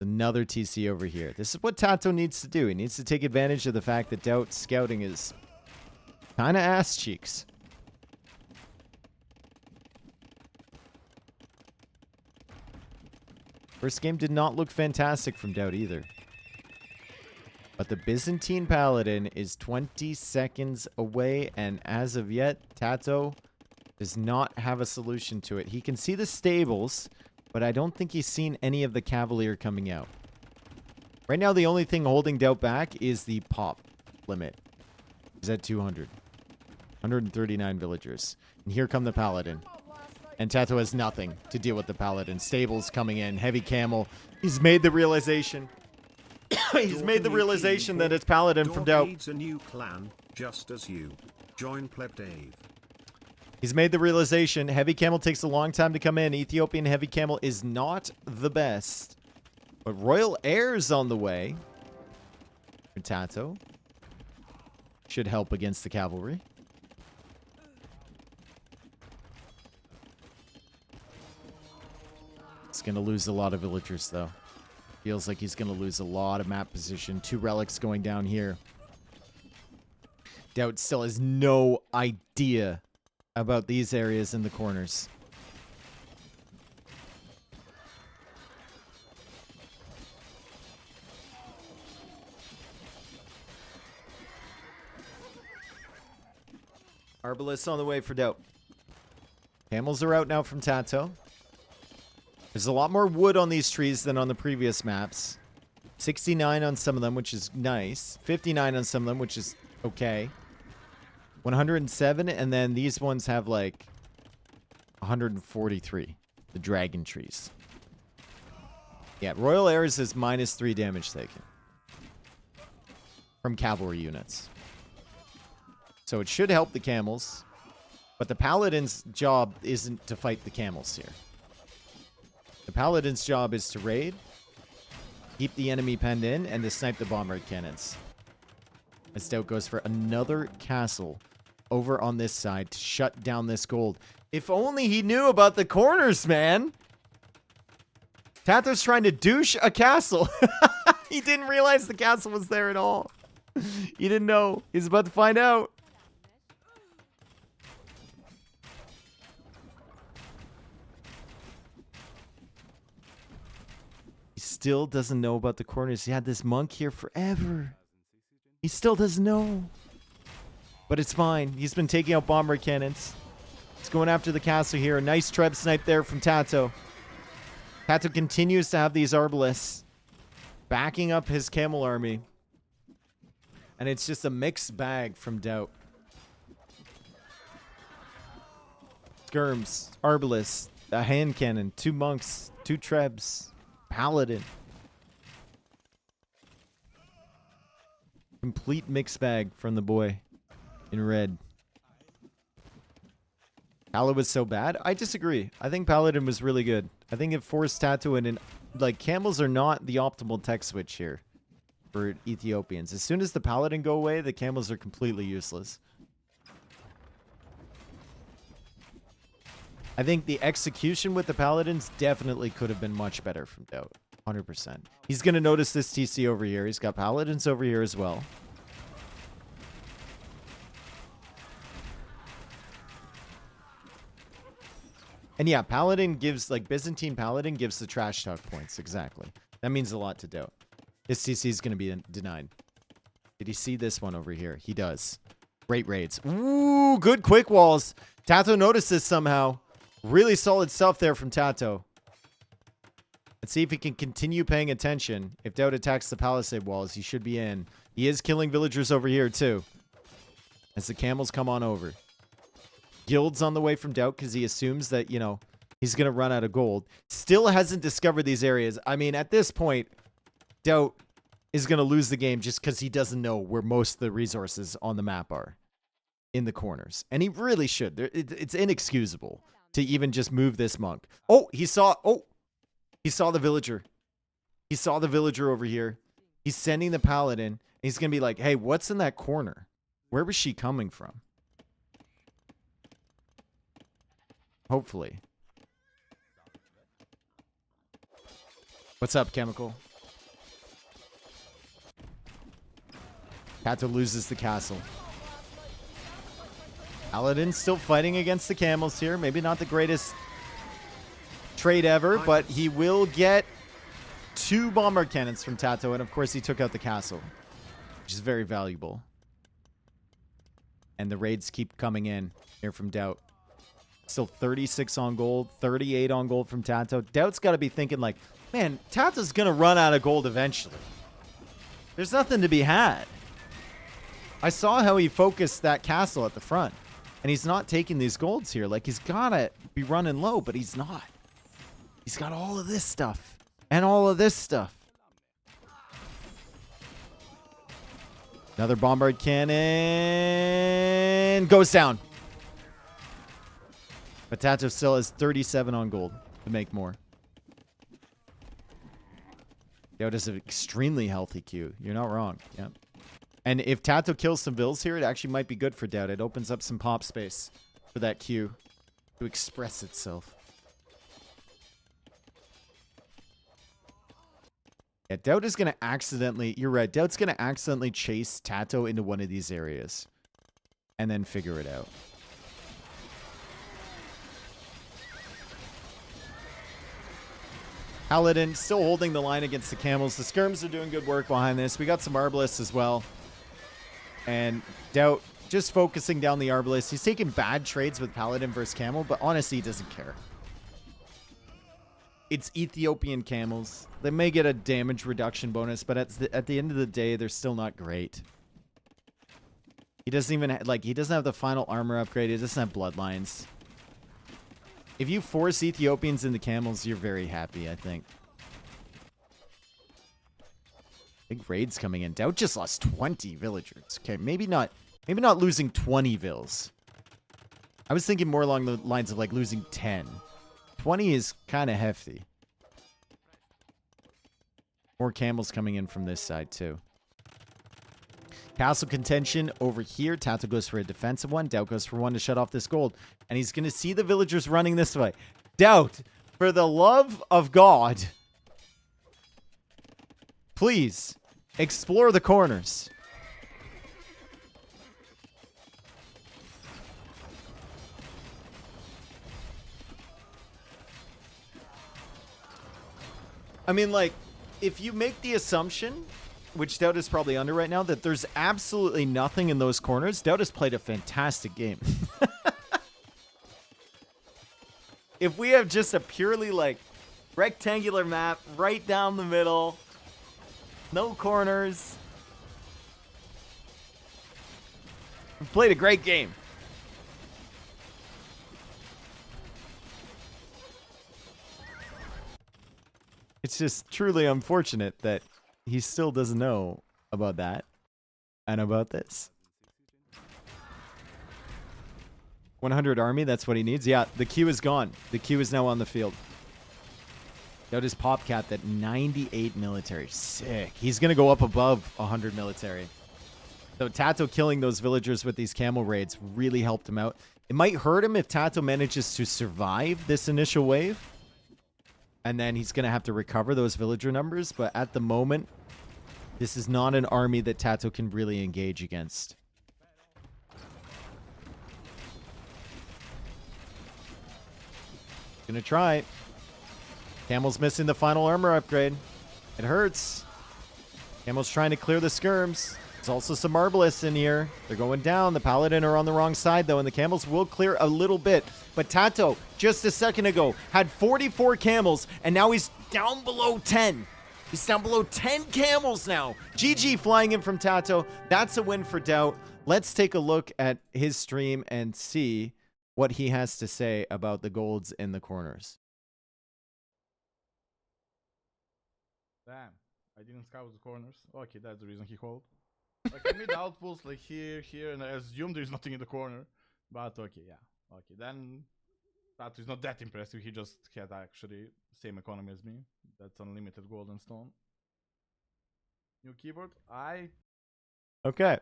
Another TC over here. This is what TaToH needs to do. He needs to take advantage of the fact that DauT's scouting is kind of ass cheeks. First game did not look fantastic from DauT either. But the Byzantine Paladin is 20 seconds away, and as of yet, TaToH does not have a solution to it. He can see the stables, but I don't think he's seen any of the Cavalier coming out. Right now, the only thing holding DauT back is the pop limit. He's at 200. 139 villagers. And here come the Paladin. And TaToH has nothing to deal with the Paladin. Stables coming in. Heavy camel. He's made the realization. He's made the realization that it's Paladin from DauT. Needs a new clan, just as you. Join Pleb Dave. He's made the realization. Heavy camel takes a long time to come in. Ethiopian heavy camel is not the best. But Royal Air's on the way. For TaToH. Should help against the cavalry. He's going to lose a lot of villagers, though. Feels like he's going to lose a lot of map position. 2 relics going down here. DauT still has no idea about these areas in the corners. Arbalest on the way for DauT. Camels are out now from TaToH. There's a lot more wood on these trees than on the previous maps. 69 on some of them, which is nice. 59 on some of them, which is okay. 107, and then these ones have like 143. The dragon trees. Yeah, Royal Heirs is -3 damage taken. From cavalry units. So it should help the camels. But the paladin's job isn't to fight the camels here. The paladin's job is to raid, keep the enemy penned in, and to snipe the bombard cannons. As DauT goes for another castle over on this side to shut down this gold. If only he knew about the corners, man. TaToH's trying to douche a castle. He didn't realize the castle was there at all. He didn't know. He's about to find out. He still doesn't know about the corners. He had this monk here forever. He still doesn't know. But it's fine. He's been taking out bomber cannons. He's going after the castle here. A nice treb snipe there from TaToH. TaToH continues to have these arbalists backing up his camel army. And it's just a mixed bag from DauT. Skirms, arbalists, a hand cannon, 2 monks, 2 trebs, paladin. Complete mixed bag from the boy in red. Paladin was so bad? I disagree. I think Paladin was really good. I think it forced TaToH in. Like, camels are not the optimal tech switch here for Ethiopians. As soon as the Paladin go away, the camels are completely useless. I think the execution with the Paladins definitely could have been much better from DauT. 100%. He's going to notice this TC over here. He's got Paladins over here as well. And yeah, Paladin gives, like, Byzantine Paladin gives the trash talk points. Exactly. That means a lot to DauT. His TC is going to be denied. Did he see this one over here? He does. Great raids. Ooh, good quick walls. TaToH noticed this somehow. Really solid stuff there from TaToH. Let's see if he can continue paying attention. If DauT attacks the palisade walls, he should be in. He is killing villagers over here, too. As the camels come on over. Guild's on the way from DauT because he assumes that, you know, he's going to run out of gold. Still hasn't discovered these areas. I mean, at this point, DauT is going to lose the game just because he doesn't know where most of the resources on the map are. In the corners. And he really should. It's inexcusable to even just move this monk. Oh, he saw the villager. He saw the villager over here. He's sending the paladin. And he's going to be like, hey, what's in that corner? Where was she coming from? Hopefully. What's up, Chemical? TaToH loses the castle. Paladin's still fighting against the camels here. Maybe not the greatest trade ever, but he will get 2 bomber cannons from TaToH, and of course he took out the castle, which is very valuable. And the raids keep coming in here from DauT. Still 36 on gold, 38 on gold from TaToH. DauT's got to be thinking like, man, TaToH's going to run out of gold eventually. There's nothing to be had. I saw how he focused that castle at the front. And he's not taking these golds here. Like, he's got to be running low, but he's not. He's got all of this stuff. And all of this stuff. Another bombard cannon. Goes down. But TaToH still has 37 on gold to make more. DauT is an extremely healthy queue. You're not wrong. Yeah. And if TaToH kills some vills here, it actually might be good for DauT. It opens up some pop space for that queue to express itself. Yeah, DauT is going to accidentally... You're right. DauT's going to accidentally chase TaToH into one of these areas. And then figure it out. Paladin still holding the line against the camels. The skirms are doing good work behind this. We got some arbalists as well. And DauT just focusing down the arbalist. He's taking bad trades with Paladin versus Camel, but honestly, he doesn't care. It's Ethiopian camels. They may get a damage reduction bonus, but at the end of the day, they're still not great. He doesn't even he doesn't have the final armor upgrade. He doesn't have bloodlines. If you force Ethiopians into camels, you're very happy, I think. Big raids coming in. DauT just lost 20 villagers. Okay, maybe not losing 20 vills. I was thinking more along the lines of like losing 10. 20 is kind of hefty. More camels coming in from this side too. Castle contention over here. TaToH goes for a defensive one. DauT goes for one to shut off this gold. And he's going to see the villagers running this way. DauT, for the love of God, please explore the corners. I mean, like, if you make the assumption, which DauT is probably under right now, that there's absolutely nothing in those corners, DauT has played a fantastic game. If we have just a purely, like, rectangular map right down the middle, no corners, we've played a great game. It's just truly unfortunate that he still doesn't know about that and about this. 100 army, that's what he needs. Yeah, the Q is gone. The Q is now on the field. DauT is pop capped at 98 military. Sick. He's going to go up above 100 military. So TaToH killing those villagers with these camel raids really helped him out. It might hurt him if TaToH manages to survive this initial wave. And then he's going to have to recover those villager numbers. But at the moment, this is not an army that TaToH can really engage against. Gonna try. Camel's missing the final armor upgrade. It hurts. Camel's trying to clear the skirms. There's also some Marbalists in here. They're going down. The Paladin are on the wrong side, though, and the Camels will clear a little bit. But TaToH, just a second ago, had 44 Camels, and now he's down below 10. He's down below 10 Camels now. GG flying in from TaToH. That's a win for DauT. Let's take a look at his stream and see what he has to say about the golds in the corners. Damn, I didn't scout the corners. Okay, that's the reason he called. Like, I made outposts like here, and I assume there's nothing in the corner. But okay, yeah. Okay, then that is not that impressive. He just had actually same economy as me. That's unlimited gold and stone. New keyboard. Okay.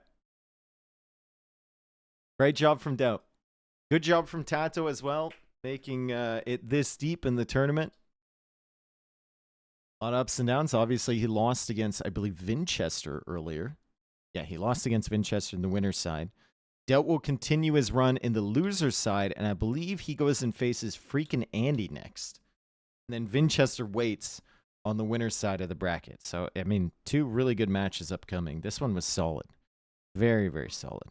Great job from DauT. Good job from TaToH as well, making it this deep in the tournament. A lot of ups and downs. Obviously, he lost against, I believe, Winchester earlier. Yeah, he lost against Winchester in the winner's side. DauT will continue his run in the loser's side, and I believe he goes and faces freaking Andy next. And then Winchester waits on the winner's side of the bracket. So, I mean, two really good matches upcoming. This one was solid. Very, very solid.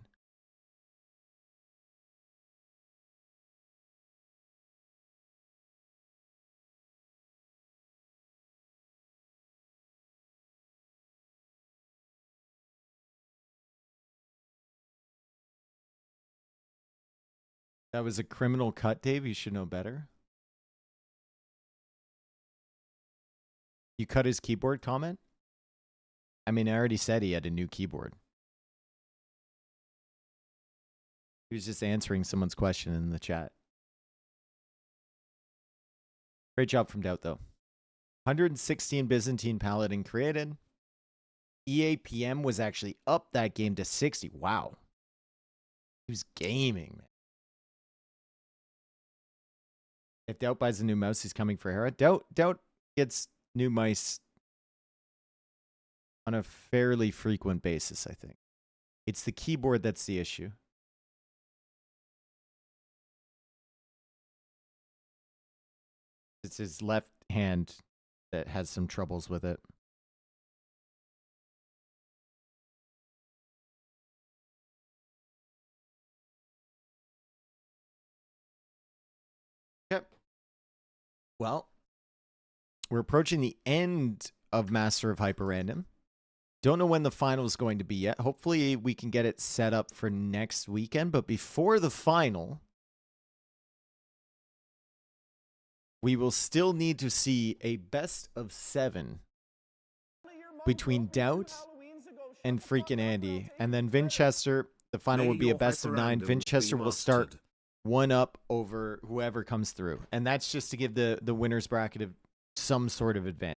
That was a criminal cut, Dave. You should know better. You cut his keyboard comment? I mean, I already said he had a new keyboard. He was just answering someone's question in the chat. Great job from DauT, though. 116 Byzantine Paladin created. EAPM was actually up that game to 60. Wow. He was gaming, man. If DauT buys a new mouse, he's coming for Hera. DauT gets new mice on a fairly frequent basis, I think. It's the keyboard that's the issue. It's his left hand that has some troubles with it. Yep. Well, we're approaching the end of Master of Hyper Random. Don't know when the final is going to be yet. Hopefully we can get it set up for next weekend. But before the final, we will still need to see a best of 7 between DauT and freaking Andy. And then Vinchester, the final May will be a your best of 9. hyperandom Vinchester be will start mastered. 1 up over whoever comes through. And that's just to give the winner's bracket of some sort of advantage.